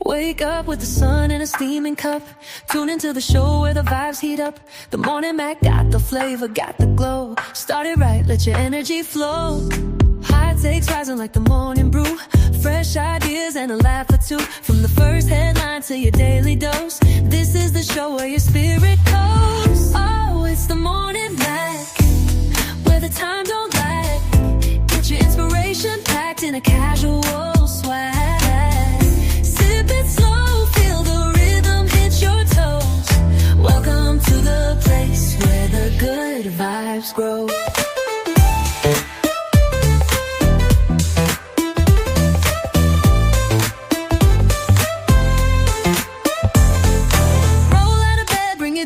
Wake up with the sun in a steaming cup. Tune into the show where the vibes heat up. The Morning Mac got the flavor, got the glow. Start it right, let your energy flow. High takes rising like the morning brew. Fresh ideas and a laugh or two. From the first headline to your daily dose, this is the show where your spirit goes. Oh, it's the Morning Mac, where the time don't lag. Get your inspiration packed in a casual swag. Sip it slow, feel the rhythm hit your toes. Welcome to the place where the good vibes grow.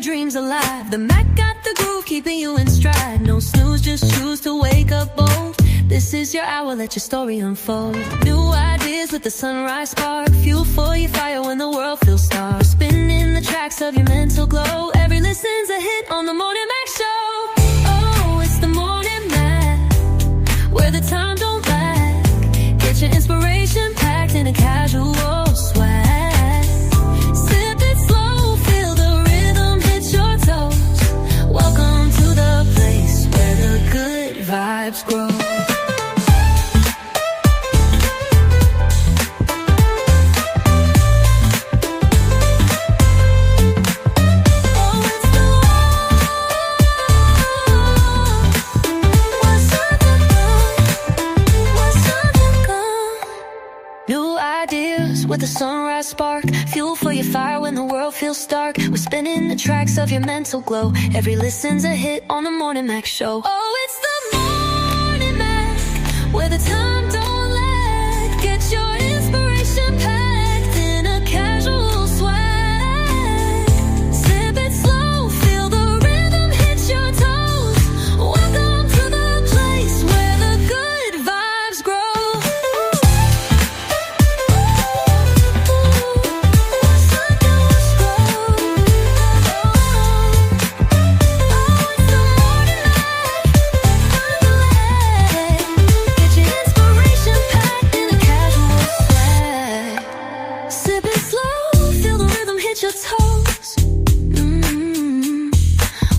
Dreams alive. The Mac got the groove, keeping you in stride. No snooze, just choose to wake up bold. This is your hour, let your story unfold. New ideas with the sunrise spark. Fuel for your fire when the world feels stark. Spinning the tracks of your mental glow. Every listen's a hit on the Morning Mac Show. Oh, it's the Morning Mac, where the time don't lag. Get your inspiration packed in a casual swag. Welcome to the place where the good vibes grow. New ideas with a sunrise spark. Fuel for your fire when the world feels stark. We're spinning the tracks of your mental glow. Every listen's a hit on the Morning Mac Show. Oh, it's the Morning Mac, where the time don't lag. Get your inspiration packed in a casual swag. Sip it slow, feel the rhythm hit your toes. Welcome to the place where the good vibes grow.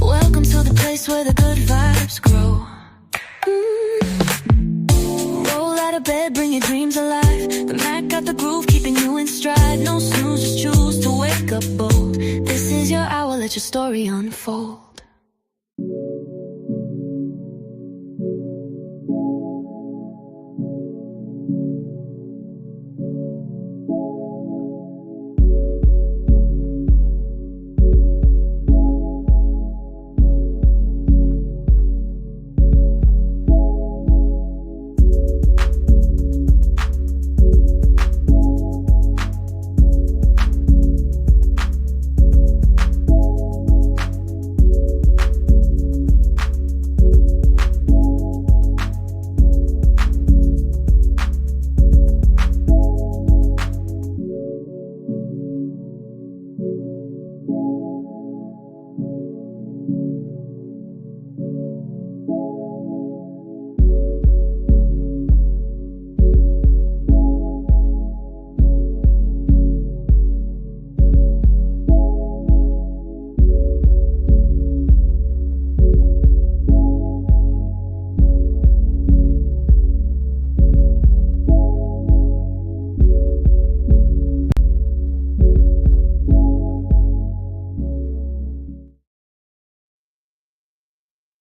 Welcome to the place where the good vibes grow. Roll out of bed, bring your dreams alive. The Mac got the groove, keeping you in stride. No snooze, just choose to wake up bold. This is your hour, let your story unfold.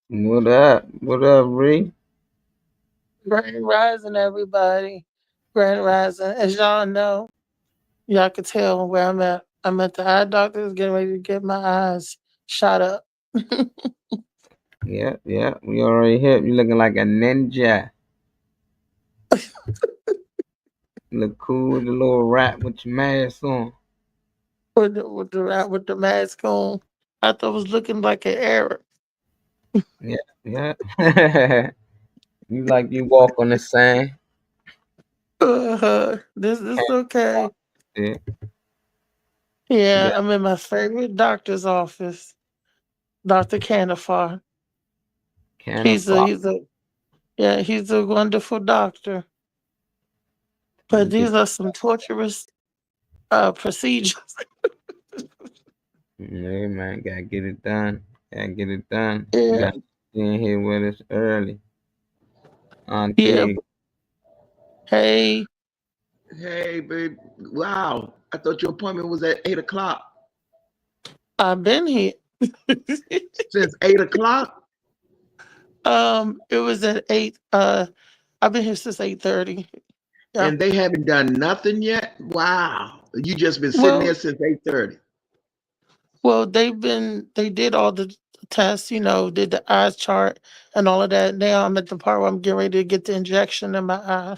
What up? What up, Bree? Grand Rising, everybody. Grand Rising. As y'all know, y'all can tell where I'm at. I'm at the eye doctor's getting ready to get my eyes shot up. Yeah, yeah. We already hit. You looking like a ninja. You look cool with the little rap with your mask on. with the mask on. I thought it was looking like an Arab. Yeah, yeah. You like you walk on the sand. This okay. Yeah, Yeah, yeah. I'm in my favorite doctor's office, Dr. Canifar. Can of He's a he's a yeah, he's a wonderful doctor. But these are some torturous procedures. Yeah, man, gotta get it done. Gotta get it done. You Yeah, got in here with us early. yeah. Auntie, Hey, Hey, babe. Wow. I thought your appointment was at 8 o'clock. I've been here. Since 8 o'clock? It was at 8. I've been here since 8:30. Yeah. And they haven't done nothing yet? Wow. You just been sitting there Well, since 8:30. well, they did all the tests, did the eyes chart and all of that. Now I'm at the part where I'm getting ready to get the injection in my eye.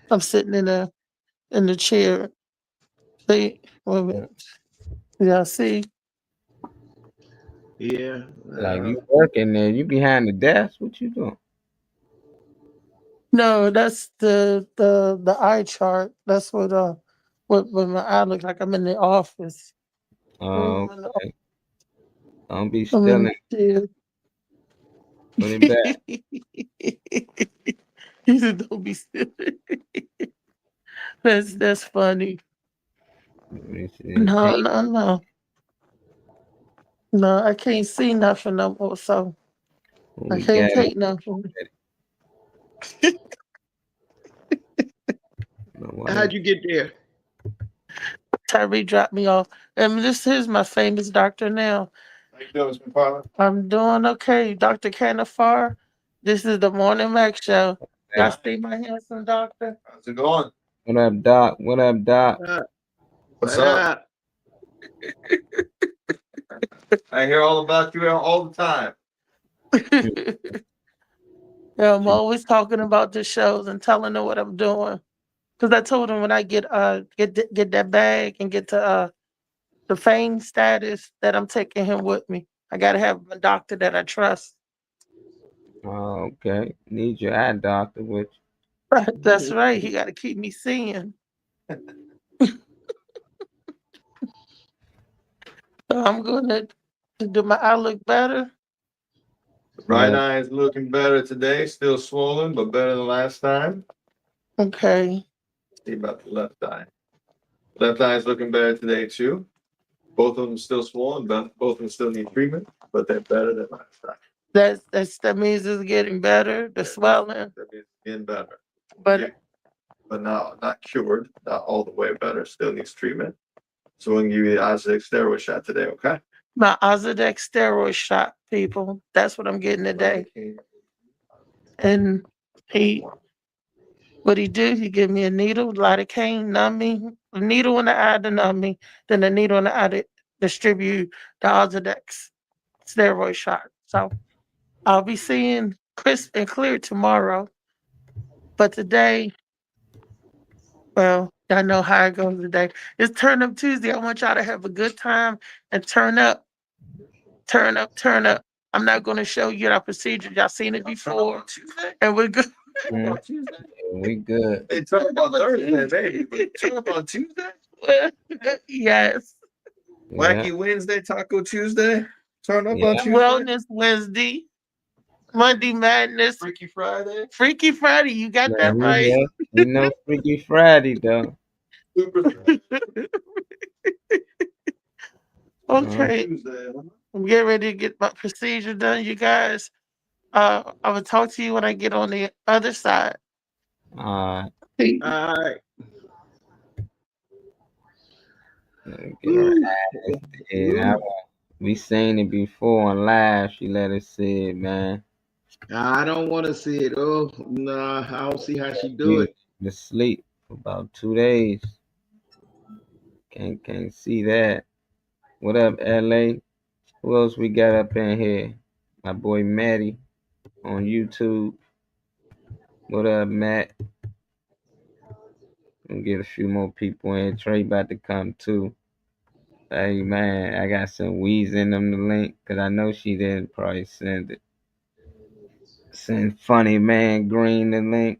I'm sitting in the chair. See, wait a minute. Yeah, see. Yeah. like you working there, you behind the desk. What you doing? No, that's the eye chart. That's what my eye looks like. I'm in the office. Oh, I'm in the, okay. Don't be I'm in stealing. the Put it back. He said, "Don't be silly." That's funny. Let me see. No, Hey, no, no, no. I can't see nothing no more, so who I we can't got? take nothing. No, what How'd up? you get there? Tyree dropped me off, and this is my famous doctor now. How you doing, Mr. Parlor? I'm doing okay, Dr. Canafar. This is the Morning Mac Show. Y'all Hey, see my handsome doctor? How's it going? what up, Doc? What up, Doc? Uh, What's what up? up? I hear all about you all the time. Yeah, I'm always talking about the shows and telling them what I'm doing. Cause I told them when I get that bag and get to the fame status that I'm taking him with me. I gotta have a doctor that I trust. Oh, okay. Need your eye doctor with That's right. He gotta keep me seeing. So I'm gonna do my eye look better. Right you. eye is looking better today, still swollen, but better than last time. Okay. See about the left eye. Left eye is looking better today too. Both of them still swollen, but both of them still need treatment, but they're better than last time. That means it's getting better, the swelling. That means it's getting better. But Yeah, but not cured, not all the way better. Still needs treatment. So we're gonna give you the Ozempic steroid shot today, okay? my Ozurdex steroid shot, people. That's what I'm getting today. And he what he do, he give me a needle, lidocaine, numb me, a needle in the eye to numb me, then a needle in the eye to distribute the Ozurdex steroid shot. So I'll be seeing crisp and clear tomorrow. But today, well, y'all know how it goes today. It's Turn Up Tuesday. I want y'all to have a good time and turn up, turn up, turn up. I'm not going to show you our procedure. Y'all seen it before. And we're good. Mm, we good. They talk about Thursday, baby. But turn up on Tuesday? Yes. Yeah. Wacky Wednesday, Taco Tuesday. Turn up Yeah. on Tuesday. Wellness Wednesday. Monday Madness. Freaky Friday. Freaky Friday. You got that Man, right. we know Freaky Friday though. Super Okay. Tuesday. I'm getting ready to get my procedure done, you guys. I will talk to you when I get on the other side. Uh, Peace. All right. get her Ooh. ass in. We seen it before on live. She let us see it, man. I don't want to see it. Oh, nah. I don't see how she do We it. to sleep for about 2 days. Can't see that. What up, LA? Who else we got up in here? My boy Matty on YouTube. What up, Matt? Gonna get a few more people in. Trey about to come too. Hey man, I got some Weez in them the link because I know she didn't probably send it. Send Funny Man Green the link.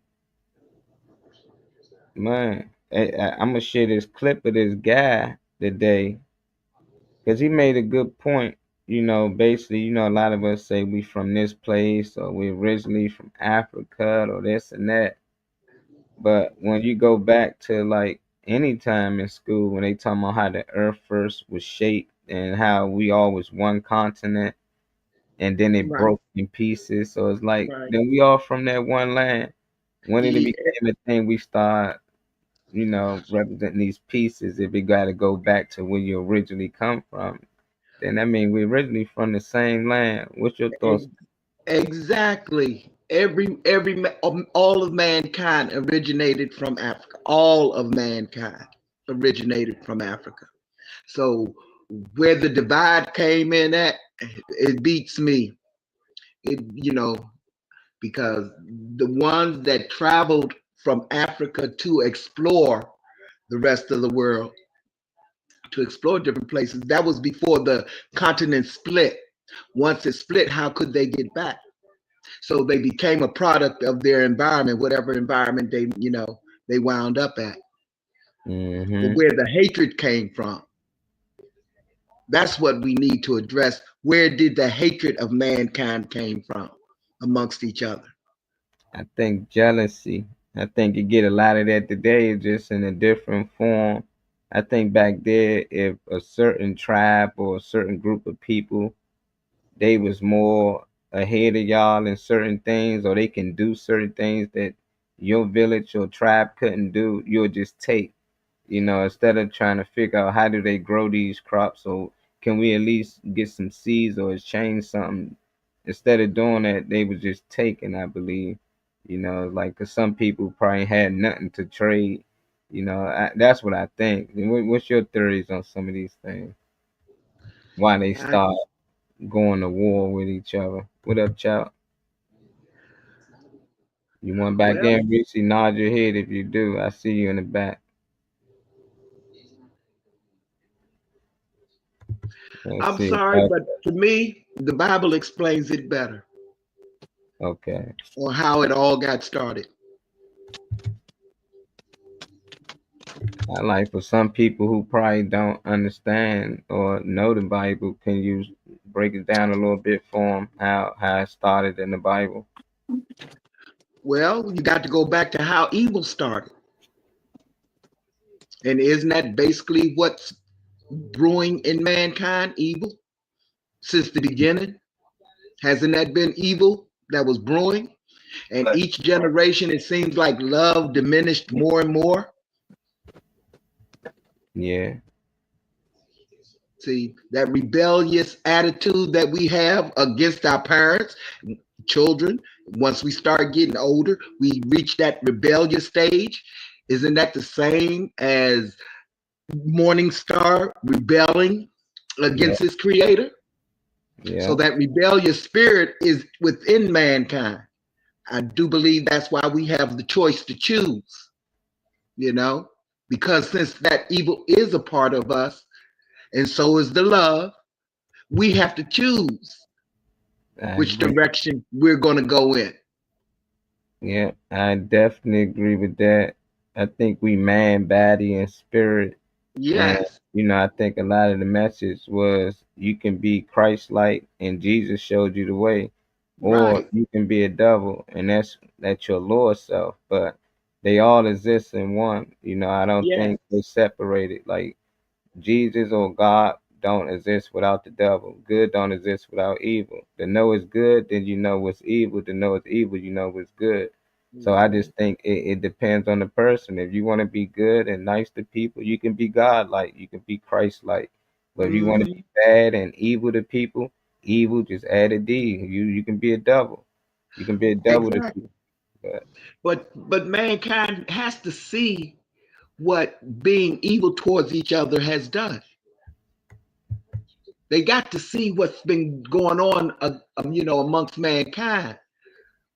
Man, I'm gonna share this clip of this guy today because he made a good point. You know, basically, a lot of us say we from this place or we originally from Africa or this and that. But when you go back to like anytime in school when they talk about how the earth first was shaped and how we all was one continent and then it Right, broke in pieces. So it's like right. then we all from that one land. When it Yeah, became a thing, we start, representing these pieces. If we got to go back to where you originally come from, then I mean we're originally from the same land. What's your thoughts? ex- exactly. All of mankind originated from Africa. All of mankind originated from Africa. So where the divide came in at, it beats me. It because the ones that traveled from Africa to explore the rest of the world, to explore different places, that was before the continent split. Once it split, how could they get back? So they became a product of their environment, whatever environment they wound up at. But Mm-hmm. where the hatred came from, that's what we need to address. Where did the hatred of mankind came from amongst each other? I think jealousy. I think you get a lot of that today, just in a different form. I think back there, if a certain tribe or a certain group of people, they was more ahead of y'all in certain things, or they can do certain things that your village or tribe couldn't do, you'll just take. Instead of trying to figure out how do they grow these crops, or can we at least get some seeds or exchange something. Instead of doing that, they was just taking, I believe. Like 'cause some people probably had nothing to trade. That's what I think. What's your theories on some of these things? Why they I, start going to war with each other? What up, child? You want back well, in, Reese? Nod your head if you do. I see you in the back. Let's I'm see. sorry, but to me, the Bible explains it better Okay. on how it all got started. I like for some people who probably don't understand or know the Bible, can you break it down a little bit for them how it started in the Bible? Well, you got to go back to how evil started. And isn't that basically what's brewing in mankind? Evil since the beginning? Hasn't that been evil that was brewing? And But each generation, it seems like love diminished more and more. Yeah, See, that rebellious attitude that we have against our parents, children, once we start getting older, we reach that rebellious stage. Isn't that the same as Morning Star rebelling yeah, against his creator? So yeah. that rebellious spirit is within mankind. I do believe that's why we have the choice to choose, you know, because since that evil is a part of us, and so is the love, we have to choose I which agree. direction we're going to go in. Yeah, I definitely agree with that. I think we man, body, and spirit. And Yes, I think a lot of the message was you can be Christ-like, and Jesus showed you the way, or right. you can be a devil, and that's your lower self. But they all exist in one. I don't Yes. think they separated. Like Jesus or God don't exist without the devil. Good don't exist without evil. To know it's good, then you know what's evil. To know it's evil, you know what's good. So I Mhm. just think it depends on the person. If you want to be good and nice to people, you can be God like, you can be Christ like. But if you want to Mhm. be bad and evil to people, evil just add a D. You can be a devil. You can be a devil to Exactly. people. But But mankind has to see what being evil towards each other has done. They got to see what's been going on, amongst mankind.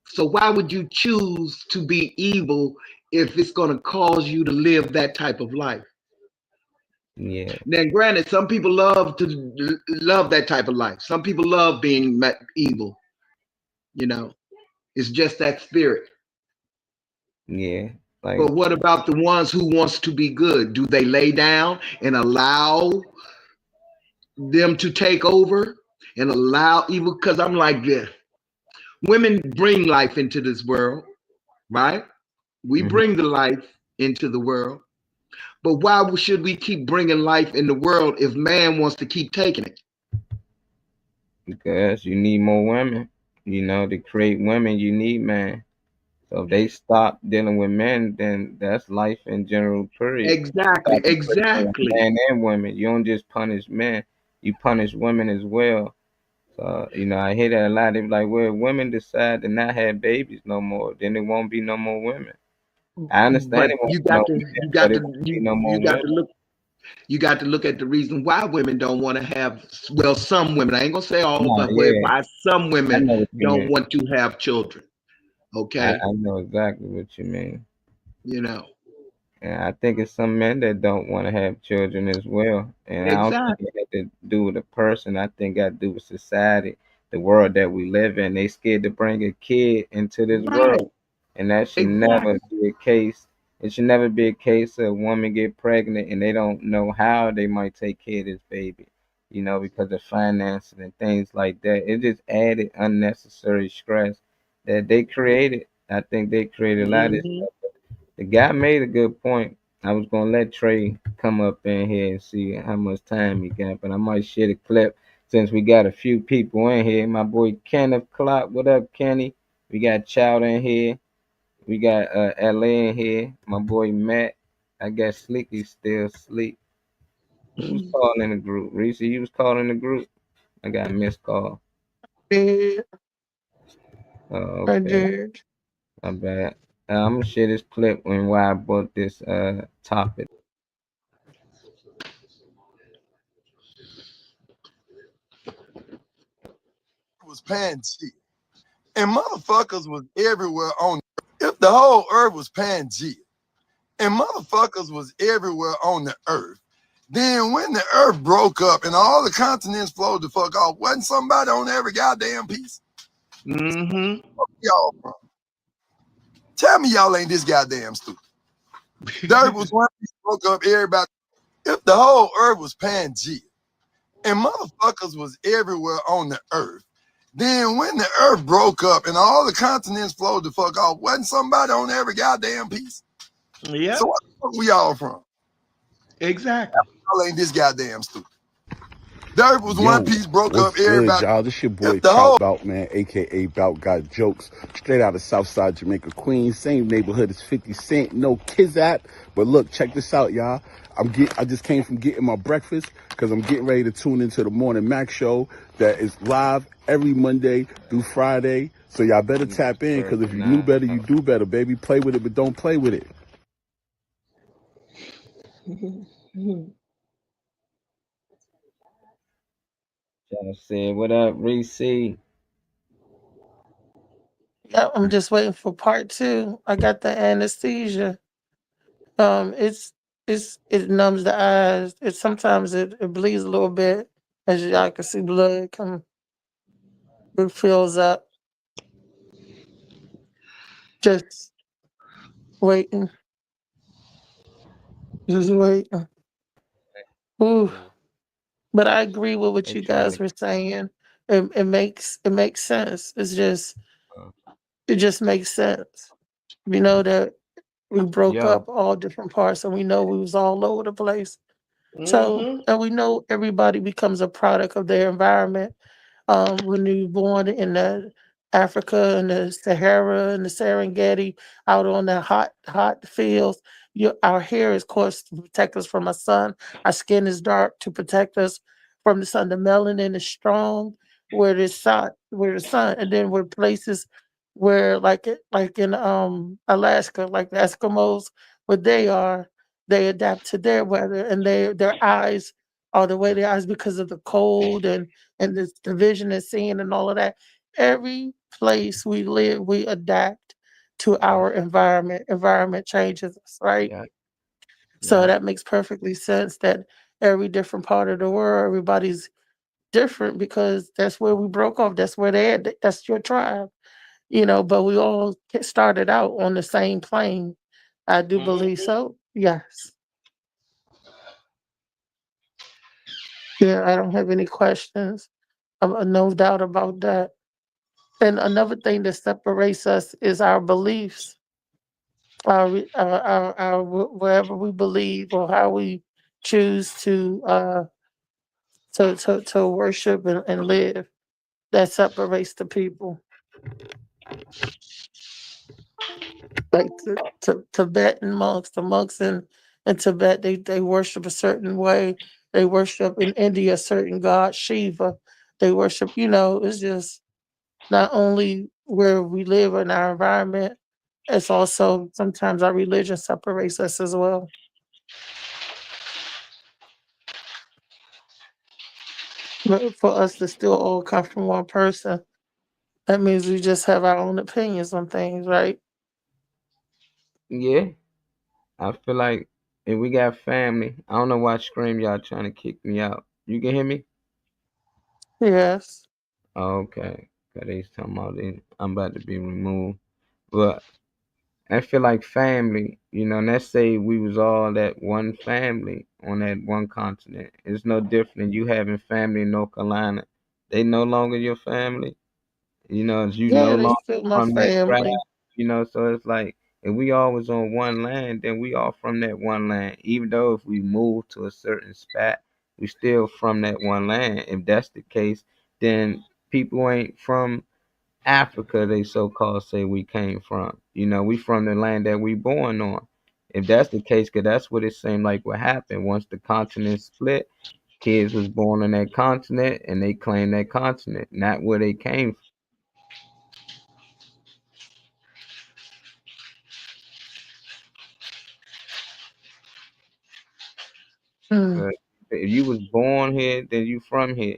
So why would you choose to be evil if it's going to cause you to live that type of life? yeah, Now, granted, some people love that type of life. Some people love being evil. You know, it's just that spirit. yeah. But Like what about the ones who wants to be good? Do they lay down and allow them to take over and allow evil? Because I'm like this. Women bring life into this world, right? We mhm, bring the life into the world. But why should we keep bringing life in the world if man wants to keep taking it? Because you need more women. You know, to create women, you need men. So if they stop dealing with men, then that's life in general, period. Exactly, Stop equating exactly. men and women. You don't just punish men, you punish women as well. So, you know, I hear that a lot. They be like, well, if women decide to not have babies no more, then there won't be no more women. I understand But it won't you be no got to men, you but got it to won't be you no more you got women. to look you got to look at the reason why women don't want to have, well, some women, I ain't gonna say all, No, but yeah, why some I women know what you don't mean. want to have children. Okay. I know exactly what you mean. You know. And I think it's some men that don't want to have children as well. And I don't think Exactly. it had to do with a person. I think it got to do with society, the world that we live in. They scared to bring a kid into this Right. world. And that should never Exactly. be a case. It should never be a case of a woman get pregnant and they don't know how they might take care of this baby, you know, because of finances and things like that. It just added unnecessary stress that they created. I think they created a lot of this Hmm. stuff. The guy made a good point. I was gonna let Trey come up in here and see how much time he got, but I might share the clip since we got a few people in here. My boy Kenneth Clark, what up, Kenny? We got Child in here. We got LA in here. My boy Matt. I guess Slicky's still asleep. Who was calling the group? Reese, you was calling the group? I got a missed call. Yeah, Oh, I okay. did. My bad. I'm gonna share this clip and why I brought this topic. Was Pangea. And motherfuckers was everywhere on. If the whole earth was Pangea, and motherfuckers was everywhere on the earth, then when the earth broke up and all the continents flowed the fuck off, wasn't somebody on every goddamn piece? Hmm. Y'all from? Tell me y'all ain't this goddamn stupid. The earth was one piece, broke up, everybody. If the whole earth was Pangea, and motherfuckers was everywhere on the earth, then when the earth broke up and all the continents flowed the fuck off, wasn't somebody on every goddamn piece? Yeah. So what the fuck we all from? Exactly. Y'all ain't this goddamn stupid. The earth was one Yo, piece, broke up, what's good, everybody. y'all? This your boy If the Trout whole Bout, man, aka Bout Got Jokes, straight out of Southside Jamaica, Queens, same neighborhood as 50 Cent, no Kizat. But look, check this out, y'all. I just came from getting my breakfast because I'm getting ready to tune into the Morning Mac show that is live every Monday through Friday. So y'all better You got tap in because if you knew 39. better, you do better, baby. Play with it, but don't play with it. Y'all said, what up, Reese? Yeah, I'm just waiting for part two. I got the anesthesia. It's it numbs the eyes. It sometimes it bleeds a little bit, as y'all can see blood come. It fills up. Just waiting, just waiting. Ooh. But I agree with what They you trying guys to were saying. It makes sense. uh, It just makes sense. We know that we broke yo, up all different parts, and we know we was all over the place. So, Hmm. and we know everybody becomes a product of their environment. When you're born in the Africa and the Sahara and the Serengeti, out on the hot fields, our hair is, of course, to protect us from the sun. Our skin is dark to protect us from the sun. The melanin is strong where the sun, and then we're places where, like in Alaska, like the Eskimos, where they adapt to their weather, and their eyes are the way their eyes because of the cold and the vision and seeing and all of that. Every place we live, we adapt to our environment. Environment changes us, right? yeah, So yeah, that makes perfectly sense that every different part of the world, everybody's different because that's where we broke off. That's where they at. That's your tribe, but we all started out on the same plane. I do believe Hmm. so. Yes. Yeah, I don't have any questions. No doubt about that. And another thing that separates us is our beliefs. wherever we believe or how we choose to worship and live that separates the people. Like Tibetan monks, the monks in Tibet, they worship a certain way. They worship in India a certain god, Shiva. They worship, it's just not only where we live in our environment, it's also sometimes our religion separates us as well. But for us to still all come from one person, that means we just have our own opinions on things, right? Yeah, I feel like if we got family, I don't know why Scream y'all trying to kick me out. You can hear me? Yes. Okay. Cause they talking about I'm about to be removed. But I feel like family, and let's say we was all that one family on that one continent. It's no different than you having family in North Carolina. They no longer your family. As you no Yeah, they longer still my from that tribe, family. so it's like if we always on one land, then we all from that one land. Even though if we move to a certain spot, we still from that one land. If that's the case, then people ain't from Africa, they so called say we came from. We from the land that we born on. If that's the case, cause that's what it seemed like what happened. Once the continent split, kids was born on that continent and they claim that continent, not where they came Hmm. from. But if you was born here, then you from here.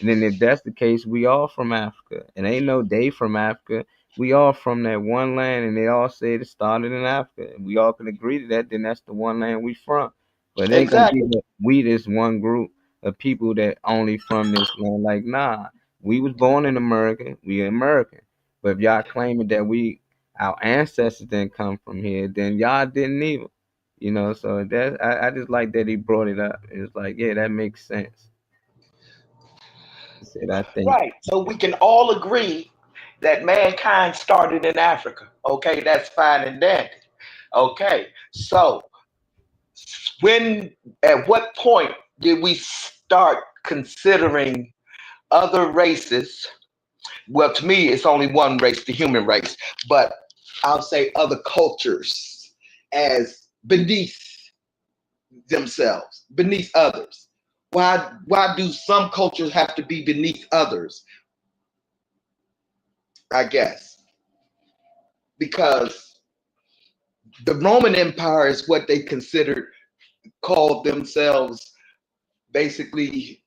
And then if that's the case, we all from Africa. And ain't no day from Africa. We all from that one land, and they all say it started in Africa. And we all can agree to that, then that's the one land we from. But it ain't gonna be Exactly. that we this one group of people that only from this land. Like, nah, we was born in America, we American. But if y'all claiming that our ancestors didn't come from here, then y'all didn't either. So I just like that he brought it up. It's like, yeah, that makes sense. He said, I think. Right. So we can all agree that mankind started in Africa. Okay, that's fine and dandy. Okay, so when, at what point did we start considering other races? Well, to me, it's only one race, the human race, but I'll say other cultures as beneath themselves, beneath others. Why do some cultures have to be beneath others? I guess because the Roman Empire is what they considered, called themselves, basically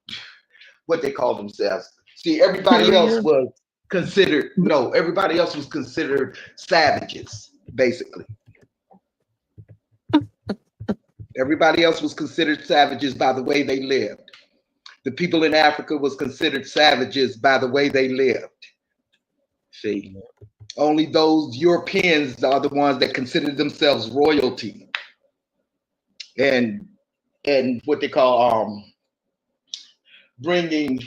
what they called themselves. See, everybody else Superior. was considered, no, everybody else was considered savages, basically. Everybody else was considered savages by the way they lived. The people in Africa was considered savages by the way they lived. See, only those Europeans are the ones that consider themselves royalty and what they call bringing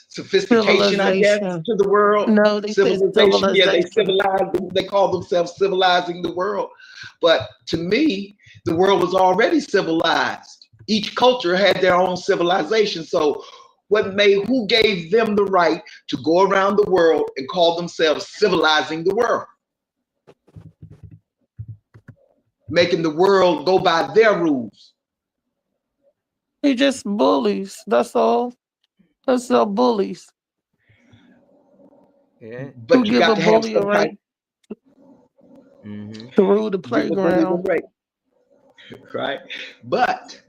sophistication, I guess, Civilization. to the world. No, they say Civilization, yeah, they civilization. civilized, they call themselves civilizing the world. But to me, the world was already civilized. Each culture had their own civilization. So who gave them the right to go around the world and call themselves civilizing the world? Making the world go by their rules. They just bullies. That's all. That's all bullies Yeah. who But you give got a to have bully a some type, right Hmm. to rule the give a bully the playground. right, right? But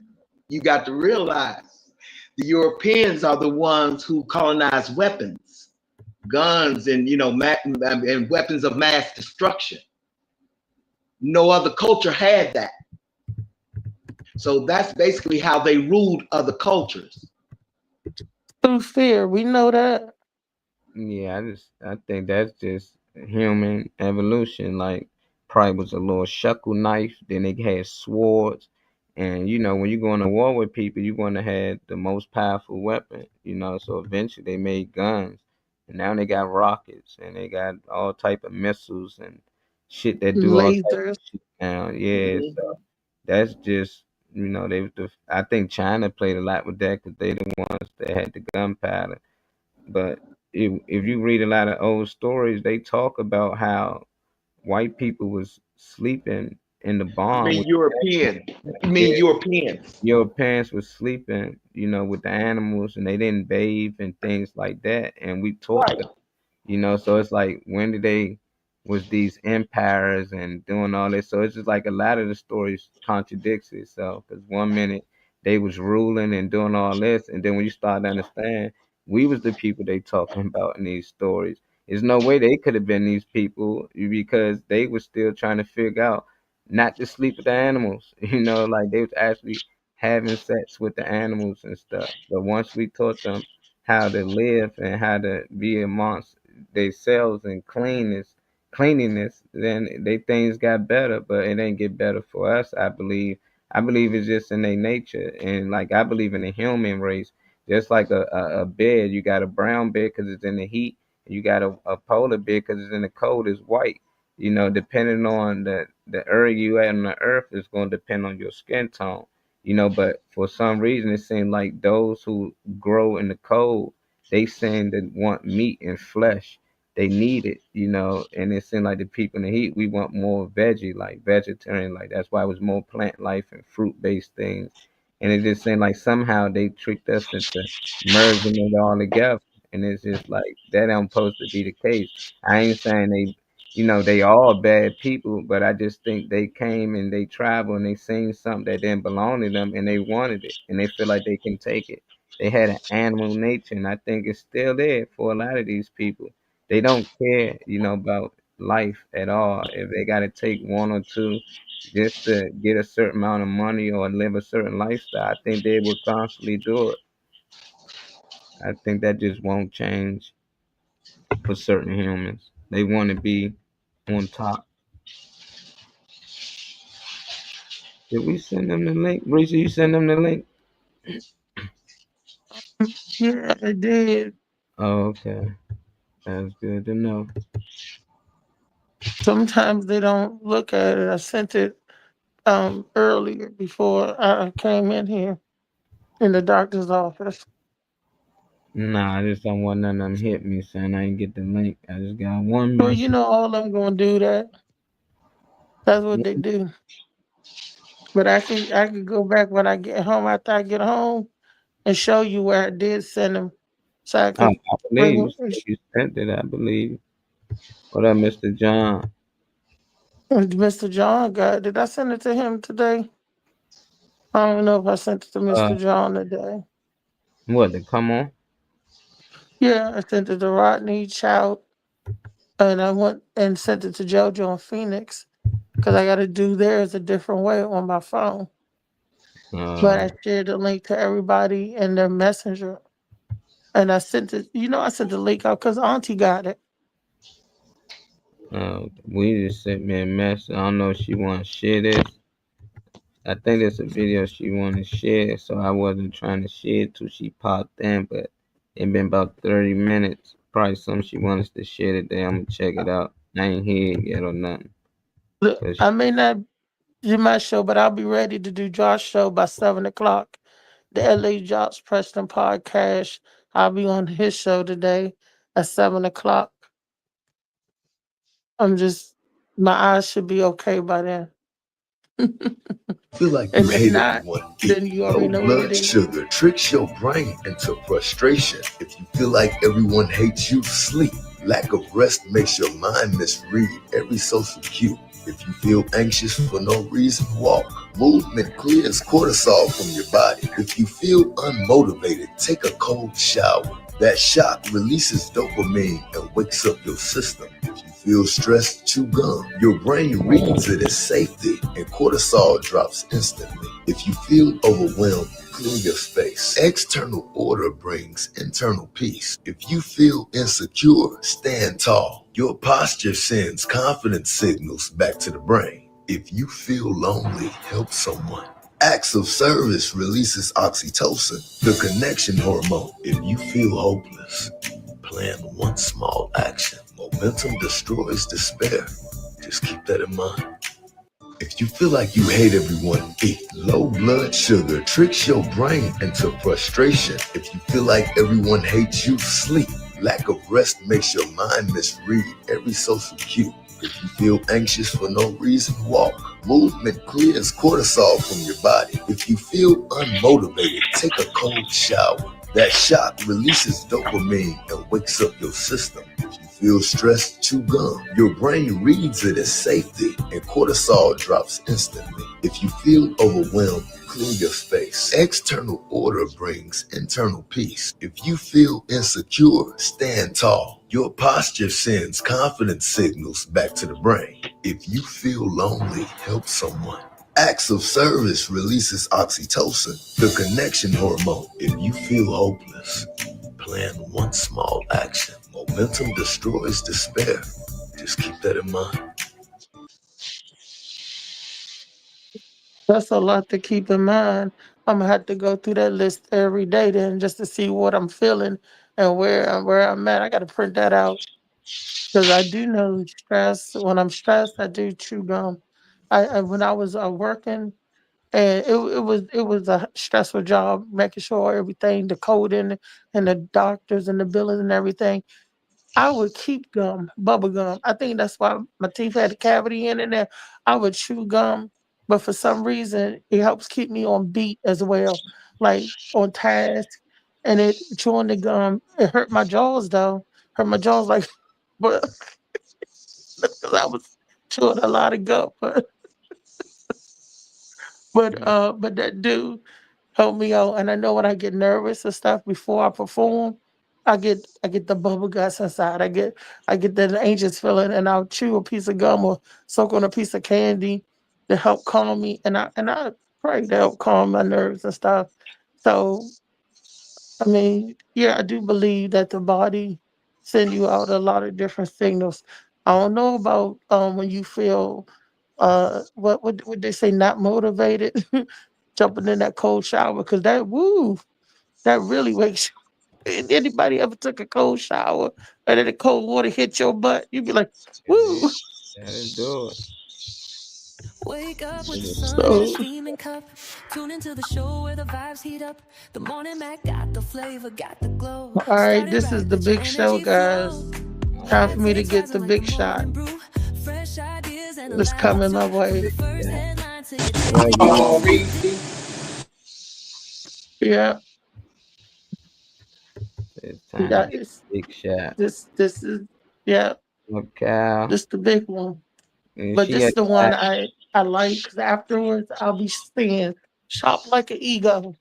you got to realize the Europeans are the ones who colonized weapons, guns, and and weapons of mass destruction. No other culture had that. So that's basically how they ruled other cultures. Through fear. We know that. Yeah, I think that's just human evolution. Like probably was a little shuckle knife, then they had swords. And when you're going to war with people, you're going to have the most powerful weapon, so eventually they made guns. And now they got rockets and they got all type of missiles and shit that do all type of Lasers. shit now. Yeah, Mhm. so that's just they was I think China played a lot with that because they the ones that had the gunpowder. But if you read a lot of old stories, they talk about how white people was sleeping in the You barn mean with European? You yeah, mean Europeans? your parents was sleeping, with the animals and they didn't bathe and things like that. And we taught Right. them, so it's like when did they was these empires and doing all this. So it's just like a lot of the stories contradicts itself because one minute they was ruling and doing all this, and then when you start to understand, we was the people they talking about in these stories. There's no way they could have been these people because they were still trying to figure out not to sleep with the animals. Like they was actually having sex with the animals and stuff. But once we taught them how to live and how to be amongst themselves and cleanliness, then they things got better. But it ain't get better for us. I believe it's just in their nature, and like I believe in the human race. Just like a bed, you got a brown bed because it's in the heat. You got a polar bear because it's in the cold. It's white. Depending on the area you at on the earth is going to depend on your skin tone. But for some reason it seems like those who grow in the cold, they seem to want meat and flesh. They need it. And it seems like the people in the heat, we want more veggie, like vegetarian, like that's why it was more plant life and fruit based things. And it just seemed like somehow they tricked us into merging it all together. And it's just like that ain't supposed to be the case. I ain't saying they all bad people, but I just think they came and they traveled and they seen something that didn't belong to them and they wanted it and they feel like they can take it. They had an animal nature, and I think it's still there for a lot of these people. They don't care, about life at all. If they got to take one or two just to get a certain amount of money or live a certain lifestyle, I think they will constantly do it. I think that just won't change for certain humans. They want to be on top. Did we send them the link? Breezy, you send them the link? Yeah, I did. Oh, okay. That's good to know. Sometimes they don't look at it. I sent it earlier before I came in here in the doctor's office. Nah, I just don't want none of them hit me, son. I ain't get the link. I just got one Well, you message. know all of them gonna do that. That's what they do. But I could go back when I get home after I get home and show you where I did send them, so I Oh, could I bring believe you. them. Said you sent it, I believe. What up, Mr. John? Mr. John got. Did I send it to him today? I don't know if I sent it to Uh, Mr. John today. what, to come on? Yeah, I sent it to Rodney Child, and I went and sent it to JoJo and Phoenix because I got to do theirs a different way on my phone. But Uh, I shared the link to everybody in their messenger, and I sent it. I sent the link out because Auntie got it. we just sent me a message. I don't know if she want to share this. I think there's a video she want to share, so I wasn't trying to share it till she popped in, but it been about 30 minutes. Probably something she wants to share today. I'm gonna check it out. I ain't hear it yet or nothing. Look, 'Cause I may not do my show, but I'll be ready to do Josh's show by 7 o'clock. The LA Josh Preston podcast. I'll be on his show today at 7 o'clock. My eyes should be okay by then. Feel like you And if hate not, everyone then equally. you Low already know what it blood is. sugar tricks your brain into frustration. If you feel like everyone hates you, sleep. Lack of rest makes your mind misread every social cue. If you feel anxious for no reason, walk. Movement clears cortisol from your body. If you feel unmotivated, take a cold shower. That shock releases dopamine and wakes up your system. If you feel stressed, chew gum. Your brain reads it as safety and cortisol drops instantly. If you feel overwhelmed, clear your space. External order brings internal peace. If you feel insecure, stand tall. Your posture sends confidence signals back to the brain. If you feel lonely, help someone. Acts of service releases oxytocin, the connection hormone. If you feel hopeless, plan one small action. Momentum destroys despair. Just keep that in mind. If you feel like you hate everyone, eat. Low blood sugar tricks your brain into frustration. If you feel like everyone hates you, sleep. Lack of rest makes your mind misread every social cue. If you feel anxious for no reason, walk. Movement clears cortisol from your body. If you feel unmotivated, take a cold shower. That shock releases dopamine and wakes up your system. If you feel stressed, chew gum. Your brain reads it as safety, and cortisol drops instantly. If you feel overwhelmed, clear your space. External order brings internal peace. If you feel insecure, stand tall. Your posture sends confidence signals back to the brain. If you feel lonely, help someone. Acts of service releases oxytocin, the connection hormone. If you feel hopeless, plan one small action. Momentum destroys despair. Just keep that in mind. That's a lot to keep in mind. I'm gonna have to go through that list every day then just to see what I'm feeling and where I'm at. I gotta print that out because I do know stress. When I'm stressed, I do chew gum. I when I was working, and it was a stressful job making sure everything, the coding and the doctors and the billers and everything. I would keep gum, bubble gum. I think that's why my teeth had a cavity in it there. I would chew gum, but for some reason it helps keep me on beat as well, like on task. And it chewing the gum, it hurt my jaws though. Hurt my jaws like, but because I was chewing a lot of gum. But that do help me out. And I know when I get nervous and stuff before I perform, I get the bubble guts inside. I get that anxious feeling, and I'll chew a piece of gum or soak on a piece of candy to help calm me. And I pray to help calm my nerves and stuff. So I mean, yeah, I do believe that the body send you out a lot of different signals. I don't know about when you feel what would they say, not motivated, jumping in that cold shower because that woo, that really wakes you. Anybody ever took a cold shower and then the cold water hit your butt, you'd be like, Yeah, woo. that'll do it. Wake up with the It'll sun in a So steaming cup. Tune into the show where the vibes heat up. The morning Mac got the flavor, got the glow. all right, Started this is right, the let your big show, energy flow. guys. Time Hot for me to takes get the rising like the big shot. morning brew. Fresh ideas and a It's laugh or coming my two. From way. the first yeah. headline to your day Well, you begin. Yeah, it's we time to got get this. the big shot. This is yeah, Look, Cal. this the big one. And But she this got is the one I like because afterwards I'll be saying shop like an ego,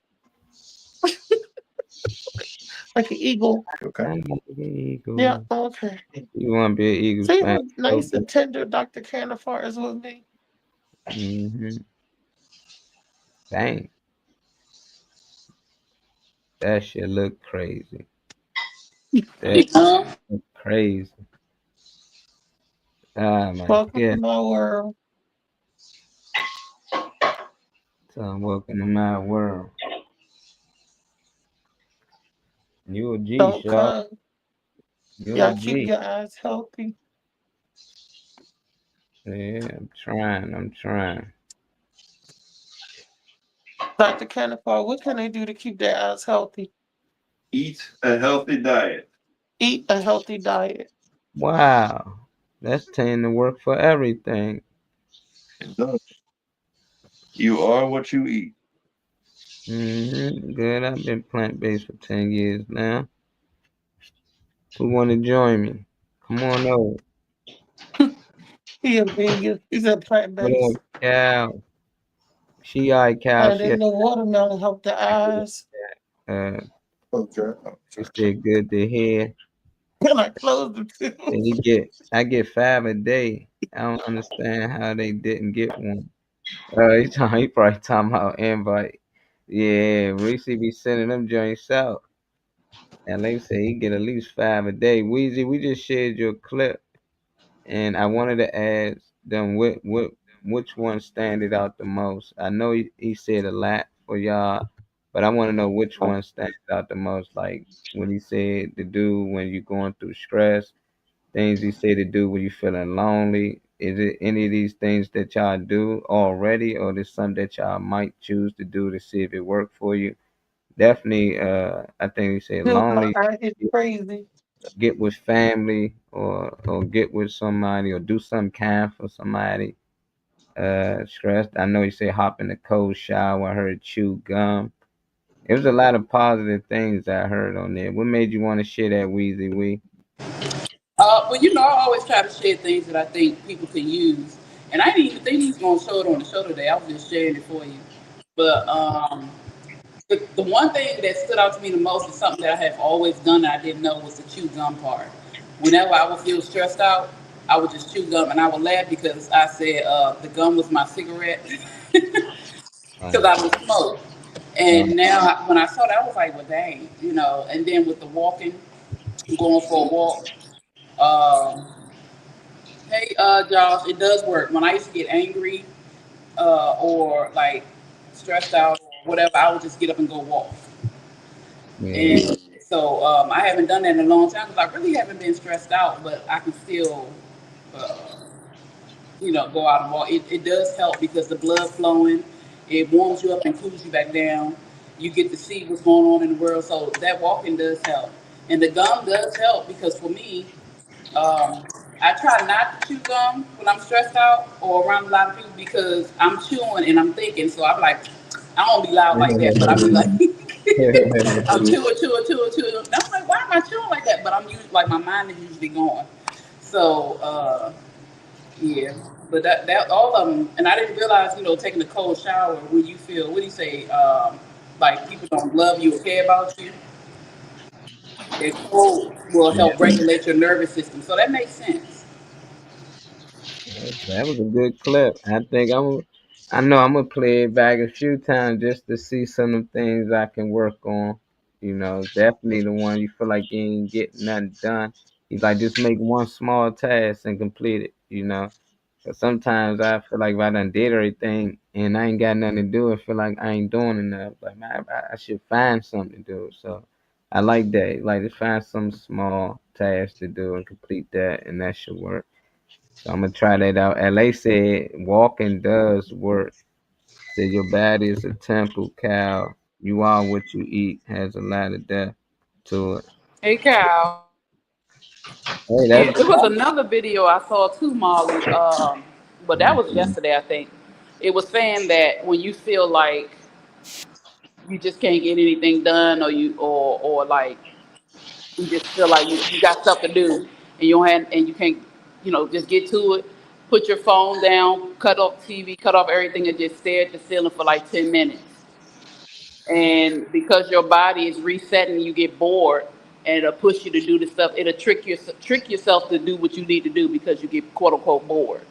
like an eagle. Okay. I'm an Yeah, Eagle. okay. You want to be an Eagles See fan what so nice bad. and tender Dr. Canifar is with me. Mm-hmm. Dang, that shit look crazy. That look crazy. Oh my Welcome to god. my world. So welcome to my world. You a G, Don't Shaw. come. You a Y'all keep G. your eyes healthy. Yeah, I'm trying. I'm trying. Dr. Canifar, what can they do to keep their eyes healthy? Eat a healthy diet. Eat a healthy diet. Wow. That's tend to work for everything. It does. You are what you eat. Mm-hmm. Good. I've been plant-based for 10 years now. Who want to join me? Come on over. He a vegan. He's a plant What based. up, Cal? She all right, Cal. And She then the watermelon help the eyes. uh, Okay. she said good to hear. And I close them too. And I get 5 a day. I don't understand how they didn't get one. He probably talking about invite. Yeah, Reese be sending them joints out. And they say he get at least 5 a day. Weezy, we just shared your clip, and I wanted to ask them which one standed out the most. I know he said a lot for y'all, but I want to know which one stands out the most. Like when he said to do when you're going through stress, things he said to do when you're feeling lonely. Is it any of these things that y'all do already, or there's something that y'all might choose to do to see if it worked for you? Definitely, I think you say Dude, lonely. it's crazy. Get with family, or get with somebody, or do some kind for somebody. Stressed. I know you say hop in the cold shower. I heard chew gum. It was a lot of positive things I heard on there. What made you want to share that, Weezy Wee? Well, I always try to share things that I think people can use. And I didn't even think he was going to show it on the show today. I was just sharing it for you. But the one thing that stood out to me the most is something that I have always done that I didn't know was the chew gum part. Whenever I would feel stressed out, I would just chew gum and I would laugh because I said the gum was my cigarette because Um, I would smoke. um, And now when I saw that, I was like, well, dang, And then with the walking, going for a walk, um, hey, Josh, it does work. When I used to get angry or like stressed out or whatever, I would just get up and go walk. yeah, And so I haven't done that in a long time because I really haven't been stressed out, but I can still, uh, go out and walk. It does help because the blood flowing, it warms you up and cools you back down. You get to see what's going on in the world. So that walking does help. And the gum does help because for me, um, I try not to chew gum when I'm stressed out or around a lot of people because I'm chewing and I'm thinking. So I'm like, I don't be loud like that, but I be like, I'm chewing. And I'm like, why am I chewing like that? But I'm usually like my mind is usually going. So yeah, but that all of them, and I didn't realize, taking a cold shower when you feel, what do you say, like people don't love you or care about you. That cold will yeah. help regulate your nervous system. So that makes sense. That was a good clip. I know I'm gonna play it back a few times just to see some of the things I can work on. Definitely the one you feel like you ain't getting nothing done. He's like, just make one small task and complete it. 'Cause sometimes I feel like if I done did everything and I ain't got nothing to do, I feel like I ain't doing enough. Like, man, I should find something to do. So I like that. Like to find some small task to do and complete that, and that should work. So I'm gonna try that out. LA said walking does work. Said your body is a temple cow. You are what you eat. Has a lot of depth to it. Hey, Cal. Hey, Yeah, that's it was another video I saw too, Molly. But that was mm, yesterday, I think. It was saying that when you feel like you just can't get anything done, or like you just feel like you got stuff to do, and you can't, just get to it. Put your phone down, cut off TV, cut off everything, and just stare at the ceiling for like 10 minutes. And because your body is resetting, you get bored, and it'll push you to do the stuff. It'll trick yourself to do what you need to do because you get quote unquote bored.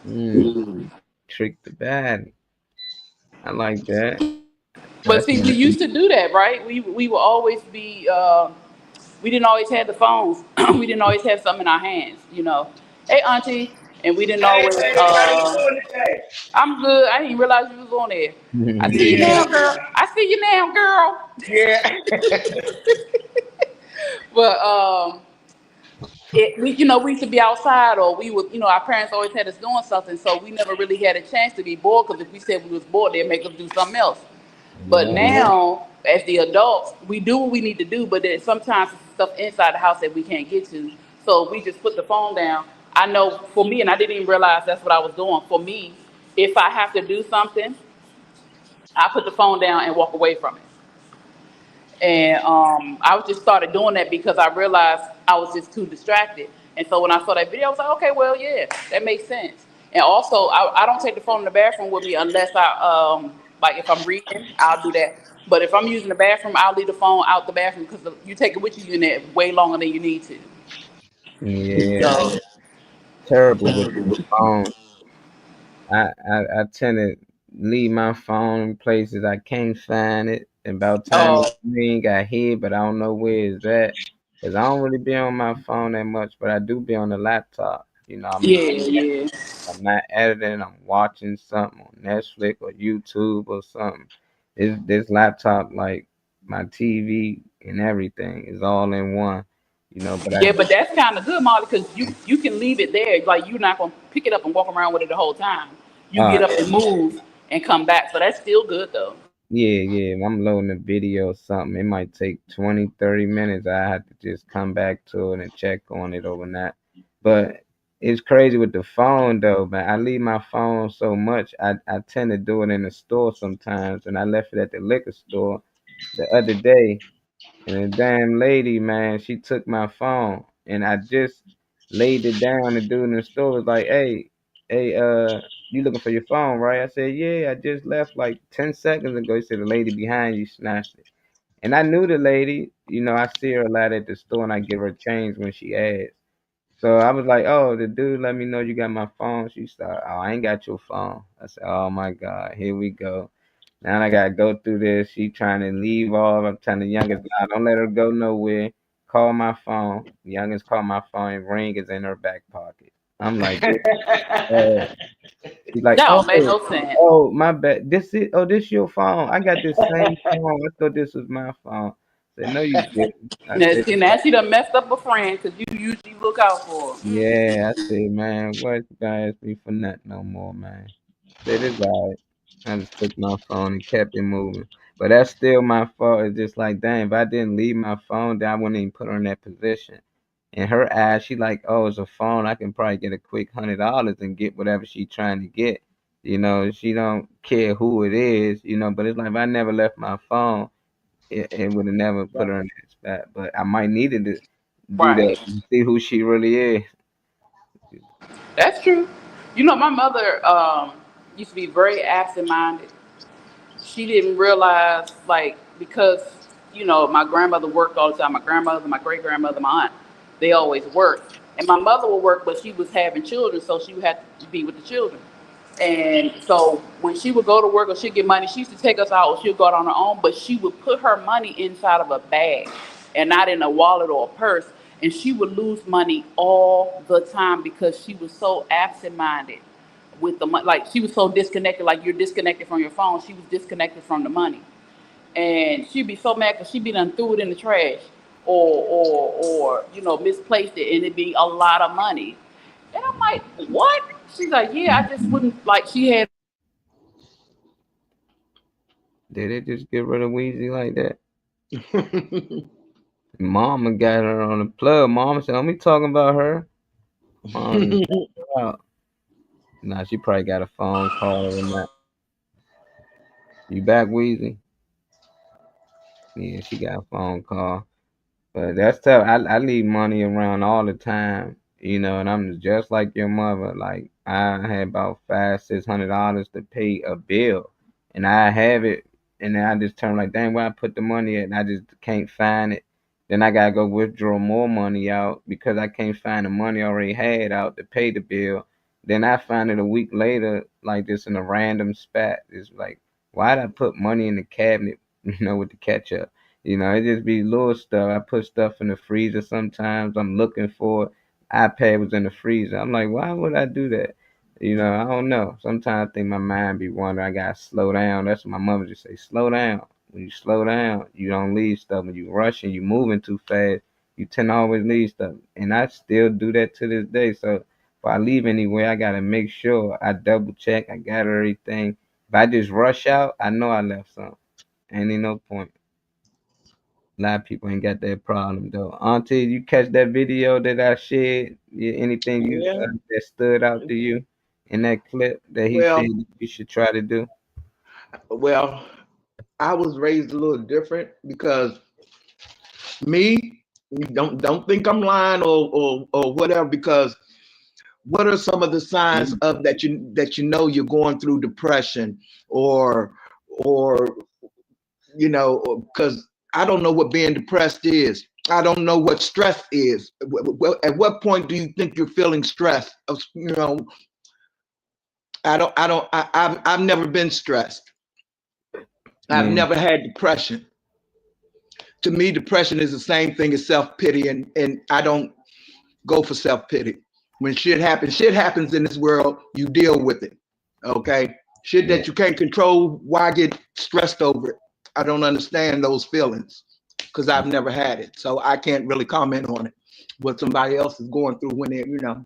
mm, trick the body. I like that. But That's see, we used to do that, right? We will always be. We didn't always have the phones. We didn't always have something in our hands. Hey, auntie, and we didn't Hey, always. baby, how you doing today? I'm good. I didn't realize you was on there. I see you Yeah, now, girl. I see you now, girl. yeah. But we used to be outside, or we would, our parents always had us doing something, so we never really had a chance to be bored. Because if we said we was bored, they'd make us do something else. But yeah. now, as the adults, we do what we need to do, but then sometimes it's stuff inside the house that we can't get to. So we just put the phone down. I know for me, and I didn't even realize that's what I was doing. For me, if I have to do something, I put the phone down and walk away from it. And I was just started doing that because I realized I was just too distracted. And so when I saw that video, I was like, okay, well, yeah, that makes sense. And also, I don't take the phone in the bathroom with me unless like if I'm reading, I'll do that. But if I'm using the bathroom, I'll leave the phone out the bathroom because you take it with you in there way longer than you need to. Yeah, So, terrible with the phone. I tend to leave my phone in places I can't find it. And about time oh, the screen got hit, but I don't know where it's at. Cause I don't really be on my phone that much, but I do be on the laptop. yeah, yeah. I'm not editing. I'm watching something on Netflix or YouTube or something. This laptop, like my TV and everything, is all in one. you know. But Yeah, but that's kind of good, Molly, because you can leave it there. Like you're not gonna pick it up and walk around with it the whole time. You uh, get up and move and come back. So that's still good though. yeah, I'm loading a video or something. It might take 20, 30 minutes. I have to just come back to it and check on it overnight. But it's crazy with the phone though, man. I leave my phone so much. I tend to do it in the store sometimes, and I left it at the liquor store the other day. And the damn lady, man, she took my phone, and I just laid it down. The dude in the store was like, hey, you looking for your phone, right?" I said, "Yeah, I just left like 10 seconds ago." He said, "The lady behind you snatched it." And I knew the lady. You know, I see her a lot at the store, and I give her change when she asks. So I was like, "Oh, the dude let me know you got my phone." She started, "Oh, I ain't got your phone." I said, "Oh my God, here we go." Now I gotta go through this. She trying to leave off. I'm telling the youngest, "Nah, don't let her go nowhere. Call my phone." The youngest call my phone. Ring is in her back pocket. I'm like, "This is bad." She's like, That don't make "Oh, no sense. oh, my bad. This your phone. I got this same phone. I thought this was my phone." I said, "No, you didn't." I Now, said, see, now she done messed up a friend because you usually look out for her. "Yeah." I said, "Man, what you gonna ask me for nothing no more, man?" Said it's all right. I just took my phone and kept it moving. But that's still my fault. It's just like, dang, if I didn't leave my phone, then I wouldn't even put her in that position. In her eyes, she like, "Oh, it's a phone. I can probably get a quick $100 and get whatever she trying to get." You know, she don't care who it is, you know, but it's like if I never left my phone, it would have never put her in that spot. But I might needed to do that Right. to see who she really is. That's true. You know, my mother used to be very absent-minded. She didn't realize, like, because my grandmother worked all the time. My grandmother, my great grandmother, my aunt, they always worked. And my mother would work, but she was having children, so she would have to be with the children. And so when she would go to work or she'd get money, she used to take us out or she'd go out on her own, but she would put her money inside of a bag and not in a wallet or a purse. And she would lose money all the time because she was so absent-minded with the money. Like she was so disconnected, like you're disconnected from your phone. She was disconnected from the money. And she'd be so mad because she'd be done threw it in the trash or misplaced it, and it'd be a lot of money. And I'm like, what? She's like, yeah, I just wouldn't, like, she had. Did it just get rid of Weezy like that? Mama got her on the plug. Mama said, "Don't be talking about her." Mom just got her out. Nah, she probably got a phone call or not. You back, Weezy? Yeah, she got a phone call. But that's tough. I leave money around all the time, you know, and I'm just like your mother. Like I had about $500-600 to pay a bill, and I have it, and then I just turn like, dang, where I put the money at, and I just can't find it. Then I gotta go withdraw more money out because I can't find the money I already had out to pay the bill. Then I find it a week later, like just in a random spot. It's like, why'd I put money in the cabinet, with the ketchup? It just be little stuff. I put stuff in the freezer sometimes. I'm looking for it. iPad was in the freezer. I'm like, why would I do that? I don't know. Sometimes I think my mind be wandering. I gotta slow down. That's what my mother just say. Slow down. When you slow down, you don't leave stuff. When you rushing, you moving too fast, you tend to always leave stuff. And I still do that to this day. So if I leave anywhere, I gotta make sure I double check. I got everything. If I just rush out, I know I left something. Ain't no point. A lot of people ain't got that problem though. Auntie, you catch that video that I shared? Yeah, anything Yeah. that stood out to you in that clip that he said Well, you should try to do? well, I was raised a little different because me, don't think I'm lying or whatever, because what are some of the signs of that you know you're going through depression or because I don't know what being depressed is. I don't know what stress is. At what point do you think you're feeling stressed? I've never been stressed. I've Yeah, never had depression. To me, depression is the same thing as self-pity, and I don't go for self-pity. When shit happens in this world, you deal with it. Okay? Shit yeah, that you can't control, why get stressed over it? I don't understand those feelings because I've never had it. So I can't really comment on it. what somebody else is going through when they're, you know,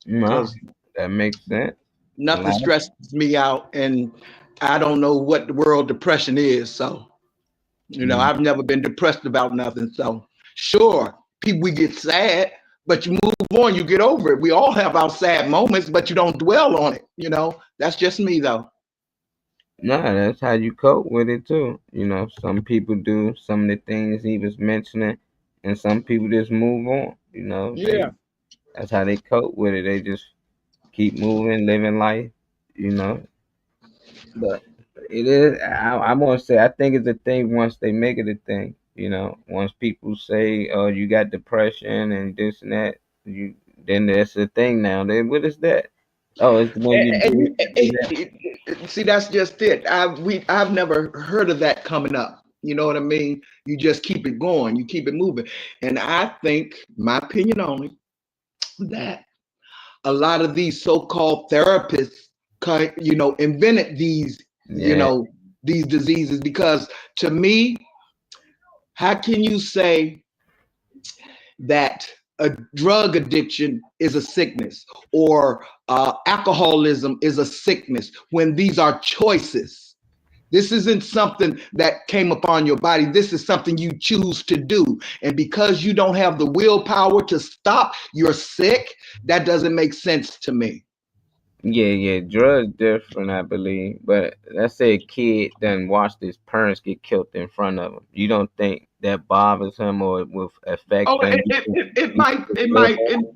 No, because that makes sense. nothing Like, stresses me out, and I don't know what the world depression is. So, you know, mm, I've never been depressed about nothing. So, sure, people, we get sad, but you move on, you get over it. We all have our sad moments, but you don't dwell on it. You know, that's just me, though. no, that's how you cope with it too. You know, some people do some of the things he was mentioning, and some people just move on. You know, Yeah. that's how they cope with it. They just keep moving, living life. You know, but it is. I'm gonna say I think it's a thing once they make it a thing. You know, once people say, "Oh, you got depression and this and that," you then that's the thing now. Then what is that? Oh, it's when you do See, that's just it. I've never heard of that coming up. You know what I mean? You just keep it going, you keep it moving. And I think, my opinion only, that a lot of these so-called therapists, you know, invented these, you yeah, know, these diseases, because to me, how can you say that a drug addiction is a sickness, or alcoholism is a sickness, when these are choices? This isn't something that came upon your body. This is something you choose to do. And because you don't have the willpower to stop, you're sick. That doesn't make sense to me. yeah. Drugs different, I believe. But let's say a kid done watched his parents get killed in front of him. You don't think that bothers him or it will affect Oh, them?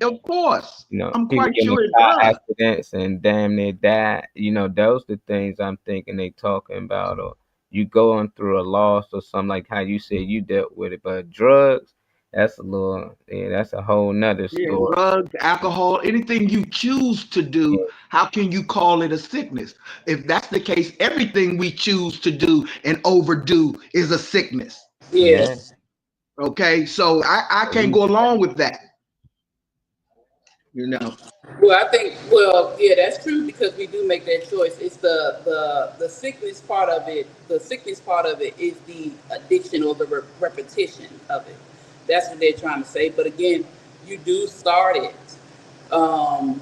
of course. You know, I'm people quite get in sure it car does. accidents and damn near die. You know, those the things I'm thinking they talking about. Or you going through a loss or something like how you said you dealt with it. But drugs, that's a little, yeah, that's a whole nother Yeah, story. drugs, alcohol, anything you choose to do, how can you call it a sickness? If that's the case, everything we choose to do and overdo is a sickness. Yeah. Yes. Okay, so I can't go along with that. You know, Well, I think, well, yeah, that's true because we do make that choice. It's the sickness part of it. The sickness part of it is the addiction or the repetition of it. That's what they're trying to say. But again, you do start it. Um,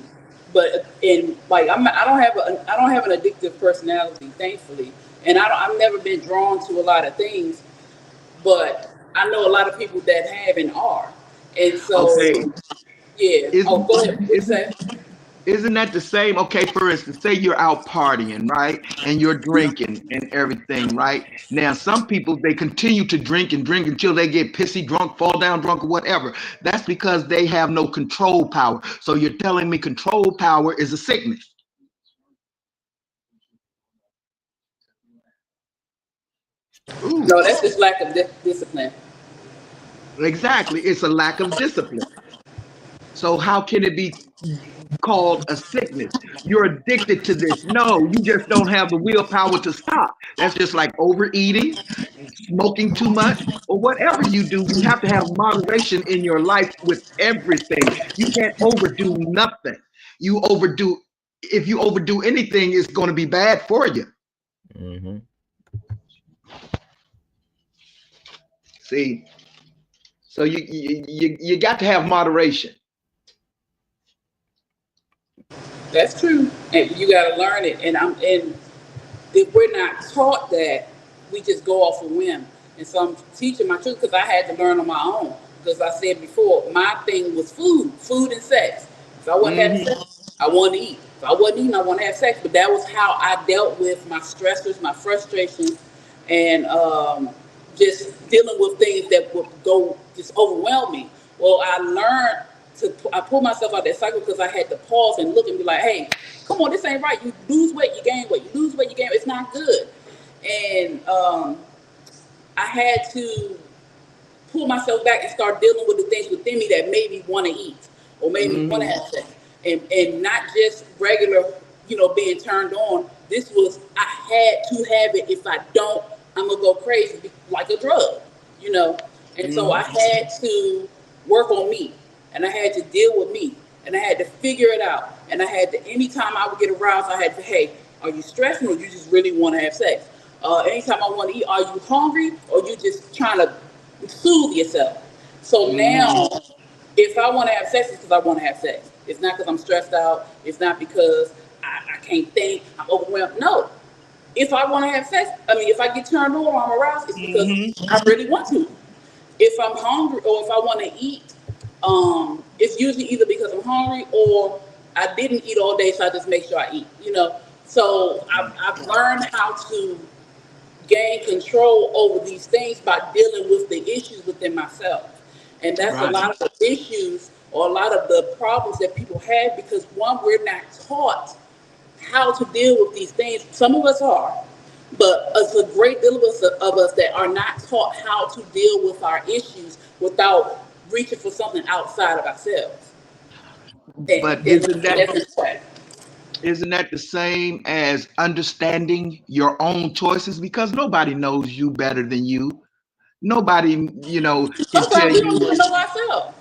but in like I don't have an addictive personality, thankfully, and I've never been drawn to a lot of things. But I know a lot of people that have and are, and so okay, yeah. Oh, isn't go ahead. What you isn't say? isn't that the same? Okay, for instance, say you're out partying, right? And you're drinking and everything, right? Now, some people, they continue to drink and drink until they get pissy drunk, fall down drunk, or whatever. That's because they have no control power. So you're telling me control power is a sickness? Ooh, No, that's just lack of discipline. exactly. It's a lack of discipline. So how can it be called a sickness? You're addicted to this. No, you just don't have the willpower to stop. That's just like overeating, smoking too much, or whatever you do. You have to have moderation in your life with everything. You can't overdo nothing. You overdo, if you overdo anything, it's going to be bad for you. Hmm. See, so you got to have moderation. That's true, and you got to learn it. And if we're not taught that, we just go off a whim. And so I'm teaching my children because I had to learn on my own. Because I said before, my thing was food and sex. If I wasn't having Mhm. sex, I wanted to eat. If I wasn't eating, I wanted to have sex. But that was how I dealt with my stressors, my frustrations, and just dealing with things that would go just overwhelm me. Well, I pulled myself out that cycle because I had to pause and look and be like, hey, come on, this ain't right. You lose weight, you gain weight. You lose weight, you gain weight. It's not good. And I had to pull myself back and start dealing with the things within me that made me want to eat or made me want to Mhm. have sex. And not just regular, being turned on. This was, I had to have it. If I don't, I'm going to go crazy like a drug, you know. And so I Mhm. had to work on me and I had to deal with me and I had to figure it out. And I had to, anytime I would get aroused, I had to, hey, are you stressing or you just really want to have sex? Anytime I want to eat, are you hungry or you just trying to soothe yourself? So Mhm. now If I want to have sex, it's because I want to have sex. It's not because I'm stressed out. It's not because I can't think. I'm overwhelmed. No. If I want to have sex, if I get turned on or I'm aroused, it's because I really want to. If I'm hungry or if I want to eat, it's usually either because I'm hungry or I didn't eat all day, so I just make sure I eat. So I've learned how to gain control over these things by dealing with the issues within myself. And that's a Right. lot of the issues or a lot of the problems that people have because one, we're not taught how to deal with these things. Some of us are, but it's a great deal of us that are not taught how to deal with our issues without reaching for something outside of ourselves. And, But and that's it. isn't that the same as understanding your own choices? Because nobody knows you better than you. Nobody, can tell Sometimes we don't you even know ourselves.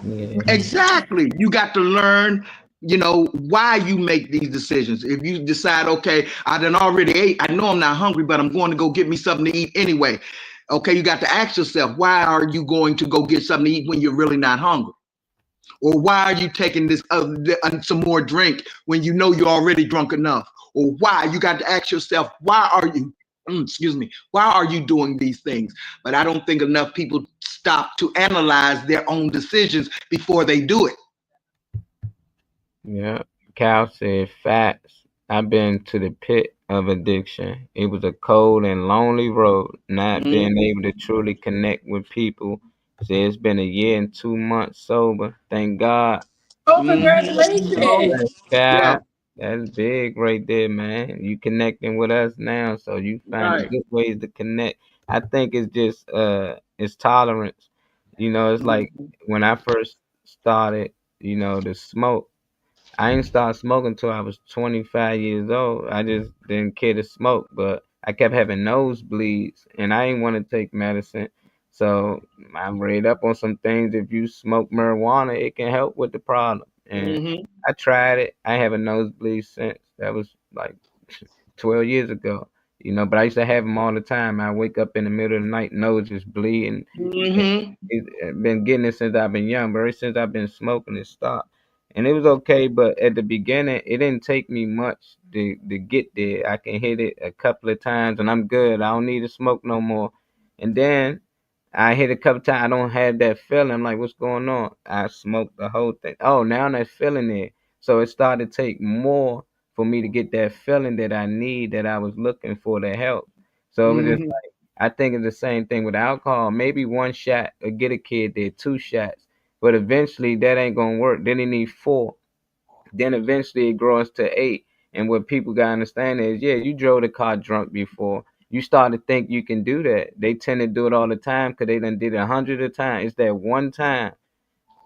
Yeah. exactly. You got to learn, why you make these decisions. If you decide, okay, I done already ate, I know I'm not hungry, but I'm going to go get me something to eat anyway. Okay, you got to ask yourself, why are you going to go get something to eat when you're really not hungry? Or why are you taking this some more drink when you know you're already drunk enough? Or why? You got to ask yourself, why are you, excuse me, why are you doing these things? But I don't think enough people stop to analyze their own decisions before they do it. Yeah. Cal said facts. I've been to the pit of addiction. It was a cold and lonely road, not being Mhm. able to truly connect with people. Said it's been a year and 2 months sober. Thank God. Oh, Mhm. Oh, congratulations. yeah, Cal, that's big right there, man. You connecting with us now, so you finding right. good ways to connect. I think it's just it's tolerance. It's like Mhm. when I first started, to smoke. I ain't started smoking until I was 25 years old. I just didn't care to smoke, but I kept having nosebleeds, and I didn't want to take medicine. So I read up on some things. If you smoke marijuana, it can help with the problem. And Mhm. I tried it. I have a nosebleed since. That was like 12 years ago. But I used to have them all the time. I wake up in the middle of the night, nose just bleeding. Mhm. I've been getting it since I've been young, but ever since I've been smoking, it stopped. And it was okay, but at the beginning, it didn't take me much to get there. I can hit it a couple of times and I'm good. I don't need to smoke no more. And then I hit a couple times, I don't have that feeling. I'm like, what's going on? I smoked the whole thing. Oh, now that feeling there. So it started to take more for me to get that feeling that I need, that I was looking for to help. So it was just Mhm. I think it's the same thing with alcohol. Maybe one shot will get a kid there, two shots, but eventually that ain't gonna work. Then they need four. Then eventually it grows to eight. And what people gotta understand is, yeah, you drove the car drunk before. You start to think you can do that. They tend to do it all the time because they done did it 100 of times. It's that one time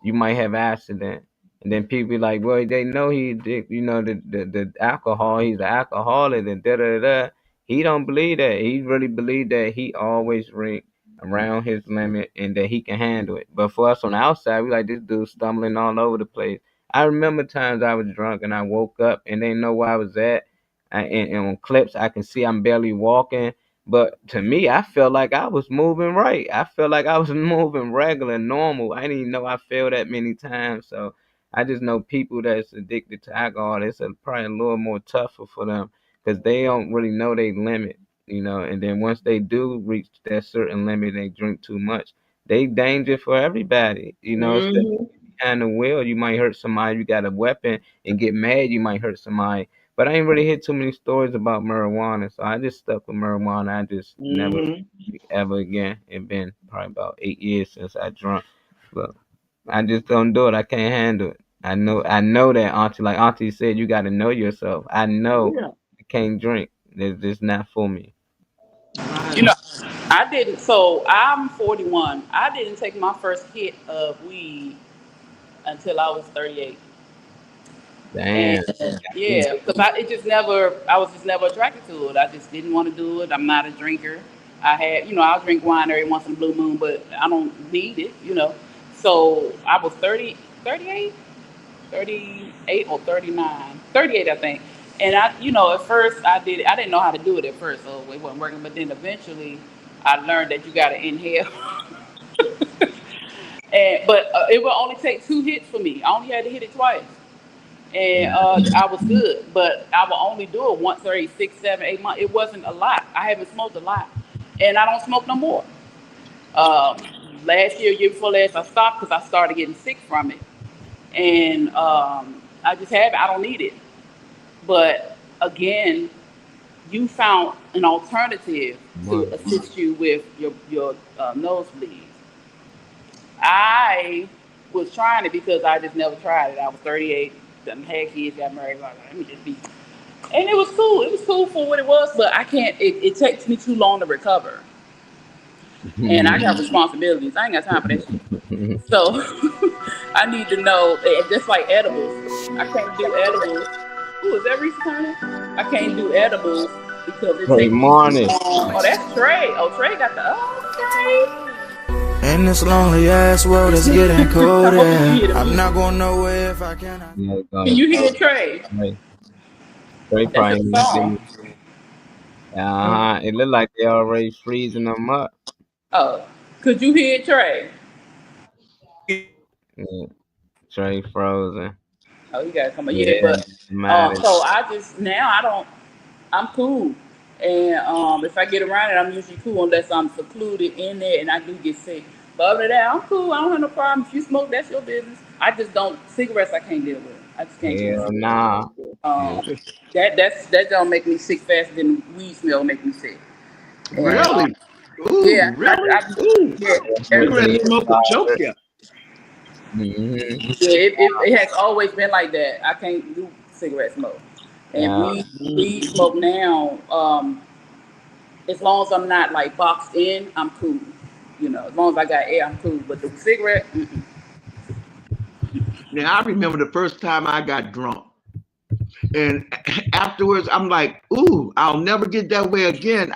you might have accident. And then people be like, well, they know the alcohol, he's an alcoholic and da da da. He don't believe that. He really believe that he always drink around his limit and that he can handle it. But for us on the outside, we like this dude stumbling all over the place. I remember times I was drunk and I woke up and they know where I was at. And on clips, I can see I'm barely walking. But to me, I felt like I was moving right. I felt like I was moving regular, normal. I didn't even know I failed that many times. So I just know people that's addicted to alcohol, probably a little more tougher for them because they don't really know their limit. And then once they do reach that certain limit, they drink too much. They danger for everybody. Especially Mhm. behind the wheel, you might hurt somebody. You got a weapon and get mad, you might hurt somebody. But I ain't really hear too many stories about marijuana, so I just stuck with marijuana. I just never Mhm. ever again. It been probably about 8 years since I drunk, but I just don't do it. I can't handle it. I know that Auntie, like Auntie said, you got to know yourself. I know Yeah. I can't drink. It's just not for me. You Right. know, I didn't. So I'm 41. I didn't take my first hit of weed until I was 38. And Damn. yeah, because it just never, I was just never attracted to it. I just didn't want to do it. I'm not a drinker. I'll drink wine every once in a blue moon, but I don't need it. So I was 30, 38, 38 or 39, 38, I think. And at first I did it. I didn't know how to do it at first, so it wasn't working. But then eventually I learned that you got to inhale But it would only take 2 hits for me. I only had to hit it twice, and I was good. But I would only do it once every 6, 7, 8 months. It wasn't a lot. I haven't smoked a lot, and I don't smoke no more. Um, Last year, year before last, I stopped because I started getting sick from it, and I just have it. I don't need it. But again, you found an alternative to Money. assist you with your nosebleeds. I was trying it because I just never tried it. I was 38, done had kids, got married. Like, let me just be. And it was cool. It was cool for what it was, but I can't. It takes me too long to recover, and I got responsibilities. I ain't got time for that shit. So I need to know. And just like edibles, I can't do edibles. Ooh, is that Reese Turner? I can't do edibles because it Hey, takes me too morning. long. Oh, that's Trey. Oh, Trey got the. Oh, In this lonely ass world, it's getting colder. I'm not going nowhere if I cannot. Yeah, can you hear Trey? Trey That's probably a need song. It look like they already freezing them up. Oh, could you hear Trey? Yeah, Trey frozen. Oh, you gotta come on. Yeah, Yeah, but matter. so I just now I don't. I'm cool, and if I get around it, I'm usually cool unless I'm secluded in there and I do get sick. But other than that, I'm cool. I don't have no problem. If you smoke, that's your business. I just don't cigarettes. I can't deal with. I just can't do Hell cigarettes. nah. Um, that don't make me sick faster than weed smell make me sick. And Really? yeah, Ooh, really? Ooh, yeah, cigarette Yeah, smoke will choke you. mm-hmm. yeah. It has always been like that. I can't do cigarette smoke, and Yeah, weed smoke now. As long as I'm not like boxed in, I'm cool. You know, as long as I got air, I'm cool. But the cigarette, Now I remember the first time I got drunk. And afterwards, I'm like, ooh, I'll never get that way again.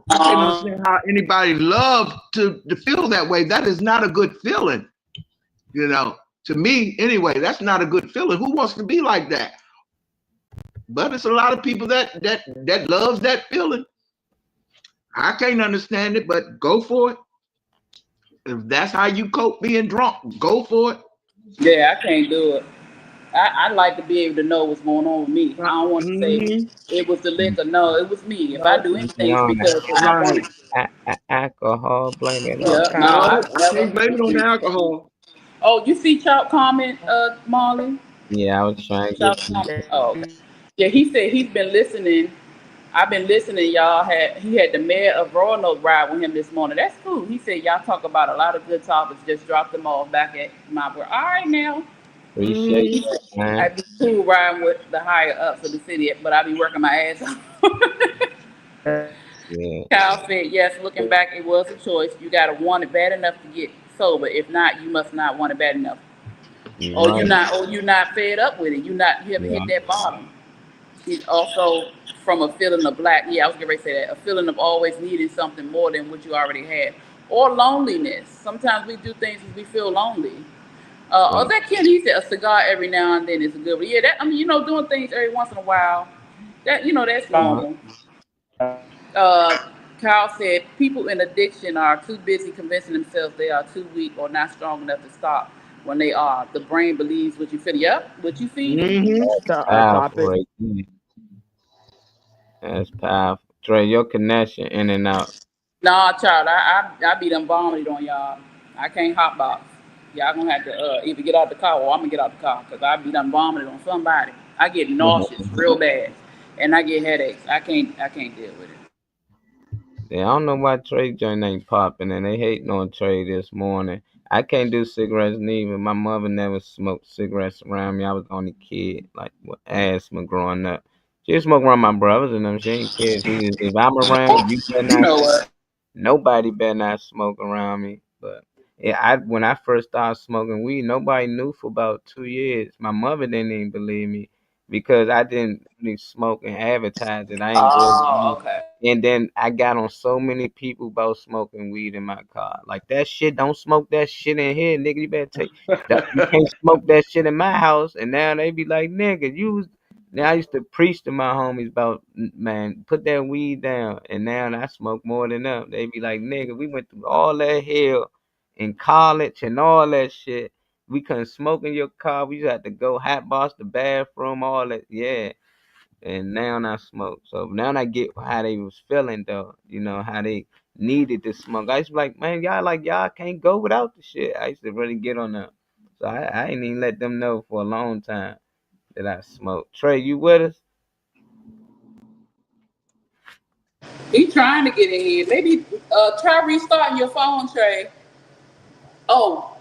I can't uh, understand how anybody loves to feel that way. That is not a good feeling, you know. To me, anyway, that's not a good feeling. Who wants to be like that? But it's a lot of people that loves that feeling. I can't understand it, but go for it. If that's how you cope being drunk, go for it. yeah, I can't do it. I like to be able to know what's going on with me. I don't want to say Mhm. it was the liquor. No, it was me. If I No, do you anything, it's on that because I want right. to. alcohol, blame it on Yeah, no, I No, I never. can't blame it on the Mm-mm. alcohol. Oh, you see Chop comment, Marley? Yeah, I was trying to get Chop some. comment. Oh, okay. Yeah, he said he's been listening. I've been listening. Y'all he had the mayor of Roanoke ride with him this morning. That's cool. He said y'all talk about a lot of good topics. Just drop them all back at my work. All right now. Appreciate Mhm. that, man. I'd be cool riding with the higher ups of the city, but I be working my ass off. Yeah, Kyle said, yes, looking back, it was a choice. You got to want it bad enough to get sober. If not, you must not want it bad enough. you're Or right. you're not fed up with it. You haven't Yeah, hit that bottom. It's also from a feeling of lack. Yeah, I was getting ready to say that. A feeling of always needing something more than what you already had. Or loneliness. Sometimes we do things because we feel lonely. yeah. That kid, he said a cigar every now and then is a good one. Yeah, that I mean, doing things every once in a while, that's Uh, normal. Uh, Kyle said people in addiction are too busy convincing themselves they are too weak or not strong enough to stop when they are. The brain believes what you feed. Yep, what you feed it. Mhm. powerful right there. That's powerful. Trey, your connection in and out. Nah, child, I be done vomited on y'all. I can't hot box. Y'all gonna have to either get out the car or I'm gonna get out the car because I be done vomited on somebody. I get nauseous real bad, and I get headaches. I can't deal with it. Yeah, I don't know why Trey joint ain't popping, and they hating on Trey this morning. I can't do cigarettes neither. My mother never smoked cigarettes around me. I was the only kid, like with asthma growing up. She would smoke around my brothers and them. She ain't care. She just, if I'm around, you better You not. know what? Nobody better not smoke around me. But yeah, when I first started smoking weed, nobody knew for about 2 years. My mother didn't even believe me because I didn't really smoke and advertise it. I ain't go Oh, around. okay. And then I got on so many people about smoking weed in my car. Like that shit, don't smoke that shit in here, nigga. You better you can't smoke that shit in my house. And now they be like, nigga, now I used to preach to my homies about, man, put that weed down. And now I smoke more than them. They be like, nigga, we went through all that hell in college and all that shit. We couldn't smoke in your car. We just had to go hot box the bathroom, all that. Yeah. And now I smoke. So now I get how they was feeling though. You know, how they needed to smoke. I used to be like, man, y'all can't go without the shit. I used to really get on them. So I ain't even let them know for a long time that I smoke. Trey, you with us? He trying to get in here. Maybe try restarting your phone, Trey. Oh,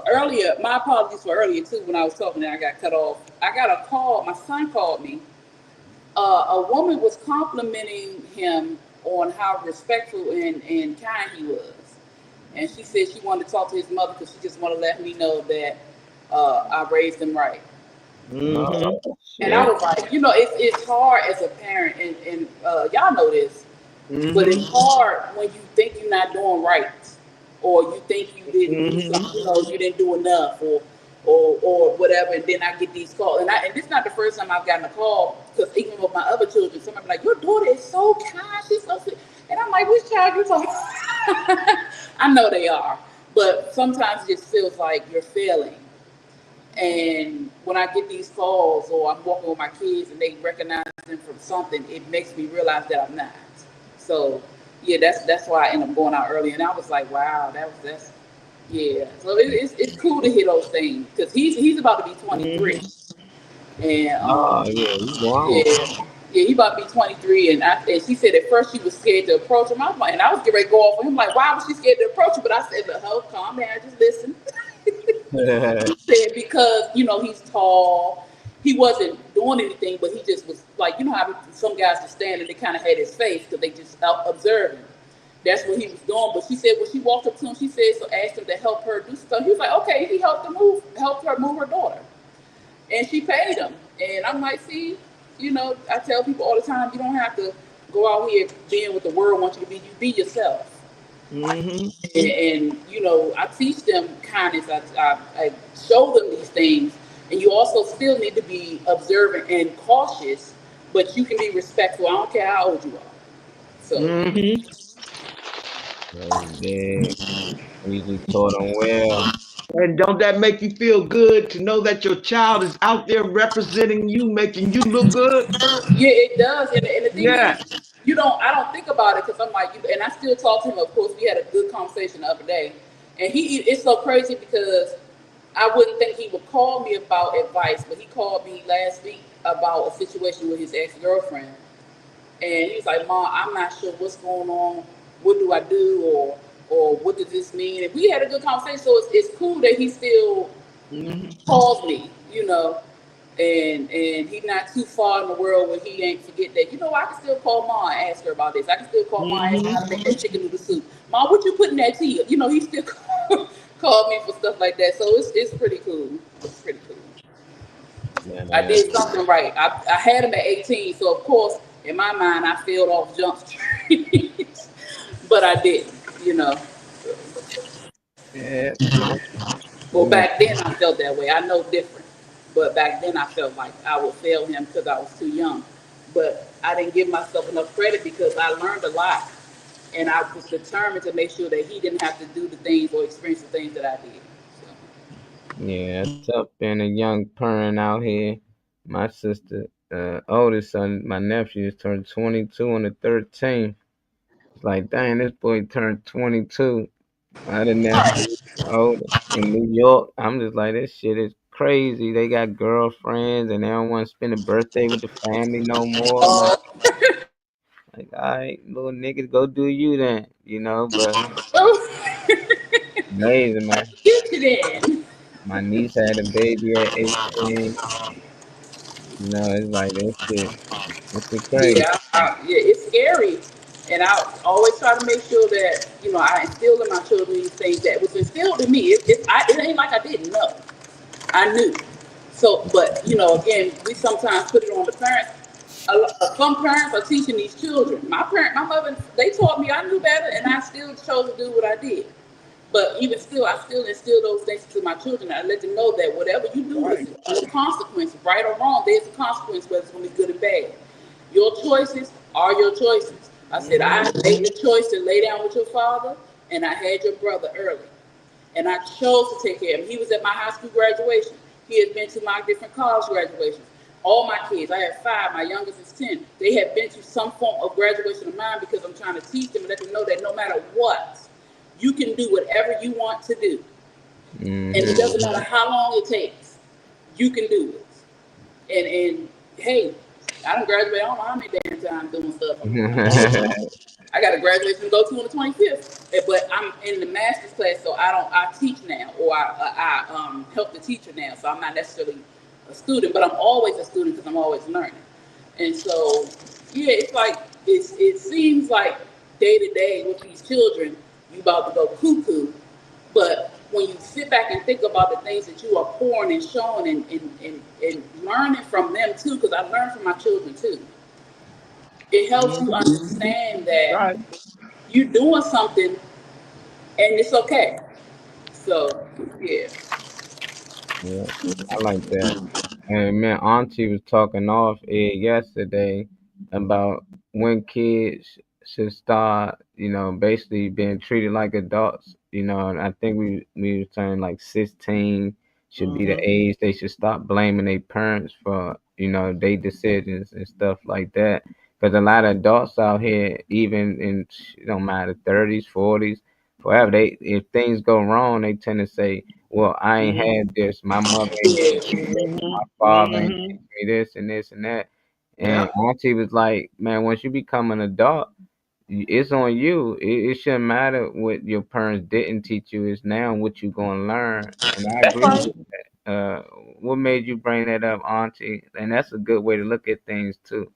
earlier, my apologies for earlier too when I was talking and I got cut off. I got a call. My son called me. A woman was complimenting him on how respectful and kind he was. And she said she wanted to talk to his mother because she just wanted to let me know that I raised him right. Mm-hmm. And I was like, you know, it's hard as a parent, and y'all know this, but it's hard when you think you're not doing right, or you think you didn't do something, you know, you didn't do enough, or whatever. And then I get these calls, and this is not the first time I've gotten a call, because even with my other children, somebody be like, your daughter is so kind, she's so sweet. And I'm like, which child you talking? I know they are, but sometimes it just feels like you're failing. And when I get these calls or I'm walking with my kids and they recognize them from something, it makes me realize that I'm not. So yeah, that's why I end up going out early. And I was like, wow, that's yeah. So it's cool to hear those things, because he's about to be 23, and he about to be 23. And she said at first she was scared to approach him. I was getting ready to go off on him like, why was she scared to approach him? But I said, look, calm down, just listen. He said because, you know, he's tall. He wasn't doing anything, but he just was like, you know how some guys just stand and they kind of had his face because they just observing. That's what he was doing. But she said when she walked up to him, she said, so asked him to help her do stuff. He was like, okay. He helped her move her daughter, and she paid him. And I'm like, see, you know, I tell people all the time, you don't have to go out here being what the world wants you to be. You be yourself. And you know, I teach them kindness. I show them these things, and you also still need to be observant and cautious, but you can be respectful. I don't care how old you are. So yeah, we taught them well. And don't that make you feel good to know that your child is out there representing you, making you look good? Yeah, it does. And the thing is, I don't think about it, because I'm like, and I still talk to him. Of course, we had a good conversation the other day, and it's so crazy because I wouldn't think he would call me about advice, but he called me last week about a situation with his ex-girlfriend, and he's like, Mom, I'm not sure what's going on. What do I do, or what does this mean? And we had a good conversation, so it's cool that he still calls me, you know. And he's not too far in the world where he ain't forget that, you know, I can still call Mom and ask her about this. I can still call Mom and ask her how to make that chicken noodle soup. Mom, what you put in that tea? You know, he still called me for stuff like that. So it's pretty cool. It's pretty cool. Yeah, I did something right. I had him at 18, so of course, in my mind, I failed off Jump Street. But I didn't, you know. Yeah. Well, back then I felt that way. I know different. But back then I felt like I would fail him because I was too young. But I didn't give myself enough credit because I learned a lot. And I was determined to make sure that he didn't have to do the things or experience the things that I did. So. Yeah, it's tough being a young parent out here. My sister, oldest son, my nephew, just turned 22 on the 13th. It's like, dang, this boy turned 22. I didn't older in New York. I'm just like, this shit is crazy. They got girlfriends and they don't want to spend a birthday with the family no more. Like, all right, little niggas, go do you then, you know. But amazing, man. Get it in. My niece had a baby at 18. You know, it's like this shit. This shit crazy. Yeah, it's scary. And I always try to make sure that, you know, I instill in my children these things that was instilled in me. It ain't like I didn't know. I knew. So, but, you know, again, we sometimes put it on the parents. Some parents are teaching these children. My mother, they taught me I knew better, and I still chose to do what I did. But even still, I still instill those things to my children. I let them know that whatever you do is a consequence, right or wrong. There's a consequence, whether it's going to be good or bad. Your choices are your choices. I said, I made the choice to lay down with your father, and I had your brother early. and I chose to take care of him. He was at my high school graduation. He had been to my different college graduations. All my kids, I have 5, my youngest is 10. They have been to some form of graduation of mine because I'm trying to teach them and let them know that no matter what, you can do whatever you want to do. And it doesn't matter how long it takes, you can do it. And hey, I done graduated, I don't know how many damn times doing stuff. I got a graduation to go to on the 25th, but I'm in the master's class, so I teach now, or I help the teacher now, so I'm not necessarily a student, but I'm always a student because I'm always learning. And so, yeah, it's like, it seems like day to day with these children, you about to go cuckoo, but when you sit back and think about the things that you are pouring and showing and learning from them too, because I learn from my children too, it helps you understand that you're doing something and it's okay. So, yeah. Yeah, I like that. And man, Auntie was talking off air yesterday about when kids should start, basically being treated like adults. And I think we were saying like 16 should be the age they should stop blaming their parents for, their decisions and stuff like that. Because a lot of adults out here, even in, it don't matter, 30s, 40s, forever, if things go wrong, they tend to say, well, I ain't had this. My mother ain't teach me this. My father ain't teach me this and this and that. And Auntie was like, man, once you become an adult, it's on you. It shouldn't matter what your parents didn't teach you. It's now what you're going to learn. And I agree with that. What made you bring that up, Auntie? And that's a good way to look at things, too.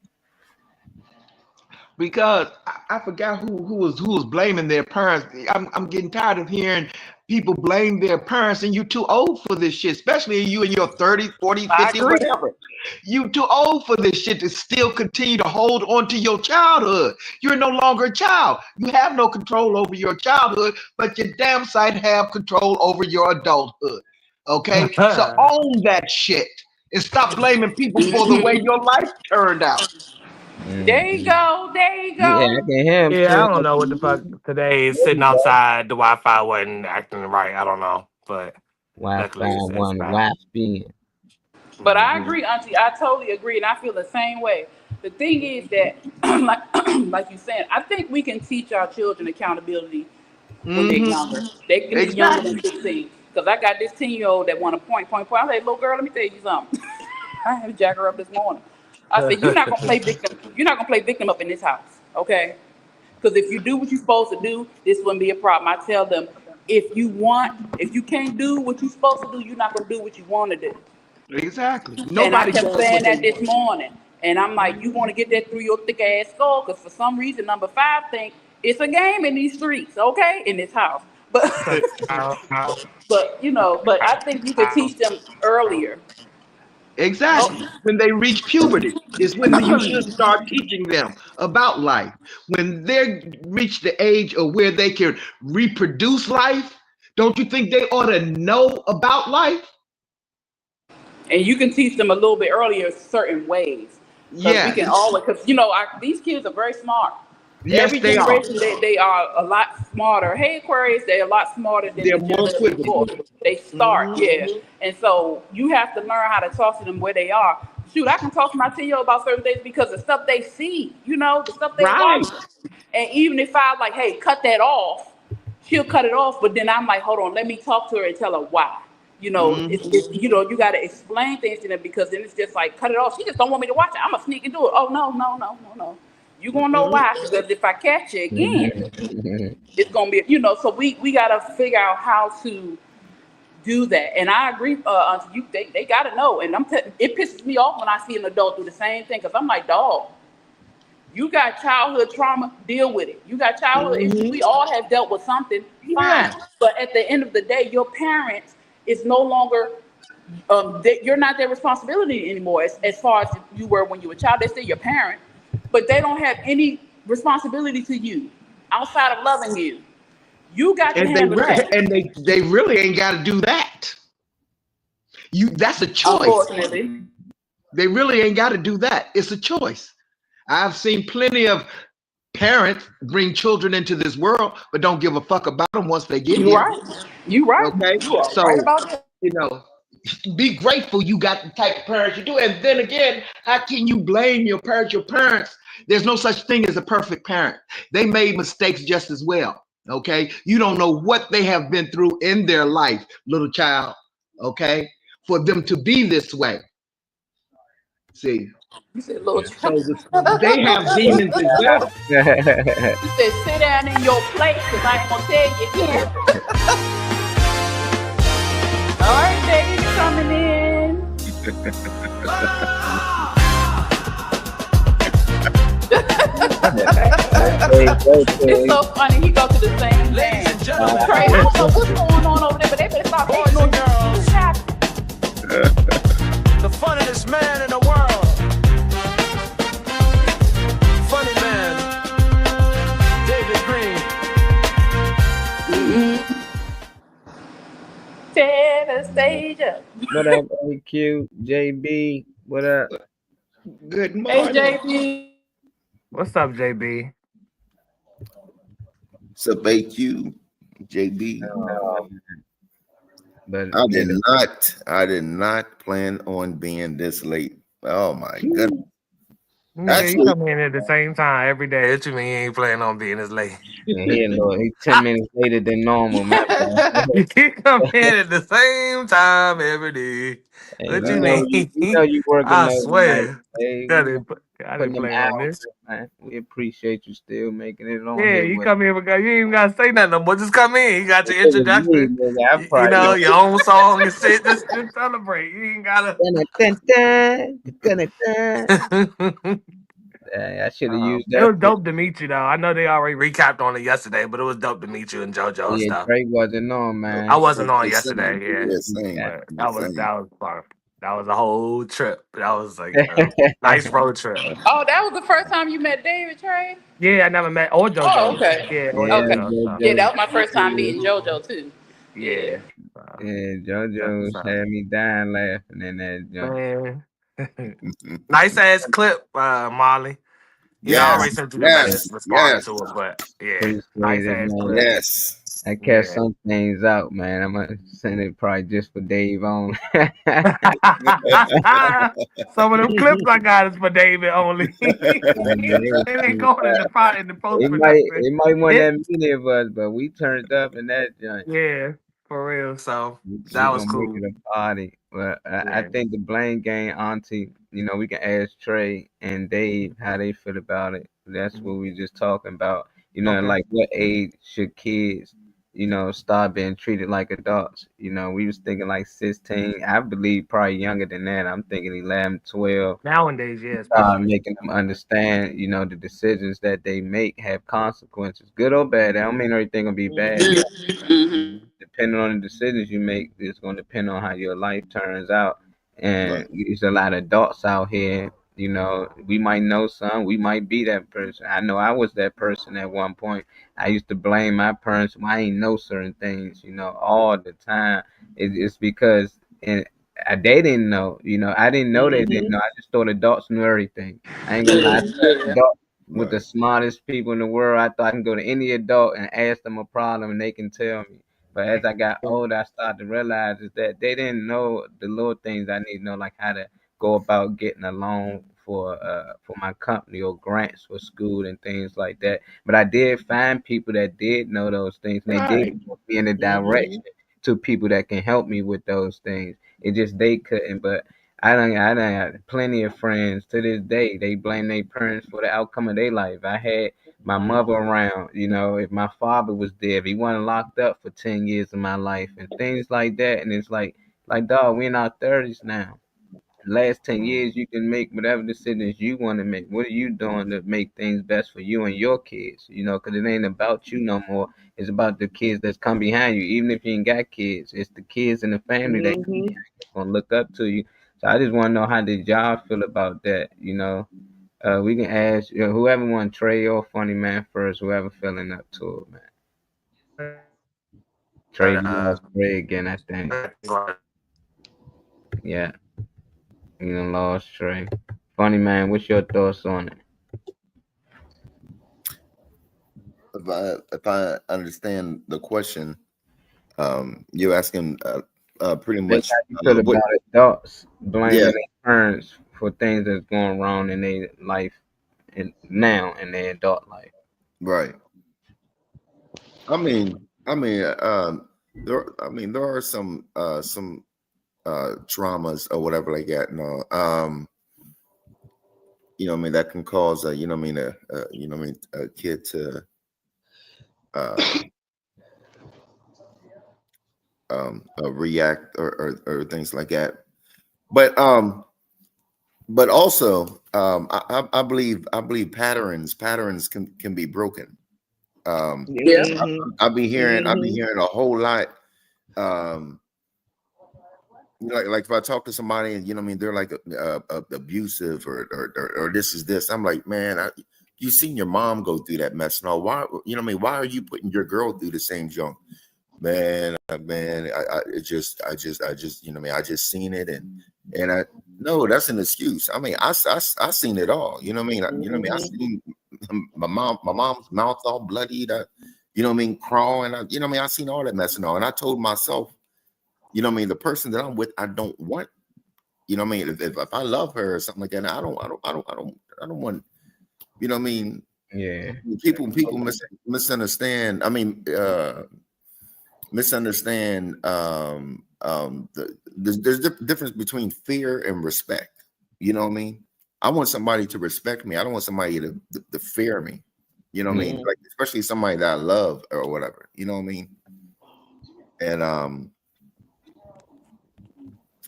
Because I forgot who was blaming their parents. I'm getting tired of hearing people blame their parents, and you too old for this shit, especially you in your 30s, 40s, 50s, whatever. You too old for this shit to still continue to hold on to your childhood. You're no longer a child. You have no control over your childhood, but you damn sight have control over your adulthood. Okay? So own that shit and stop blaming people for the way your life turned out. There you go. There you go. Yeah, I can hear him. Yeah, I don't know what the fuck today is. Sitting outside, the Wi-Fi wasn't acting right. I don't know, but Wi-Fi one Wi-Fi. But I agree, Auntie. I totally agree, and I feel the same way. The thing is that, like you said, I think we can teach our children accountability when they're younger. They can be younger than 16. Because I got this 10-year-old that want to point. I say, little girl, let me tell you something. I had to jack her up this morning. I said, you're not gonna play victim. You're not gonna play victim up in this house, okay? Because if you do what you're supposed to do, this wouldn't be a problem. I tell them, if you can't do what you're supposed to do, you're not gonna do what you want to do. Exactly. And I kept saying that this morning, and I'm like, you want to get that through your thick ass skull? Because for some reason, number 5 think it's a game in these streets, okay, in this house. But but I think you could teach them earlier. Exactly. When they reach puberty is when you should start teaching them about life. When they reach the age of where they can reproduce life, don't you think they ought to know about life? And you can teach them a little bit earlier certain ways. Yeah. We can always, because these kids are very smart. Yes, every generation they are a lot smarter. Hey, Aquarius, they're a lot smarter than the generation before. They start, and so you have to learn how to talk to them where they are. Shoot, I can talk to my 10-year-old about certain things because the stuff they see, the stuff they watch. And even if I like, hey, cut that off, she'll cut it off. But then I'm like, hold on, let me talk to her and tell her why. You got to explain things to them, because then it's just like, cut it off. She just don't want me to watch it. I'm gonna sneak and do it. Oh no. You're going to know why, because if I catch you again, it's going to be, so we got to figure out how to do that. And I agree, they got to know. And it pisses me off when I see an adult do the same thing, because I'm like, dog, you got childhood trauma, deal with it. You got childhood issues. We all have dealt with something, fine. But at the end of the day, your parents is no longer, you're not their responsibility anymore as far as you were when you were a child. They're still your parent. But they don't have any responsibility to you outside of loving you. You got to handle that. And they really ain't got to do that. That's a choice. Unfortunately. They really ain't got to do that. It's a choice. I've seen plenty of parents bring children into this world, but don't give a fuck about them once they get here. Right. You right. Okay, You are so right about that. you know, be grateful you got the type of parents you do. And then again, how can you blame your parents? Your parents, there's no such thing as a perfect parent. They made mistakes just as well. Okay, you don't know what they have been through in their life, little child. Okay, for them to be this way. See, You said, little so child. they have demons as well. You said, sit down in your place because I ain't going to tell you again. All right, David coming in. It's so funny. He go to the same man. Trey, I don't know what's going on over there, but they better stop hating on you. The funniest man in the world. Funny man. David Green. Tear the stage up. What up, AQ, JB? What up? Good Hey, morning. JB. What's up, JB? What's up, AQ, JB? But I did not plan on being this late. Oh my goodness. Yeah, you come in at the same time every day. What you mean you ain't planning on being this late? he's 10 minutes later than normal, man. You come in at the same time every day. Hey, What you mean? you working I those swear. nights. Hey, I didn't putting them plan on hours, this. man. We appreciate you still making it on Yeah, here. you with come here because you ain't even gotta say nothing no more. Just come in. You got your us. Me, introduction. nigga, I You probably know, don't- your own song and shit. Just celebrate. You ain't gotta. I should have used It that. was dope to meet you though. I know they already recapped on it yesterday, but it was dope to meet you and JoJo and Yeah, stuff. Drake wasn't on, man. I wasn't on Same. yesterday, yeah. Yeah, same. But that was fun. That was a whole trip. That was like a nice road trip. Oh, that was the first time you met David, Trey? Yeah, I never met or JoJo. Oh, okay. Yeah, or Okay. JoJo. Yeah, that was my first time meeting JoJo too. Yeah. Yeah, JoJo had me dying laughing in that joint. Man. Nice ass clip, Molly. You know, I already sent you the message responding to it, but yeah, Appreciate nice it, ass man. clip. Yes. I kept some things out, man. I'm gonna send it probably just for Dave on. Some of them clips I got is for David only. It ain't going in the post production. It might want that many of us, but we turned up in that joint. Yeah, for real. So That was gonna cool. make it a party. But I Yeah. think the blame game, Auntie, you know, we can ask Trey and Dave how they feel about it. That's what we just talking about. You know, Okay. like what age should kids, you know, start being treated like adults? You know, we was thinking like 16. I believe probably younger than that. I'm thinking 11, 12. Nowadays, yes. Making them understand, you know, the decisions that they make have consequences, good or bad. I don't mean everything gonna be bad. Depending on the decisions you make, it's gonna depend on how your life turns out. And there's a lot of adults out here. You know, we might know some, we might be that person. I know I was that person at one point. I used to blame my parents when I ain't know certain things, you know, all the time. It's because they didn't know, you know. I didn't know they didn't know. I just thought adults knew everything. I ain't gonna lie. I thought adults with the smartest people in the world. I thought I can go to any adult and ask them a problem and they can tell me. But as I got older, I started to realize is that they didn't know the little things I need to know, like how to go about getting a loan for my company or grants for school and things like that. But I did find people that did know those things, and they did put me in the direction to people that can help me with those things. It just they couldn't. But I done had plenty of friends to this day. They blame their parents for the outcome of their life. I had my mother around, you know, if my father was there, if he wasn't locked up for 10 years of my life and things like that. And it's like dog, we in our 30s now. Last 10 years, you can make whatever decisions you want to make. What are you doing to make things best for you and your kids? You know, because it ain't about you no more. It's about the kids that's come behind you. Even if you ain't got kids, it's the kids in the family that gonna look up to you. So I just want to know how did y'all feel about that? You know, we can ask whoever want Trey or Funny Man first. Whoever feeling up to it, man. Trey lost Trey again, I think. Yeah. You done lost Trey. Funny Man, what's your thoughts on it? If I understand the question, you're asking pretty That's much how you feel what? about adults blaming Yeah, their parents for things that's going wrong in their life and now in their adult life. right. I mean, there are some traumas or whatever like that. No, you know, what I mean, that can cause a, you know, what I mean, you know, what I mean, a kid to react or things like that. But also, I believe patterns can be broken. Yeah. I've been hearing a whole lot. Like if I talk to somebody and you know what I mean, they're like abusive or this is this. I'm like, man, you seen your mom go through that mess. No, why? You know what I mean? Why are you putting your girl through the same junk? Man, I just you know what I mean, I just seen it and I no, that's an excuse. I mean, I seen it all. You know what I mean? You know what I mean? I seen my mom's mouth all bloodied. You know what I mean, crawling. You know what I mean? I seen all that mess and all, and I told myself, you know what I mean, the person that I'm with, I don't want. You know what I mean? If I love her or something like that, I don't want. You know what I mean? Yeah. People misunderstand. I mean, misunderstand. There's difference between fear and respect. You know what I mean? I want somebody to respect me. I don't want somebody to fear me. You know what I mean? Like especially somebody that I love or whatever. You know what I mean? And I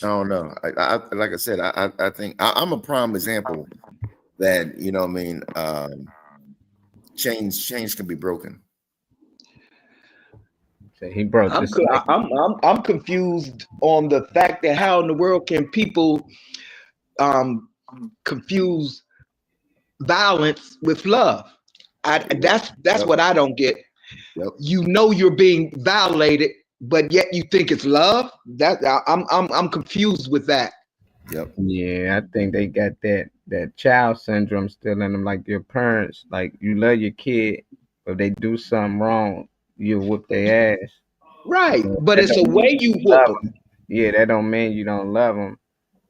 don't know. I like I said, I think I'm a prime example that you know what I mean. Change can be broken. So he broke this. I'm confused on the fact that how in the world can people confuse violence with love? That's what I don't get. Yep. You know you're being violated, but yet you think it's love. That I'm confused with that. Yep. Yeah, I think they got that child syndrome still in them. Like your parents, like you love your kid, but if they do something wrong, you whoop their ass. Right, So but that it's a don't way mean you you whoop love them. Yeah, that don't mean you don't love them.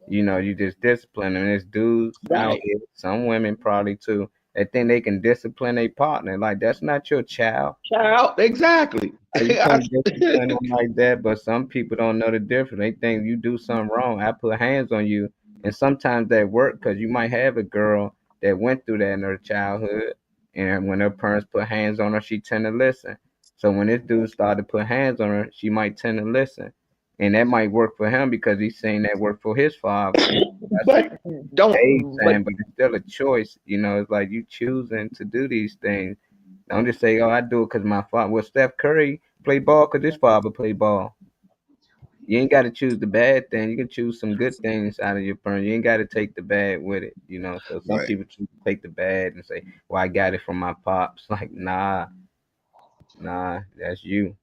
You know, you just discipline them. There's dudes out Right. here, some women probably too, that think they can discipline their partner. Like that's not your child. Child, exactly. You can't discipline them like that. But some people don't know the difference. They think you do something wrong, I put hands on you, and sometimes that work because you might have a girl that went through that in her childhood, and when her parents put hands on her, she tend to listen. So when this dude started to put hands on her, she might tend to listen, and that might work for him because he's saying that worked for his father. That's But don't. Dave But saying, but it's still a choice. You know, it's like you choosing to do these things. Don't just say, "Oh, I do it because my father." Well, Steph Curry play ball because his father play ball. You ain't got to choose the bad thing. You can choose some good things out of your parents. You ain't got to take the bad with it. You know, so some Right. people choose to take the bad and say, "Well, I got it from my pops." Like, nah, that's you.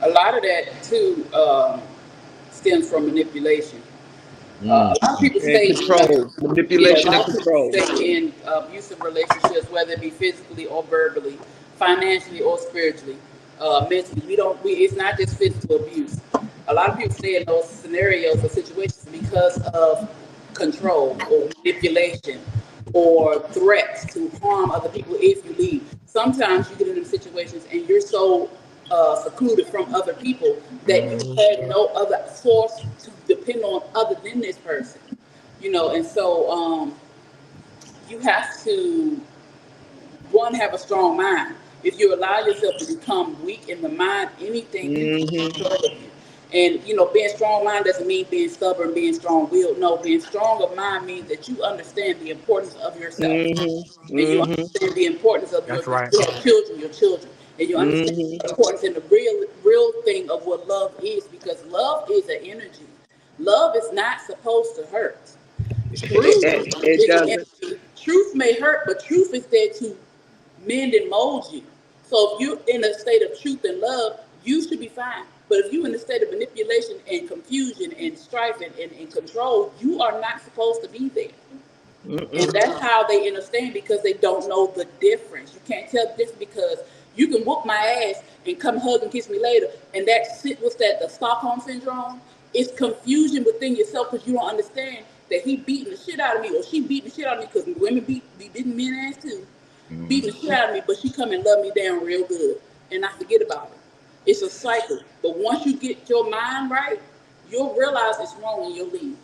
A lot of that too stems from manipulation. A Mm. lot of people and stay control, a manipulation and lot of people control. stay in abusive relationships, whether it be physically or verbally, financially or spiritually, mentally. It's not just physical abuse. A lot of people stay in those scenarios or situations because of control or manipulation or threats to harm other people if you leave. Sometimes you get in them situations and you're so secluded from other people that you have no other source to depend on other than this person, you know. And so you have to have a strong mind. If you allow yourself to become weak in the mind, anything can destroy you. And you know, being strong mind doesn't mean being stubborn, being strong willed. No, being strong of mind means that you understand the importance of yourself, and you understand the importance of That's your right. children, and you understand the importance and the real thing of what love is, because love is an energy. Love is not supposed to hurt. Truth It is an doesn't. energy. Truth may hurt, but truth is there to mend and mold you. So if you're in a state of truth and love, you should be fine. But if you're in a state of manipulation and confusion and strife and control, you are not supposed to be there. And that's how they understand, because they don't know the difference. You can't tell the difference because You can whoop my ass and come hug and kiss me later. And what's that, the Stockholm syndrome? It's confusion within yourself because you don't understand that he beating the shit out of me or she beating the shit out of me, because women beating men ass too. Beating the shit out of me, but she come and love me down real good. And I forget about it. It's a cycle. But once you get your mind right, you'll realize it's wrong and you'll leave.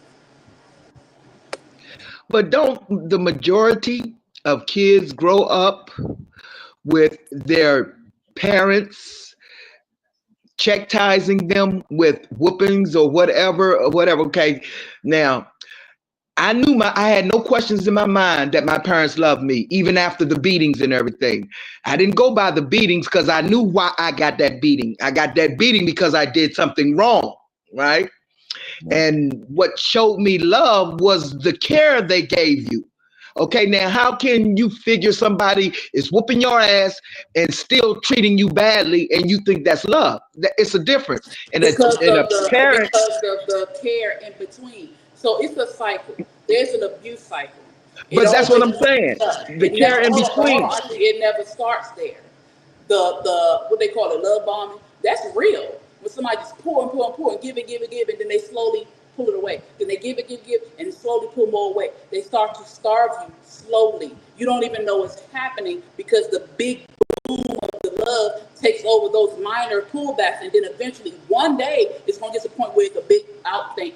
But don't the majority of kids grow up with their parents chastising them with whoopings or whatever? Okay, now I knew I had no questions in my mind that my parents loved me, even after the beatings and everything. I didn't go by the beatings because I knew why I got that beating. I got that beating because I did something wrong, right? And what showed me love was the care they gave you. Okay, now how can you figure somebody is whooping your ass and still treating you badly and you think that's love? It's a difference. Because of the care in between. So it's a cycle. There's an abuse cycle. But that's what I'm saying. The care in between. It never starts there. The what they call it, love bombing, that's real. When somebody just pour and give, and then they slowly pull it away. Then they give, and slowly pull more away. They start to starve you slowly. You don't even know what's happening because the big boom of the love takes over those minor pullbacks, and then eventually one day it's going to get to the point where it's a big out thing.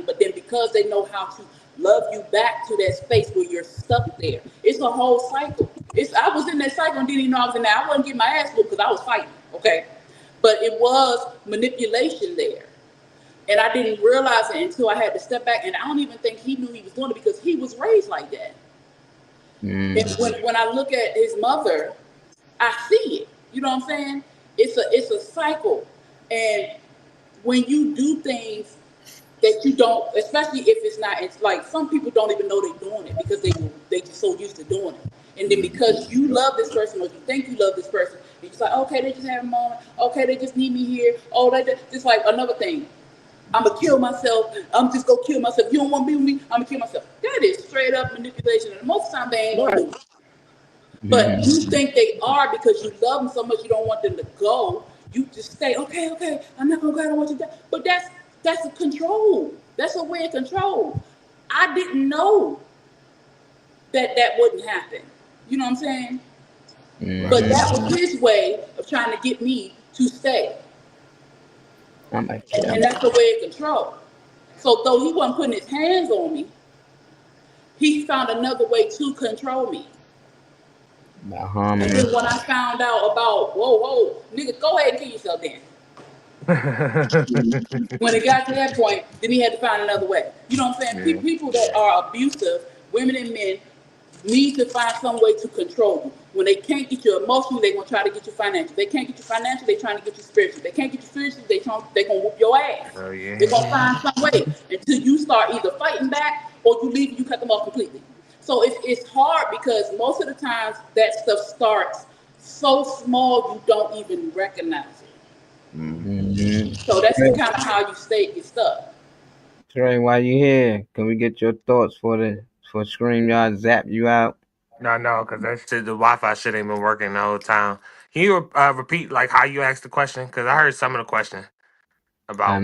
But then because they know how to love you back to that space where you're stuck there, it's a whole cycle. I was in that cycle and didn't even know I was in there. I wasn't getting my ass whooped because I was fighting, okay? But it was manipulation there. And I didn't realize it until I had to step back. And I don't even think he knew he was doing it because he was raised like that. And when I look at his mother, I see it. You know what I'm saying? It's a cycle. And when you do things that you don't, especially if it's like some people don't even know they're doing it because they just so used to doing it. And then because you love this person or you think you love this person, you're just like, okay, they just have a moment. Okay, they just need me here. Oh, just like another thing. I'm going to kill myself. I'm just going to kill myself. You don't want to be with me? I'm going to kill myself. That is straight up manipulation. And most of the time, they ain't going to do it. But you think they are because you love them so much you don't want them to go. You just stay, okay, I'm not going to go. I don't want you to die. But that's a control. That's a way of control. I didn't know that wouldn't happen. You know what I'm saying? But that was his way of trying to get me to stay. And that's the way of control. So though he wasn't putting his hands on me, he found another way to control me. And then when I found out about, whoa, nigga, go ahead and kill yourself then. When it got to that point, then he had to find another way. You know what I'm saying? Yeah. People that are abusive, women and men, need to find some way to control you. When they can't get you emotionally, they're going to try to get you financially. They can't get you financially, they're trying to get you spiritually. They can't get you spiritually, they're going to whoop your ass. Oh, yeah. They're going to find some way until you start either fighting back or you leave and you cut them off completely. So it's hard because most of the times that stuff starts so small you don't even recognize it. So that's kind of how you stay get stuck. Trey, while you here, can we get your thoughts for StreamYard zap you out? No, because that shit, the Wi-Fi shit ain't been working the whole time. Can you repeat like how you asked the question? Because I heard some of the question about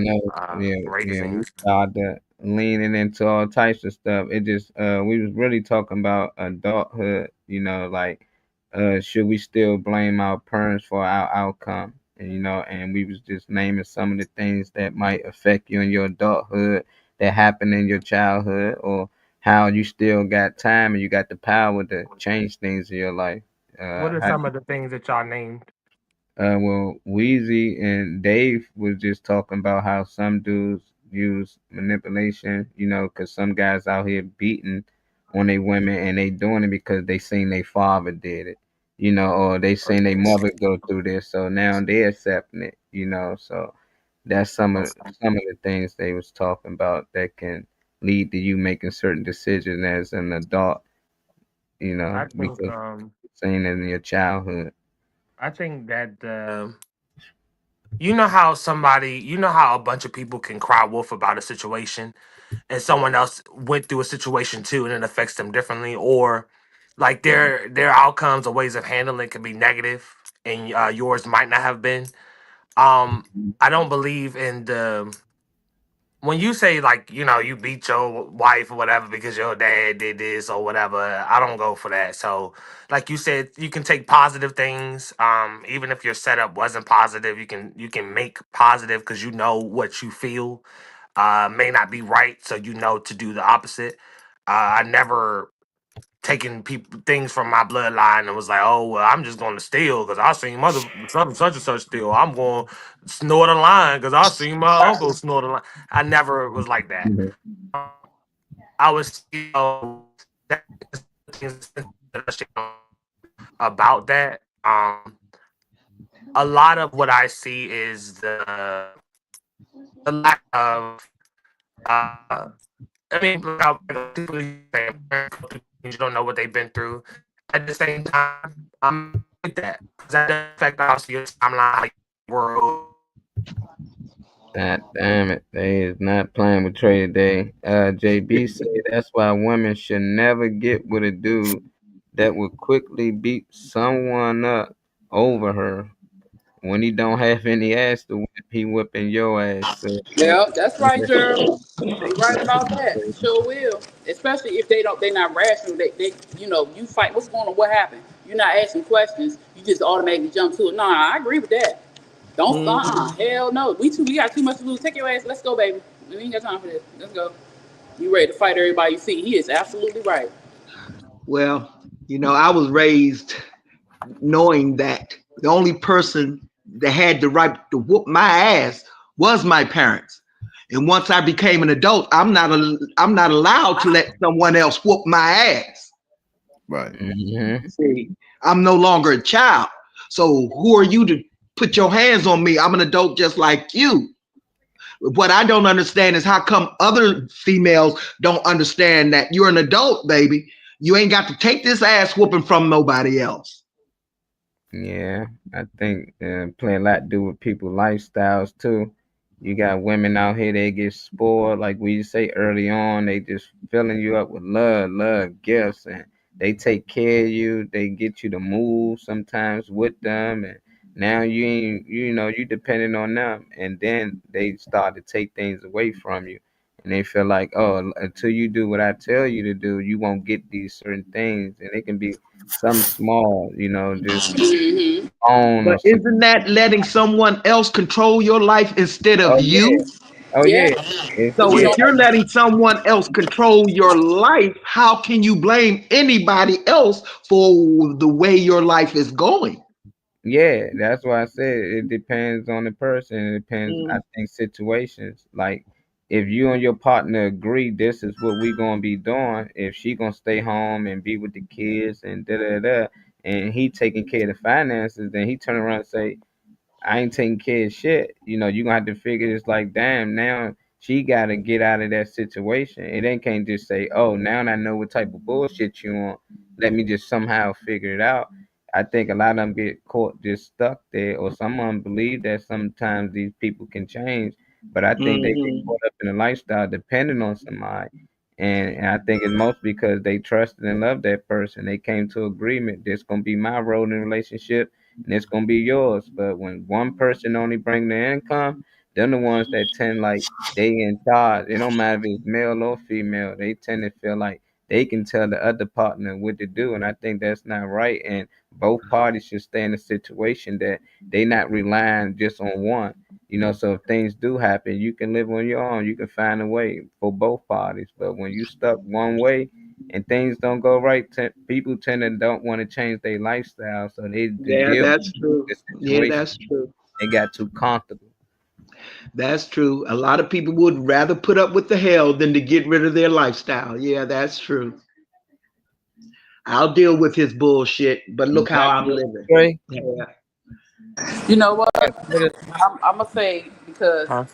raising. We started leaning into all types of stuff. It just we was really talking about adulthood. You know, like should we still blame our parents for our outcome? And, you know, and we was just naming some of the things that might affect you in your adulthood that happened in your childhood, or how you still got time and you got the power to change things in your life. What are some of the things that y'all named? Well, Weezy and Dave was just talking about how some dudes use manipulation, you know, because some guys out here beating on their women and they doing it because they seen their father did it, you know, or they seen their mother go through this, so now they're accepting it, you know. So that's some of the things they was talking about that can lead to you making certain decisions as an adult, you know, because saying it in your childhood. I think that you know how a bunch of people can cry wolf about a situation and someone else went through a situation too and it affects them differently, or like their outcomes or ways of handling can be negative and yours might not have been. I don't believe in when you say, like, you beat your wife or whatever because your dad did this or whatever. I don't go for that. So, like you said, you can take positive things. Even if your setup wasn't positive, you can make positive because you know what you feel may not be right, so you know to do the opposite. I never taken things from my bloodline and was like, oh well, I'm just going to steal because I seen mother such and such steal. I'm going to snort a line because I seen my uncle snort a line. I never was like that. I was about that. A lot of what I see is the lack of. I mean, people you don't know what they've been through. At the same time, I'm with that because that does affect also your timeline, world. God damn it. They is not playing with Trey today. JB said that's why women should never get with a dude that would quickly beat someone up over her. When he don't have any ass to whip, he whipping your ass. So. Yeah, that's right, Gerald. They right about that. Sure will. Especially if they're not rational. They you fight. What's going on? What happened? You're not asking questions. You just automatically jump to it. No, I agree with that. Don't hell no. We got too much to lose. Take your ass. Let's go, baby. We ain't got time for this. Let's go. You ready to fight everybody you see? He is absolutely right. Well, I was raised knowing that the only person that had the right to whoop my ass was my parents. And once I became an adult, I'm not allowed to let someone else whoop my ass. Right. Mm-hmm. See, I'm no longer a child. So who are you to put your hands on me? I'm an adult just like you. What I don't understand is how come other females don't understand that you're an adult, baby. You ain't got to take this ass whooping from nobody else. Yeah, I think play a lot to do with people's lifestyles too. You got women out here, they get spoiled, like we say early on, they just filling you up with love, gifts, and they take care of you. They get you to move sometimes with them, and now you ain't, you depending on them, and then they start to take things away from you, and they feel like, oh, until you do what I tell you to do, you won't get these certain things, and it can be something small, just on or But isn't that letting someone else control your life instead of you? Oh Yeah. yeah. So if you're letting someone else control your life, how can you blame anybody else for the way your life is going? Yeah, that's why I said it depends on the person. It depends, I think, situations. Like if you and your partner agree this is what we gonna be doing, if she gonna stay home and be with the kids and and he taking care of the finances, then he turn around and say, I ain't taking care of shit. You gonna have to figure it's like, damn, now she gotta get out of that situation. It ain't can't just say, oh, now I know what type of bullshit you on. Let me just somehow figure it out. I think a lot of them get caught just stuck there, or some of them believe that sometimes these people can change, but I think they get caught up in a lifestyle depending on somebody. And I think it's mostly because they trusted and loved that person. They came to agreement. This gonna be my role in the relationship, and it's gonna be yours. But when one person only bring the income, they're the ones that tend like they in charge. It don't matter if it's male or female. They tend to feel like they can tell the other partner what to do, and I think that's not right. And both parties should stay in a situation that they not relying just on one. So if things do happen, you can live on your own. You can find a way for both parties. But when you stuck one way and things don't go right, people tend to don't want to change their lifestyle, so they that's true. Yeah, that's true. They got too comfortable. That's true. A lot of people would rather put up with the hell than to get rid of their lifestyle. Yeah, that's true. I'll deal with his bullshit, but look how I'm living. Right? Yeah. You know what? I'm gonna say because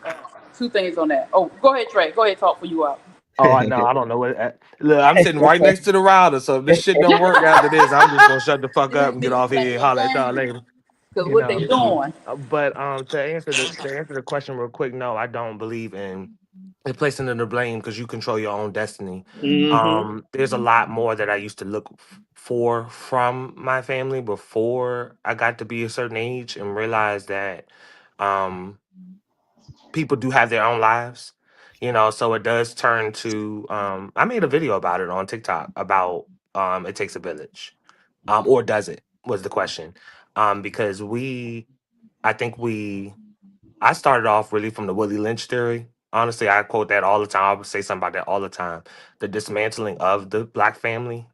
two things on that. Oh, go ahead, Trey. Go ahead, talk for you out. Oh, I know. I don't know what. Look, I'm sitting right next to the router, so if this shit don't work after this, I'm just gonna shut the fuck up and get off here and holler at y'all later. Because what they doing? But to answer the question real quick, no, I don't believe in and placing it the blame because you control your own destiny. Mm-hmm. There's a lot more that I used to look for from my family before I got to be a certain age and realize that um, people do have their own lives, so it does turn to I made a video about it on TikTok about it takes a village. Or does it was the question. Because I think I started off really from the Willie Lynch theory. Honestly, I quote that all the time. I would say something about that all the time. The dismantling of the black family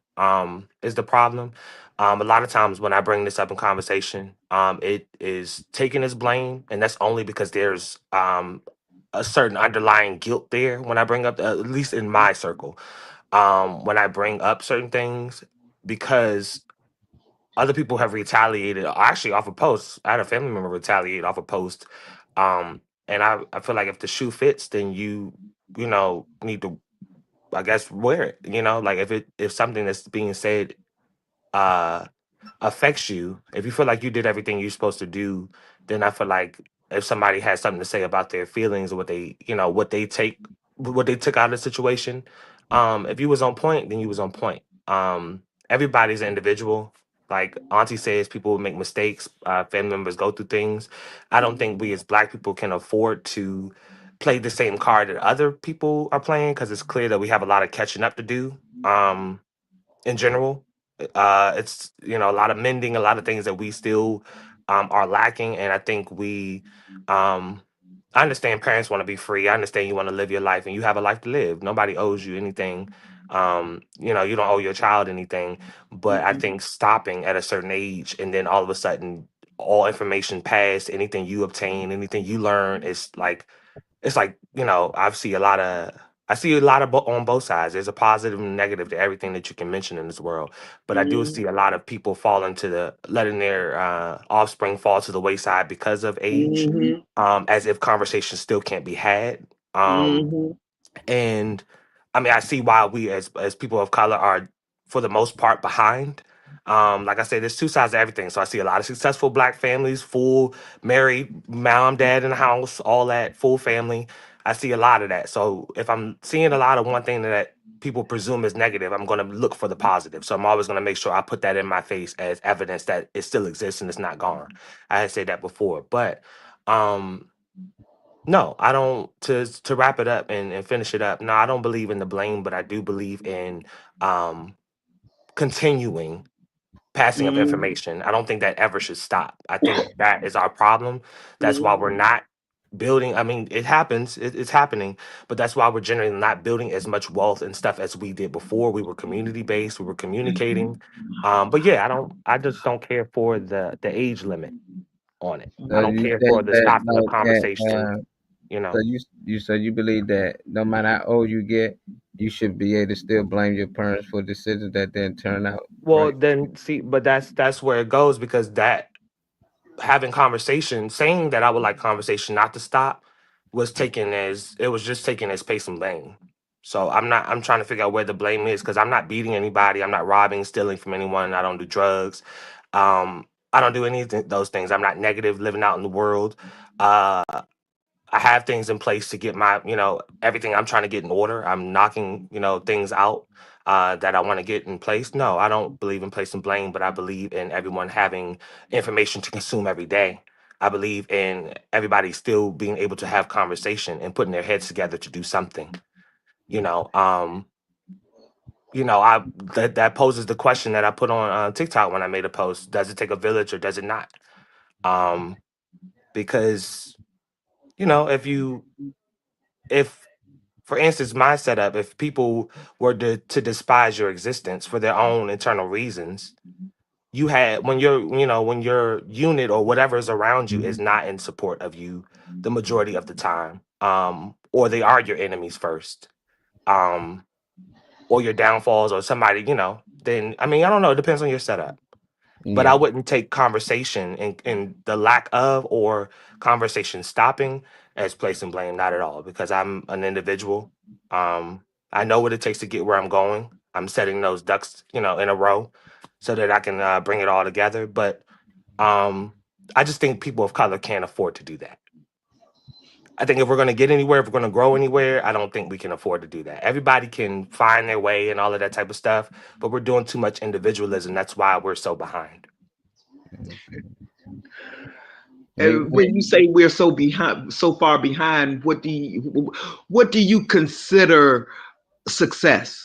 is the problem. A lot of times when I bring this up in conversation, it is taken as blame, and that's only because there's a certain underlying guilt there when I bring up, at least in my circle, when I bring up certain things, because other people have retaliated actually off a post. I had a family member retaliate off a post. And I feel like if the shoe fits, then you need to, I guess, wear it. Like if something that's being said uh affects you, if you feel like you did everything you're supposed to do, then I feel like if somebody has something to say about their feelings or what they took out of the situation, if you was on point, then you was on point. Everybody's an individual. Like Auntie says, people make mistakes. Family members go through things. I don't think we as Black people can afford to play the same card that other people are playing because it's clear that we have a lot of catching up to do. In general. It's a lot of mending, a lot of things that we still are lacking, and I think um, I understand parents want to be free. I understand you want to live your life, and you have a life to live. Nobody owes you anything. You don't owe your child anything, but I think stopping at a certain age and then all of a sudden all information passed, anything you obtain, anything you learn is like it's like I see a lot of on both sides. There's a positive and negative to everything that you can mention in this world, but I do see a lot of people fall into letting their offspring fall to the wayside because of age, Mm-hmm. as if conversations still can't be had. um Mm-hmm. and I mean, I see why we as people of color are for the most part behind. Like I said, there's two sides to everything. So I see a lot of successful Black families, full married, mom, dad in the house, all that, full family. I see a lot of that. So if I'm seeing a lot of one thing that people presume is negative, I'm going to look for the positive. So I'm always going to make sure I put that in my face as evidence that it still exists and it's not gone. I had said that before, but um, no, I don't. To wrap it up and finish it up. No, I don't believe in the blame, but I do believe in um, continuing passing of Mm-hmm. information. I don't think that ever should stop. I think that is our problem. That's why we're not building. I mean, it happens. It's happening, but that's why we're generally not building as much wealth and stuff as we did before. We were community based. We were communicating. But yeah, I don't. I just don't care for the age limit on it. So I don't you care say for the that stopping of no that conversation. You so know. you believe that no matter how old you get, you should be able to still blame your parents for decisions that didn't turn out Well, right. then see, but that's where it goes because that having conversation, saying that I would like conversation not to stop, was just taken as place and blame. So I'm trying to figure out where the blame is because I'm not beating anybody, I'm not robbing, stealing from anyone, I don't do drugs, I don't do any of those things. I'm not negative living out in the world. Uh I have things in place to get everything I'm trying to get in order. I'm knocking, things out that I want to get in place. No, I don't believe in placing blame, but I believe in everyone having information to consume every day. I believe in everybody still being able to have conversation and putting their heads together to do something. You know, um, I that poses the question that I put on TikTok when I made a post: does it take a village or does it not? Um, because if for instance, my setup, if people were to despise your existence for their own internal reasons, you had when your unit or whatever is around you is not in support of you the majority of the time, or they are your enemies first, um, or your downfalls or somebody, then I mean, I don't know, it depends on your setup. But I Yeah. wouldn't take conversation and the lack of or conversation stopping as placing blame, not at all, because I'm an individual. I know what it takes to get where I'm going. I'm setting those ducks, in a row so that I can bring it all together. But um, I just think people of color can't afford to do that. I think if we're going to get anywhere, if we're going to grow anywhere, I don't think we can afford to do that. Everybody can find their way and all of that type of stuff, but we're doing too much individualism. That's why we're so behind. And when you say we're so behind, so far behind, what do you consider success?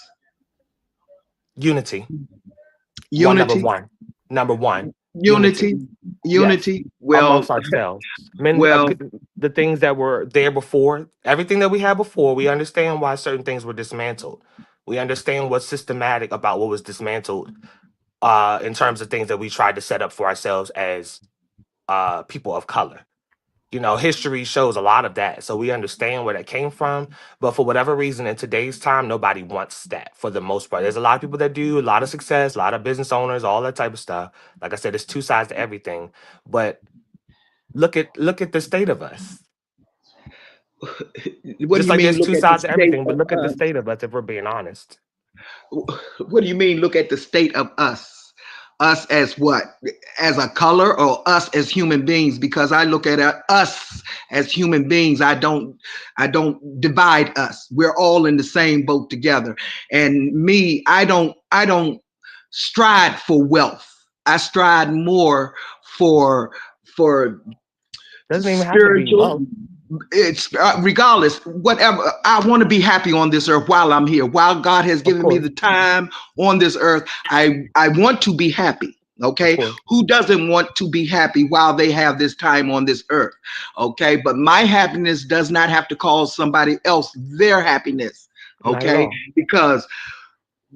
Unity. Unity. Number one. Unity. Yes. Well, amongst ourselves. The things that were there before, everything that we had before, we understand why certain things were dismantled. We understand what's systematic about what was dismantled in terms of things that we tried to set up for ourselves as people of color. You know, history shows a lot of that. So we understand where that came from. But for whatever reason, in today's time, nobody wants that for the most part. There's a lot of people that do, a lot of success, a lot of business owners, all that type of stuff. Like I said, there's two sides to everything. But look at the state of us. What Just do you like mean? there's two sides to everything, but of look at the us? state of us if we're being honest. What do you mean? Look at the state of us. Us as what? As a color, or us as human beings? Because I look at us as human beings. I don't divide us. We're all in the same boat together. And me, I don't strive for wealth. I strive more for doesn't even have to be wealth. It's regardless, whatever. I want to be happy on this earth while I'm here. While God has given me the time on this earth, I want to be happy. Okay, who doesn't want to be happy while they have this time on this earth? Okay, but my happiness does not have to cause somebody else their happiness. Okay, because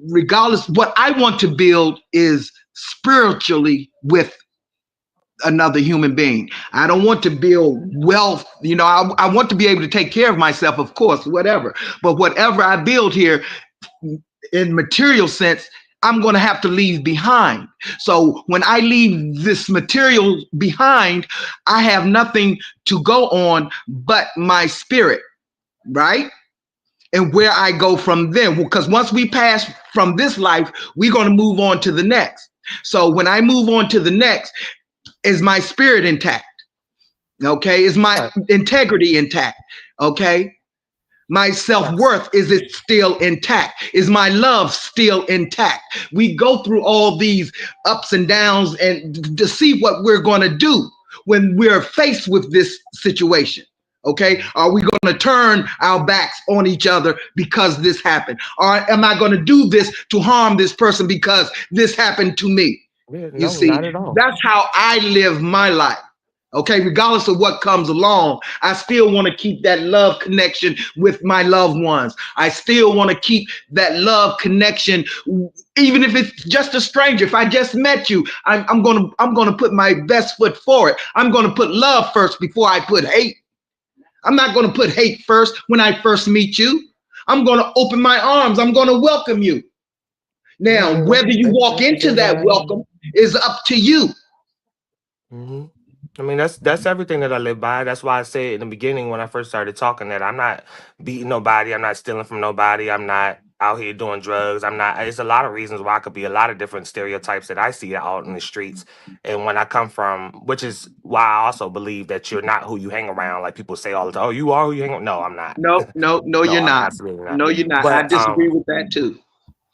regardless, what I want to build is spiritually with another human being. I don't want to build wealth. You know, I want to be able to take care of myself, of course, whatever. But whatever I build here in material sense, I'm going to have to leave behind. So when I leave this material behind, I have nothing to go on but my spirit, right? And where I go from then, because once we pass from this life, we're going to move on to the next. So when I move on to the next, is my spirit intact? Okay. Is my integrity intact? Okay. My self-worth, is it still intact? Is my love still intact? We go through all these ups and downs and to see what we're going to do when we're faced with this situation. Okay. Are we going to turn our backs on each other because this happened? Or am I going to do this to harm this person because this happened to me? You see, that's how I live my life. Okay, regardless of what comes along, I still want to keep that love connection with my loved ones. I still want to keep that love connection, even if it's just a stranger. If I just met you, I'm gonna put my best foot forward. I'm gonna put love first before I put hate. I'm not gonna put hate first when I first meet you. I'm gonna open my arms. I'm gonna welcome you. Now, whether you walk into that welcome is up to you. I mean, that's everything that I live by. That's why I said in the beginning when I first started talking that I'm not beating nobody. I'm not stealing from nobody. I'm not out here doing drugs. I'm not. It's a lot of reasons why it could be a lot of different stereotypes that I see out in the streets. And when I come from, which is why I also believe that you're not who you hang around. Like people say all the time, "Oh, you are who you hang around." No, I'm not. No, you're not. Absolutely not. No, you're not. But, I disagree with that too.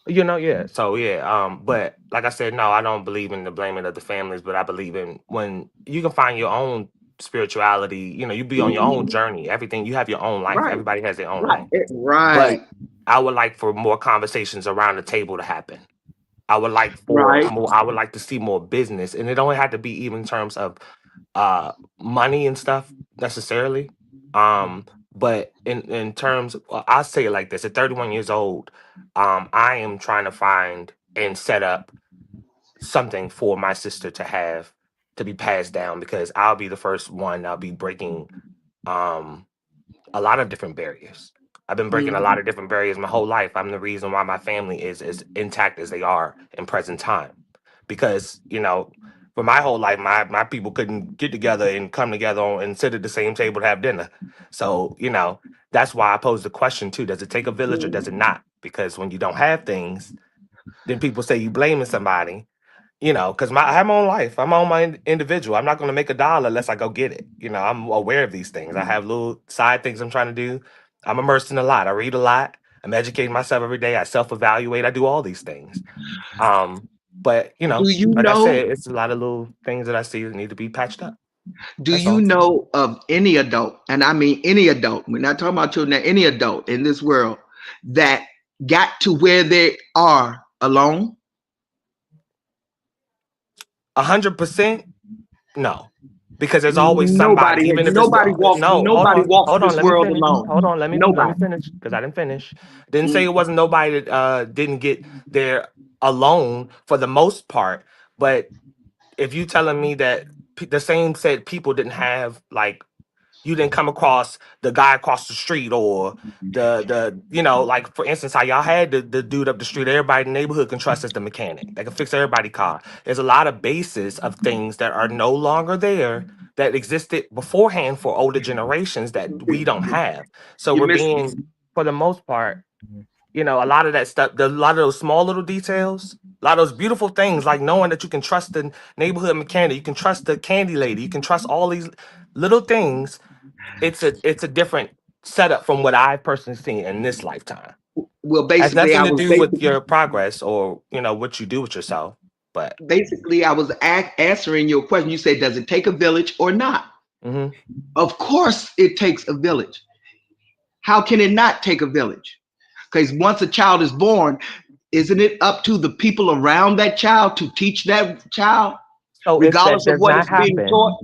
You know, yeah. So yeah, but like I said, no, I don't believe in the blaming of the families, but I believe in when you can find your own spirituality, you know, you be on your own journey. Everything, you have your own life. Everybody has their own life. Right. But I would like for more conversations around the table to happen. I would like for more, I would like to see more business. And it don't have to be even in terms of money and stuff necessarily. But in terms, I'll say it like this: at 31 years old, I am trying to find and set up something for my sister to have to be passed down because I'll be the first one. I'll be breaking a lot of different barriers. I've been breaking a lot of different barriers my whole life. I'm the reason why my family is as intact as they are in present time. Because, you know, for my whole life, my people couldn't get together and come together and sit at the same table to have dinner. So, you know, that's why I pose the question too. Does it take a village or does it not? Because when you don't have things, then people say you blaming somebody. You know, because I have my own life. I'm on my individual. I'm not going to make $1 unless I go get it. You know, I'm aware of these things. I have little side things I'm trying to do. I'm immersed in a lot. I read a lot. I'm educating myself every day. I self-evaluate. I do all these things. But you know, Do you like I know? said, it's a lot of little things that I see that need to be patched up. Do That's you all. know of any adult, and I mean any adult, we're not talking about children, any adult in this world that got to where they are alone? 100%, no, because there's always somebody, even if it's Nobody no. walks Hold on, this let me world finish. alone. Hold on, let me Nobody. finish because I didn't finish. Didn't say it wasn't nobody that didn't get there alone for the most part, but if you telling me that the same said people didn't have like you didn't come across the guy across the street or the you know, like for instance how y'all had the dude up the street everybody in the neighborhood can trust as the mechanic that can fix everybody's car. There's a lot of bases of things that are no longer there that existed beforehand for older generations that we don't have. So You we're missed being, for the most part, you know, a lot of that stuff, a lot of those small little details, a lot of those beautiful things, like knowing that you can trust the neighborhood mechanic, you can trust the candy lady, you can trust all these little things. It's a different setup from what I've personally seen in this lifetime. Well, Has basically, nothing I to was do with your progress or you know what you do with yourself. But answering your question. You said, does it take a village or not? mhm. Of course, it takes a village. How can it not take a village? Because once a child is born, isn't it up to the people around that child to teach that child, So if that regardless of does what not is being happen, taught?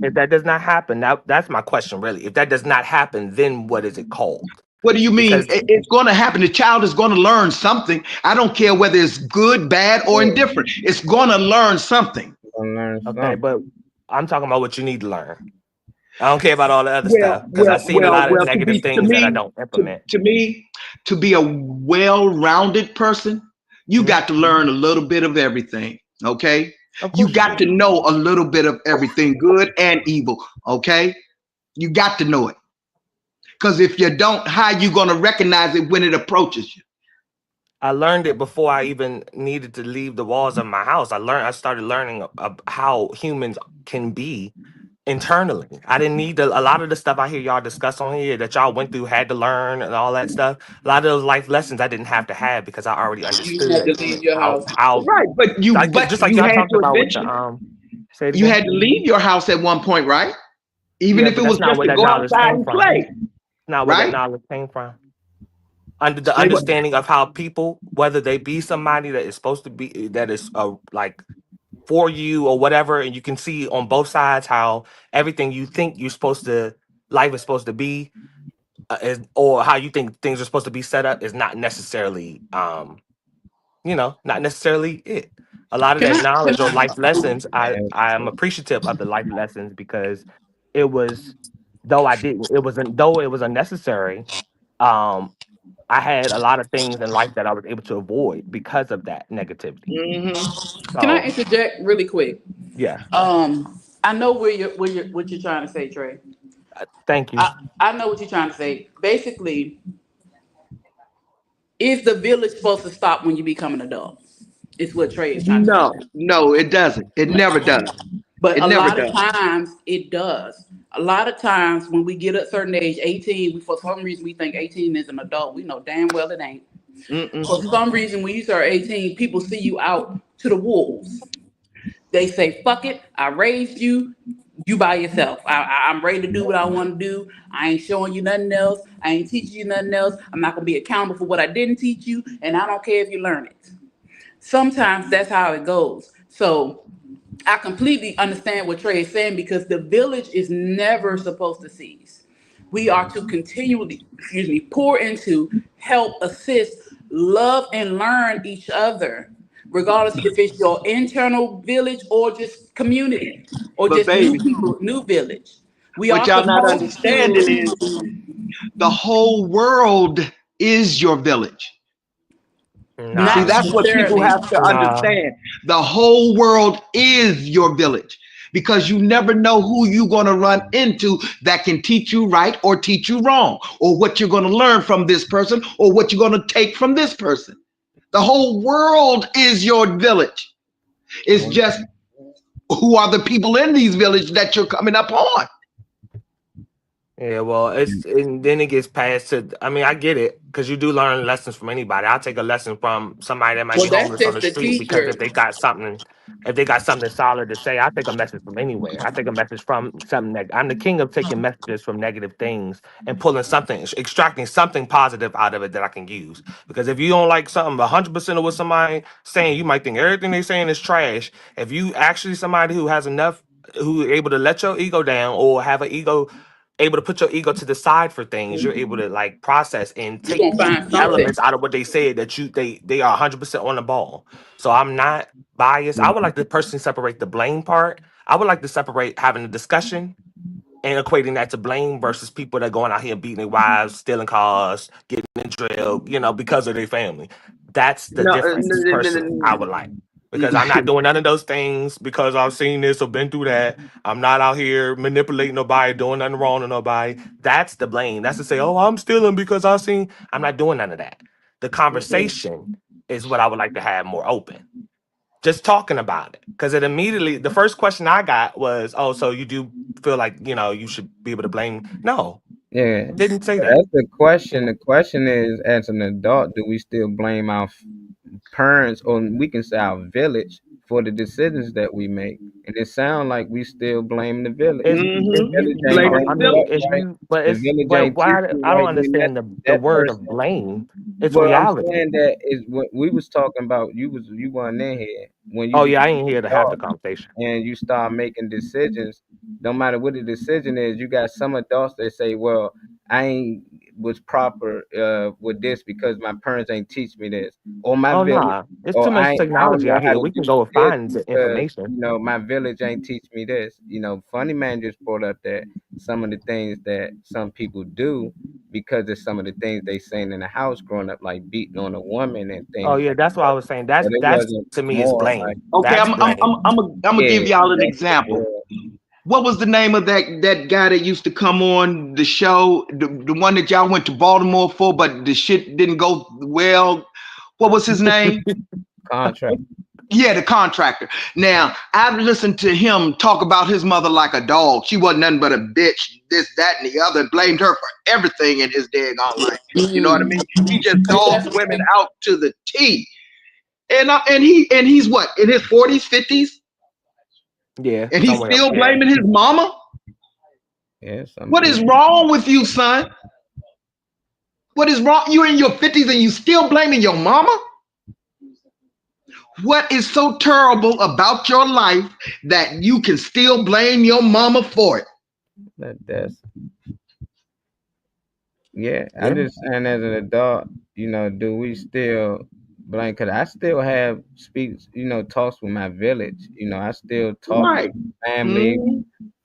that's my question really. If that does not happen, then what is it called? What do you mean? Because It's going to happen. The child is going to learn something. I don't care whether it's good, bad, or indifferent. It's going to learn something. okay, but I'm talking about what you need to learn. I don't care about all the other stuff because I've seen a lot of To negative be to things that I me, don't implement. to me, to be a well-rounded person, you got to learn a little bit of everything. Okay, Of you course you got do. to know a little bit of everything, good and evil. Okay, you got to know it. Because if you don't, how you going to recognize it when it approaches you? I learned it before I even needed to leave the walls of my house. I started learning how humans can be internally. I didn't need a lot of the stuff I hear y'all discuss on here that y'all went through, had to learn and all that stuff. A lot of those life lessons I didn't have to have because I already You had understood to leave your how house. Right, but just like you y'all had talked to about with the eventually. say it You again. had to leave your house at one point, right? Even Yeah, if but it that's was not just where to that go knowledge outside came and from. play, Not where that right? knowledge came from. Under the Say what? understanding of how people, whether they be somebody that is supposed to be that is like for you or whatever, and you can see on both sides how everything you think you're supposed to life is supposed to be is, or how you think things are supposed to be set up is not necessarily you know, not necessarily it. A lot of Can that I? Can knowledge or I? life lessons, I am appreciative of the life lessons because it was though it was unnecessary, um I had a lot of things in life that I was able to avoid because of that negativity. Can I So interject really quick? yeah, I know what you're trying to say, Trey. thank you. I know what you're trying to say. Basically, is the village supposed to stop when you become an adult? Is what Trey is trying to say. No, it doesn't. It never does. But It a never lot of does. times it does. A lot of times when we get a certain age, 18, we, for some reason we think 18 is an adult. We know damn well it ain't. For some reason, when you start 18, people see you out to the wolves. They say, fuck it, I raised you, you by yourself. I'm ready to do what I want to do. I ain't showing you nothing else. I ain't teaching you nothing else. I'm not going to be accountable for what I didn't teach you, and I don't care if you learn it. Sometimes that's how it goes. So I completely understand what Trey is saying because the village is never supposed to cease. We are to continually, pour into, help, assist, love, and learn each other, regardless if it's your internal village or just community or But just new baby, people, new village. We what are y'all not supposed understanding is to. the whole world is your village. See, Not Nah, that's what people necessarily. have to nah. understand. The whole world is your village because you never know who you're going to run into that can teach you right or teach you wrong, or what you're going to learn from this person or what you're going to take from this person. The whole world is your village. It's just who are the people in these villages that you're coming up on. Yeah, well, and then it gets past to. I mean, I get it because you do learn lessons from anybody. I'll take a lesson from somebody that might Well, be that's homeless on just the the street because teacher. if they got something solid to say, I take a message from anywhere. I take a message from something that I'm the king of taking messages from negative things and pulling something, extracting something positive out of it that I can use. Because if you don't like something, 100% of what somebody saying, you might think everything they saying is trash. If you actually somebody who has enough, who able to let your ego down or have an ego able to put your ego to the side for things, you're able to like process and You're take gonna find something. elements out of what they said that they are 100% on the ball. So I'm not biased. I would like to personally separate the blame part. I would like to separate having a discussion and equating that to blame versus people that going out here beating their wives, stealing cars, getting in jail, because of their family. That's the No, difference personally I would like. Because I'm not doing none of those things because I've seen this or been through that. I'm not out here manipulating nobody, doing nothing wrong to nobody. That's the blame. That's to say, oh, I'm stealing because I seen. I'm not doing none of that. The conversation is what I would like to have more open. Just talking about it. Because it immediately, the first question I got was, oh, so you do feel like, you should be able to blame. No, Yeah, didn't say that. that's the question. The question is, as an adult, do we still blame our parents, or we can say our village, for the decisions that we make? And it sounds like we still blame the village. If The you village ain't no, Blaming I bring the you mean, up village. if right. you, but The it's, village but ain't teach why? you I don't right. Then understand the that word of person. blame. It's Well, I'm reality. saying that is what we was talking about. You weren't in here when you Oh was yeah, I ain't here to have the adult conversation. and you start making decisions. No matter what the decision is, you got some adults that say, "Well, I ain't was proper with this because my parents ain't teach me this, or my Oh village, nah, it's too or much I don't technology know out how here. to We can do go and this find the because information. my village ain't teach me this." Funny Man just brought up that some of the things that some people do because of some of the things they seen in the house growing up, like beating on a woman and Oh things yeah, like that's what I that. was saying. But it That's wasn't to me is more like, blame. Okay, That's blame. I'm gonna yeah, give y'all an that's example. What was the name of that guy that used to come on the show? The one that y'all went to Baltimore for, but the shit didn't go well. What was his name? contract. Yeah, the contractor. Now, I've listened to him talk about his mother like a dog. She wasn't nothing but a bitch, this, that, and the other, and blamed her for everything in his daggone life. You know what I mean? He just dogged women out to the T. And he's what, in his 40s, 50s? Yeah, And he's somewhere. still Yeah. blaming his mama? Yeah, What is wrong with you, son? What is wrong? You're in your 50s and you still blaming your mama? What is so terrible about your life that you can still blame your mama for it? That's yeah. Yeah. I'm just saying, as an adult, do we still blame? Cause I still have speaks, talks with my village. I still talk Right. with family,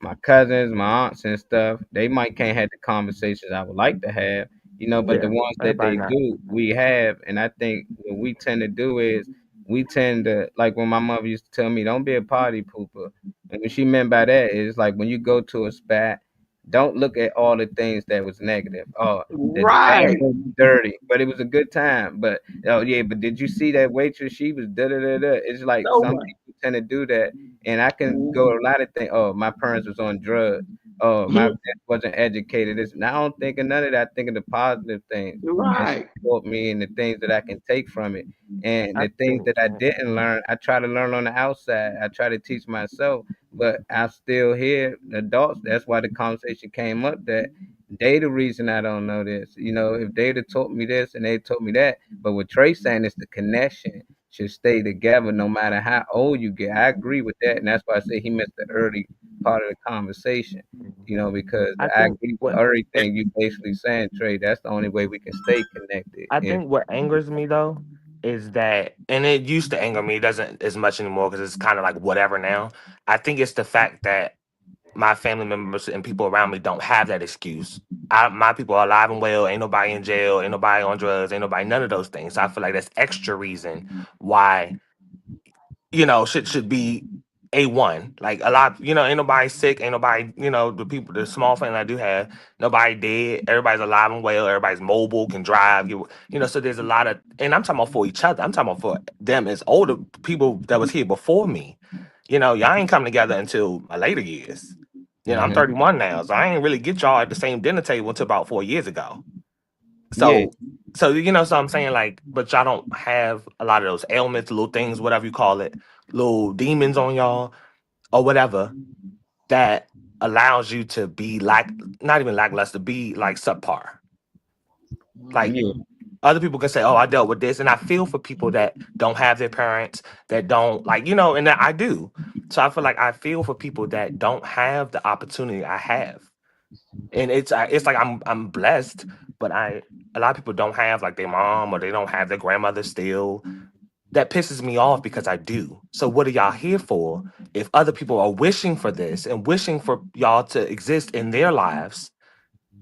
my cousins, my aunts and stuff. They might can't have the conversations I would like to have, but the Yeah. ones that Everybody they not. do, we have. And I think what we tend to do is we tend to, like when my mother used to tell me, don't be a party pooper. And what she meant by that is like when you go to a spot, don't look at all the things that was negative. Oh, the dance Right. was dirty, but it was a good time. But oh yeah, but did you see that waitress? She was da da da da. It's like So some much. people tend to do that, and I can go a lot of things. Oh, my parents was on drugs. Oh, my dad wasn't educated. It's, I don't think of none of that. I think of the positive things that she Right. taught me and the things that I can take from it. And I the things think that I didn't learn, I try to learn on the outside. I try to teach myself, but I still hear adults. That's why the conversation came up that they the reason I don't know this. If they'd have taught me this and they taught me that. But what Trey's saying is the connection should stay together no matter how old you get. I agree with that, and that's why I say he missed the early part of the conversation. Because I I think agree with what everything you basically saying, Trey. That's the only way we can stay connected. I And think what angers me though is that, and it used to anger me, it doesn't as much anymore because it's kind of like whatever now. I think it's the fact that my family members and people around me don't have that excuse. My people are alive and well. Ain't nobody in jail. Ain't nobody on drugs. Ain't nobody none of those things. So I feel like that's extra reason why shit should be A1. Like a lot, ain't nobody sick, ain't nobody, the small family I do have, nobody dead. Everybody's alive and well. Everybody's mobile, can drive. So there's a lot of, and I'm talking about for each other. I'm talking about for them as older people that was here before me. Y'all ain't come together until my later years. I'm 31 now, so I ain't really get y'all at the same dinner table until about 4 years ago. Yeah. So so I'm saying, like, but y'all don't have a lot of those ailments, little things, whatever you call it, little demons on y'all or whatever that allows you to be not even lackluster, be like subpar. Like Yeah. other people can say, "Oh, I dealt with this," and I feel for people that don't have their parents, that don't and that I do. So I feel like I feel for people that don't have the opportunity I have, and it's like I'm blessed, but a lot of people don't have like their mom or they don't have their grandmother still. That pisses me off because I do. So what are y'all here for if other people are wishing for this and wishing for y'all to exist in their lives,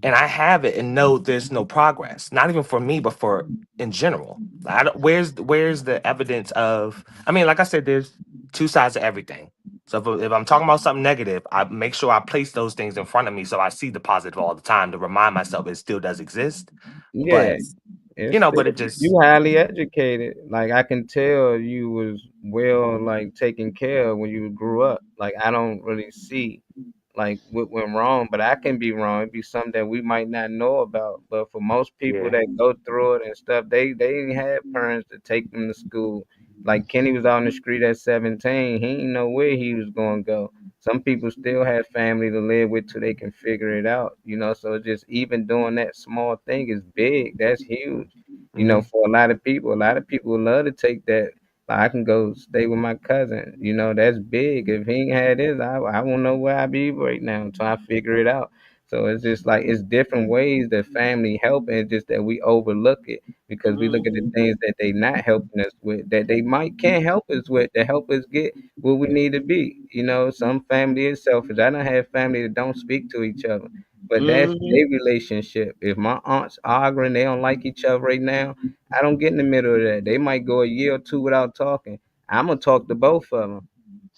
and I have it and know there's no progress, not even for me, but for in general. I don't, where's the evidence of? I mean, like I said, there's two sides to everything. So if I'm talking about something negative, I make sure I place those things in front of me so I see the positive all the time to remind myself it still does exist. Yeah. But It's but it just you highly educated. Like I can tell you was well like taken care of when you grew up. Like I don't really see like what went wrong, but I can be wrong. It'd be something that we might not know about. But for most people yeah. that go through it and stuff, they didn't have parents to take them to school. Like Kenny was out on the street at 17. He didn't know where he was gonna go. Some people still have family to live with till they can figure it out, So just even doing that small thing is big. That's huge, for a lot of people love to take that. Like, I can go stay with my cousin. That's big. If he ain't had this, I won't know where I be right now until I figure it out. So it's just like it's different ways that family help, and it's just that we overlook it because we look at the things that they not helping us with, that they might can't help us with, to help us get where we need to be. Some family is selfish. I don't have family that don't speak to each other, but that's their relationship. If my aunts arguing, they don't like each other right now, I don't get in the middle of that. They might go a year or two without talking. I'm gonna talk to both of them.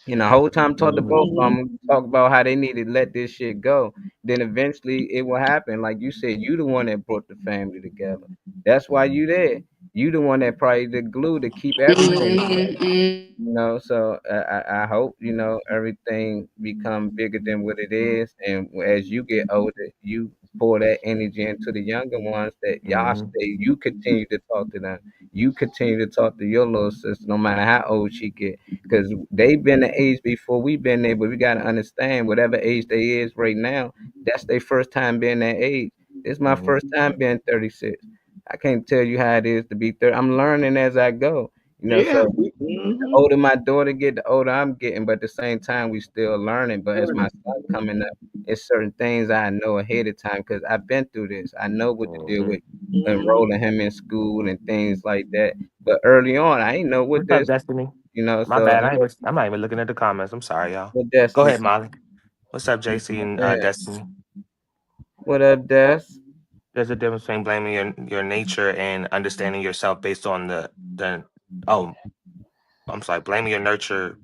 The whole time talk to both of them, talk about how they need to let this shit go. Then eventually it will happen. Like you said, you the one that brought the family together. That's why you there. You the one that probably the glue to keep everything together. So I hope everything become bigger than what it is, and as you get older, you pour that energy into the younger ones, that y'all stay. You continue to talk to them. You continue to talk to your little sister, no matter how old she get, because they been the age before we been there. But we gotta understand, whatever age they is right now, that's their first time being that age. This is my first time being 36. I can't tell you how it is to be 30. I'm learning as I go. Yeah. So the older my daughter get, the older I'm getting, but at the same time we still learning. But as my son coming up, it's certain things I know ahead of time because I've been through this. I know what to deal with enrolling him in school and things like that. But early on, I ain't know what What's up, this, Destiny? My so bad. I'm not even looking at the comments. I'm sorry, y'all. what Go Destiny. ahead, Molly. What's up, JC and Yeah. Destiny? What up, Des? There's a difference between blaming your nature and understanding yourself based on the oh, I'm sorry, blaming your nurture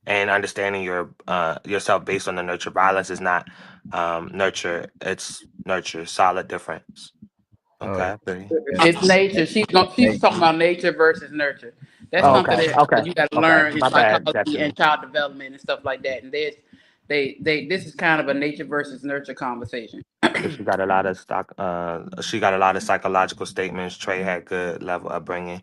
and understanding yourself based on the nurture. Violence is not nurture, it's nurture. Solid difference. Oh, Okay. It's nature. She's talking about nature versus nurture. That's Oh, something okay. that you got to Okay. learn in My bad, psychology Destiny. and child development and stuff like that. And this is kind of a nature versus nurture conversation. She got a lot of she got a lot of psychological statements. Trey had good level upbringing.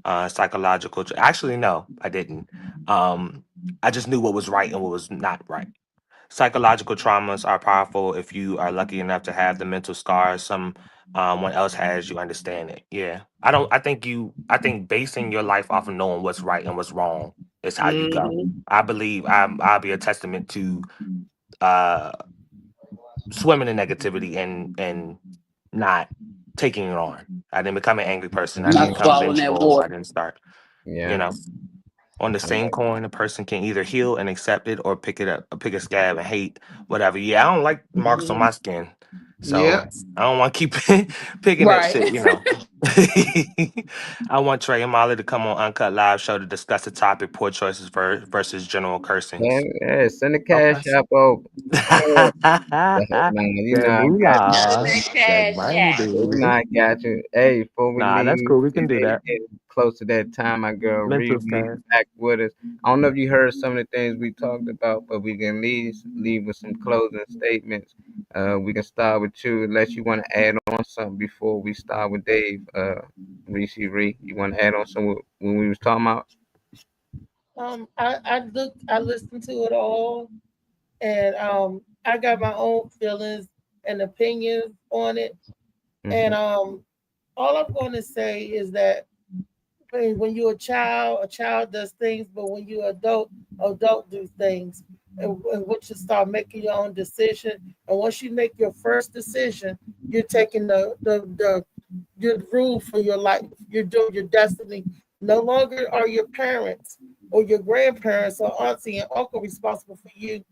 Psychological. Actually, no, I didn't. I just knew what was right and what was not right. Psychological traumas are powerful if you are lucky enough to have the mental scars one else has. You understand it. Yeah, I don't. I think basing your life off of knowing what's right and what's wrong is how you go. I believe I'll be a testament to uh swimming in negativity and not taking it on. I didn't become an angry person. I didn't Not become swallowing that vengeful. I water. didn't start, you yeah. know. On the same coin, a person can either heal and accept it or pick it up, pick a scab and hate whatever. Yeah, I don't like marks on my skin. Yeah. So I don't want to keep picking at shit, Right. I want Trey and Molly to come on Uncut Live show to discuss the topic: poor choices versus general cursings. Yeah, send the Okay. cash app over. Man, you know I got you. That money, You know baby. I got you. Hey, before we Nah, that's leave, cool. We can and do they that. get close to that time, my girl Mental Riri fast. back with us. I don't know if you heard some of the things we talked about, but we can leave with some closing statements. We can start with you, unless you want to add on something before we start with Dave. Reese Ree, you want to add on something when we was talking about? I listened to it all, and I got my own feelings and opinions on it. And all I'm going to say is that when you're a child does things, but when you're adult do things. And once you start making your own decision, and once you make your first decision, you're taking the rule for your life. You're doing your destiny. No longer are your parents or your grandparents or auntie and uncle responsible for you.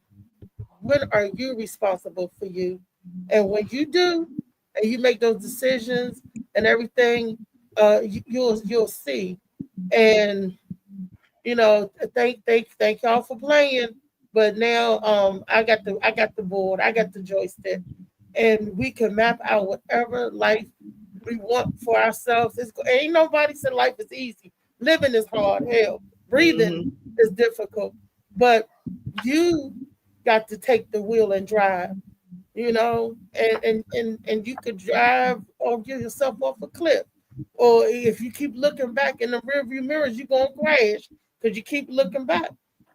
When are you responsible for you? And when you do, and you make those decisions and everything, you'll see. And thank y'all for playing. But now I got the board, I got the joystick, and we can map out whatever life we want for ourselves. Ain't nobody said life is easy. Living is hard. Hell, breathing is difficult. But you got to take the wheel and drive. And you could drive or give yourself off a cliff. Or if you keep looking back in the rearview mirrors, you're gonna crash because you keep looking back.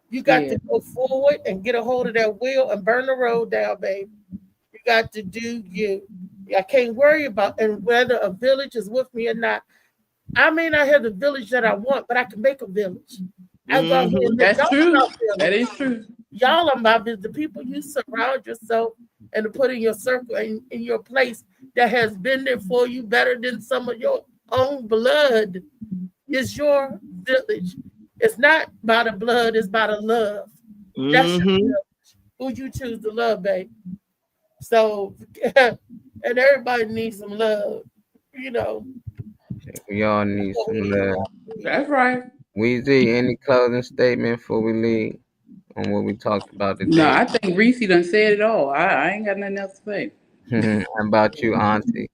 You got to go forward and get a hold of that wheel and burn the road down, baby. You got to do you. I can't worry about and whether a village is with me or not. I may not have the village that I want, but I can make a village. That's true. That is true. Y'all are my business. The people you surround yourself and to put in your circle in your place that has been there for you better than some of your own blood is your village. It's not by the blood, it's by the love. That's your village. Who you choose to love, baby. So, and everybody needs some love, We all need some love. That's right. Weezy, any closing statement before we leave on what we talked about today? No, I think Reese done said it all. I ain't got nothing else to say. How about you, Auntie?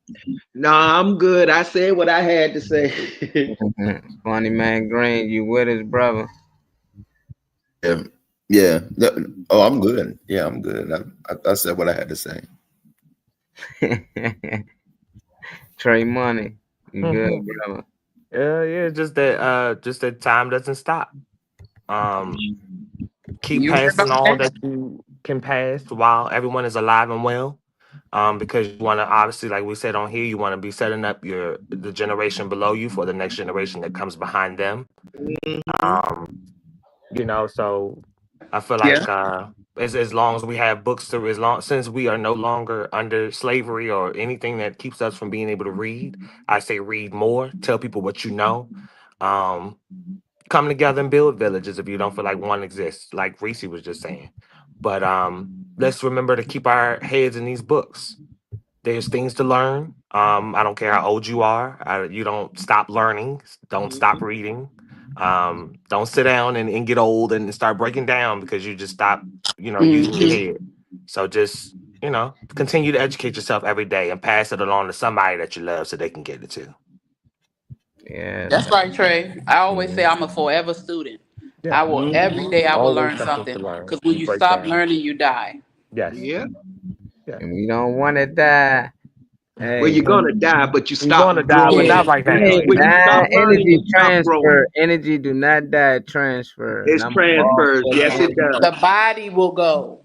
No, I'm good. I said what I had to say. Funny Man Green, you with us, brother? Yeah. Oh, I'm good. Yeah, I'm good. I said what I had to say. Trey Money, you good, brother? Yeah, just that time doesn't stop. Keep passing all that you can pass while everyone is alive and well. Because you want to, obviously, like we said on here, you want to be setting up the generation below you for the next generation that comes behind them. So I feel like as long as we have books since we are no longer under slavery or anything that keeps us from being able to read, I say read more, tell people what you know. Come together and build villages if you don't feel like one exists, like Reese was just saying. But let's remember to keep our heads in these books. There's things to learn. I don't care how old you are. You don't stop learning. Don't stop reading. Don't sit down and get old and start breaking down because you just stop, using your head. So just, continue to educate yourself every day and pass it along to somebody that you love so they can get it too. Yeah, that's right, Trey. I always say I'm a forever student. Yeah. I will every day I will Always learn something something to learn. because when you stop learning, you die. Yes. Yeah. And we don't want to die. Hey, Well, you're gonna die, but you You're stop gonna die, but growing. not right now. Hey, When you stop learning, energy you stop transfer. growing. Energy do not die. Transfer. It's transfers. Yes, it does. The body will go.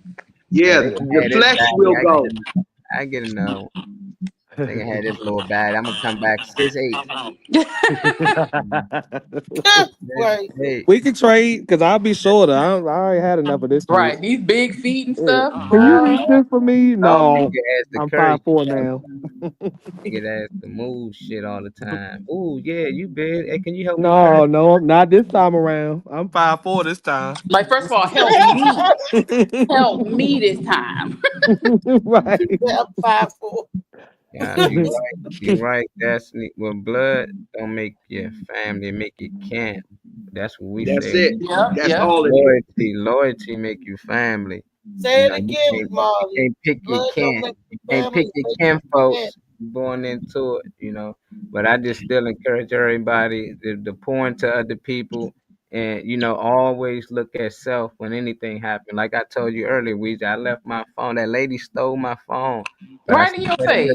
Yeah, They can the have this flesh body. will go. I get a no. They can have this little bad. I'm gonna come back 6'8". Right. Hey, We can trade because I'll be shorter. I already had enough of this. Right, these big feet and stuff. Can you reach this for me? No, nigga has the I'm curry. 5'4" now. Nigga has to move shit all the time. Ooh, yeah, you big. Hey, can you help me? No, not this time around. I'm 5'4" this time. Like, first of all, help me this time. Right. Yeah, I'm 5'4". Yeah, you right. You right. That's well, blood don't make you family, make you kin. That's what we That's say. it. Yeah, That's yeah. all it is. Loyalty make you family. Say it You again, Marley. can't pick your Blood don't kin. make you Can't family, pick your make kin you kin. folks born into it. But I just still encourage everybody to pour into other people and always look at self when anything happened. Like I told you earlier, Weezy, I left my phone. That lady stole my phone. But Right in your face.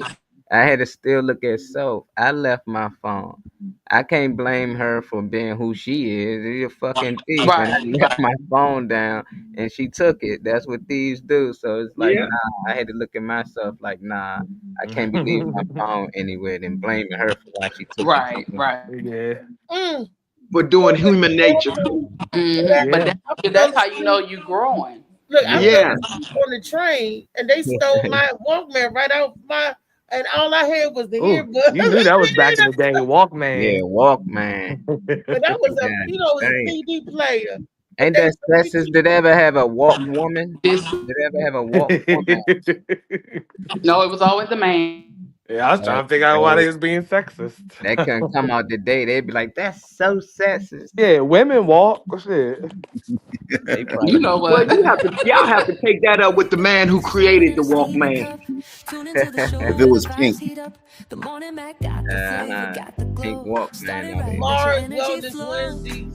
I had to still look at self. I left my phone. I can't blame her for being who she is. She's a fucking thief, and I Right, left right. my phone down, and she took it. That's what thieves do. So it's like, Yeah. nah. I had to look at myself like, nah. I can't be leaving my phone anywhere and blaming her for why she took Right, it. right. Yeah. Mm. For doing human nature. Mm-hmm. But that's how you know you're growing. Look, I Yeah. was on the train and they stole my Walkman right off and all I had was the Ooh, earbud. you knew that was back in the day, Walkman. Yeah, Walkman. But that was God it was a dang. CD player. Ain't that sexist? Did they ever have a walk woman? This Did they ever have a walk woman? no, it was always the man. Yeah, I was trying to figure out why they was being sexist. That couldn't come out today. They'd be like, "That's so sexist." Yeah, women walk. Shit. They probably You know Well, what? y'all have to take that up with the man who created the Walkman. If it was pink. Pink Walkman. Mars Wellness Wednesday.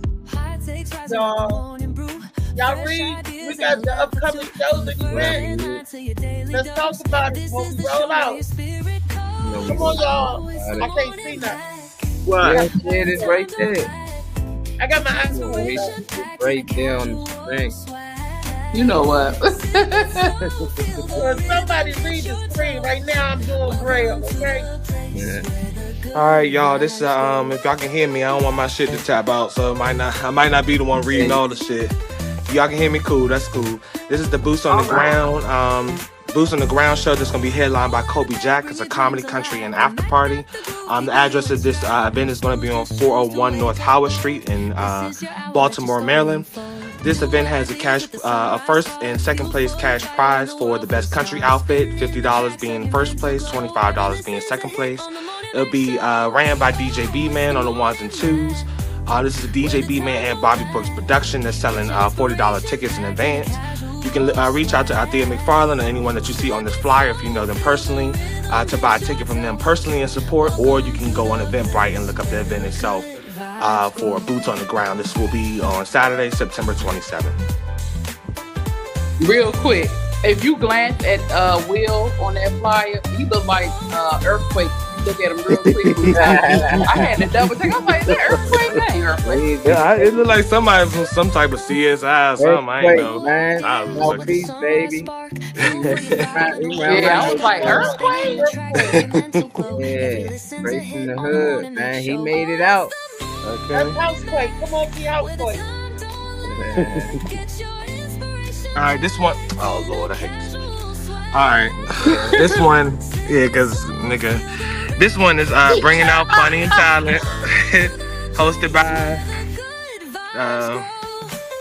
Y'all read? We got the upcoming shows and events. Let's talk about it when we roll out. Come on, y'all. I can't see nothing. What? Yeah, it is right there. I got my eyes closed. Right there on the screen. You know what? Well, somebody read the screen. Right now, I'm doing braille, okay? Yeah. All right, y'all. This if y'all can hear me, I don't want my shit to tap out, so I might not be the one reading all the shit. If y'all can hear me, cool. That's cool. This is the Boots on the Ground. Boots on the Ground show that's gonna be headlined by Kobe Jack. It's a comedy, country, and after party. The address of this event is gonna be on 401 North Howard Street in Baltimore, Maryland. This event has a first and second place cash prize for the best country outfit, $50 being first place, $25 being second place. It'll be ran by DJ B-Man on the ones and twos. This is a DJ B-Man and Bobby Brooks production. They're selling $40 tickets in advance. You can reach out to Althea McFarland or anyone that you see on this flyer if you know them personally to buy a ticket from them personally and support, or you can go on Eventbrite and look up the event itself for Boots on the Ground. This will be on Saturday, September 27th. Real quick, if you glance at Will on that flyer, he look like Earthquake. Look at him real quick. I had to double check. I'm like, is that Earthquake? That ain't Earthquake. Yeah, it looked like somebody from some type of CSI or something. I ain't know. Man. I was No like, peace, baby. Yeah, I was like, Earthquake? Yeah, Grace in the Hood, man. He made it out. That's okay. Housequake. Come on, be Housequake. All right, this one. Oh Lord, I hate this. All right, this one. Yeah, cause nigga, this one is bringing out funny and talent, hosted by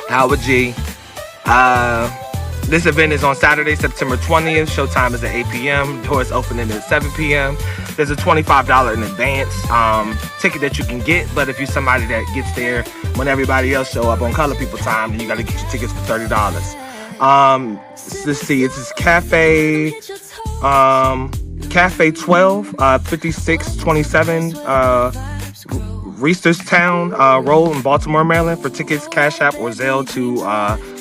Howard G. This event is on Saturday, September 20th. Showtime is at 8 p.m. Doors opening at 7 p.m. There's a $25 in advance ticket that you can get, but if you're somebody that gets there when everybody else show up on Color People time, then you got to get your tickets for $30. Let's see, it's Cafe 12, 5627 Reisterstown Road in Baltimore, Maryland. For tickets, Cash App or Zelle to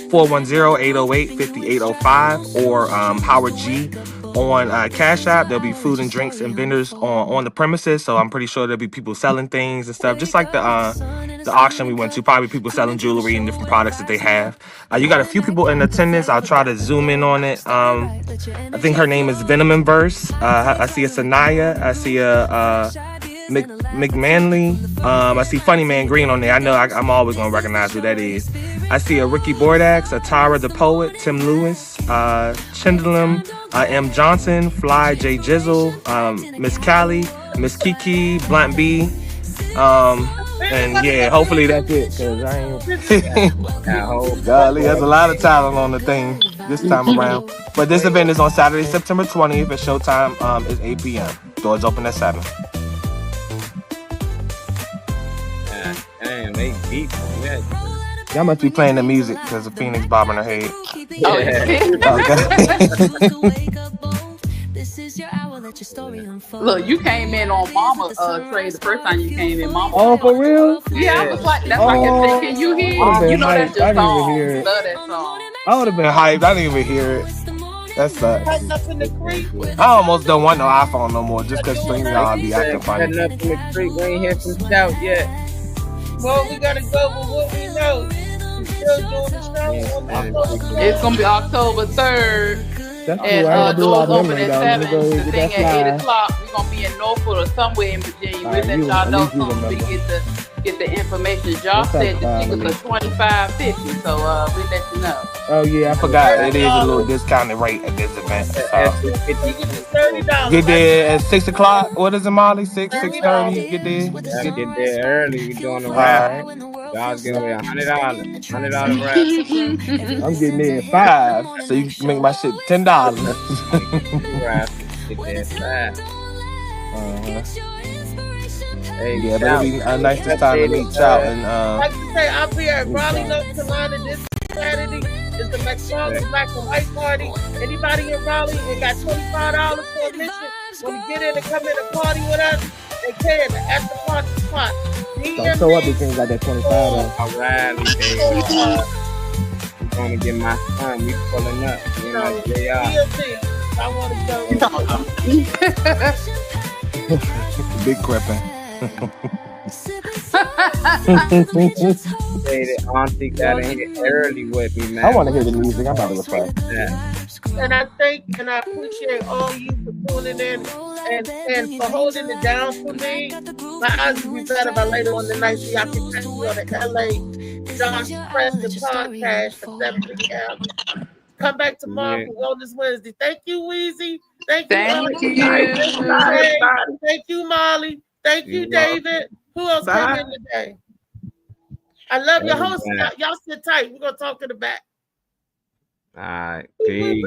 410-808-5805 or Howard G on Cash App. There'll be food and drinks and vendors on the premises, so I'm pretty sure there'll be people selling things and stuff, just like the auction we went to. Probably people selling jewelry and different products that they have. You got a few people in attendance. I'll try to zoom in on it. I think her name is Venom and Verse. I see a Sanaya. I see a McManley. I see Funny Man Green on there. I know I'm always gonna recognize who that is. I see a Ricky Bordax, a Tara the Poet, Tim Lewis, Chindalam, M. Johnson, Fly J Jizzle, Miss Callie, Miss Kiki, Blunt B, and yeah, hopefully that's it, cause I ain't. Golly, there's a lot of talent on the thing this time around. But this event is on Saturday, September 20th, and showtime is 8 p.m. Doors open at 7. Damn, they deep. Yeah. Y'all must be playing the music because the Phoenix bobbing her head. Look, you came in on Mama Trey the first time you came in. Mama. Oh, for real? Yeah, I was like, that's why I kept saying, can you hear it? You know that's your song. I love that song. I would have been hyped. I didn't even hear it. That sucks. Up in the creek. I almost don't want no iPhone no more just because StreamYard be acting funny. Cutting up in the creek. We ain't hear some shout yet. Well, we gotta go with what we know. We still doing the show. It's gonna be October 3rd. That's cool. And I ain't gonna do a doors lot of open memory, at though. 7. Let me go ahead The and get thing that at 8 fly. o'clock. We're gonna be in Norfolk or somewhere in Virginia. We'll let y'all know soon so we get the information. Josh said the tickets are $25.50, so we let you know. Oh yeah, I forgot it is a little discounted rate at this event. So. $30. Get there at 6 o'clock. What is it, Molly? 6:30. Get there. Get there early. We doing the ride. Y'all give me $100. $100 ride. I'm getting there at 5, so you can make my shit $10. Get there at 5. Hey, yeah, but it'll be a nice time to meet y'all. And like you say, I'll be at Raleigh, North Carolina this Saturday. It's the McDonald's Black and White Party. Anybody in Raleigh and got $25 for admission, when you get in and come in and party with us, they can at the party spot. Don't show up if you ain't got that 25 though. Alright, baby. I'm gonna get my son. We pulling up. You know, JR. I want to go. Big crippin'. Auntie got in here early with me, man. I want to hear the music. I'm about to reflect. And I thank and I appreciate all you for tuning in and for holding it down for me. My eyes will be better by later on the night so y'all can catch me on the LA Josh Preston podcast at 7 p.m. Come back tomorrow for Wellness Wednesday. Thank you, Weezy. Thank you, Molly. Thank you, Molly. Thank you, David. Who else came in today? I love your host. Y'all sit tight. We're going to talk in the back. All right. Peace.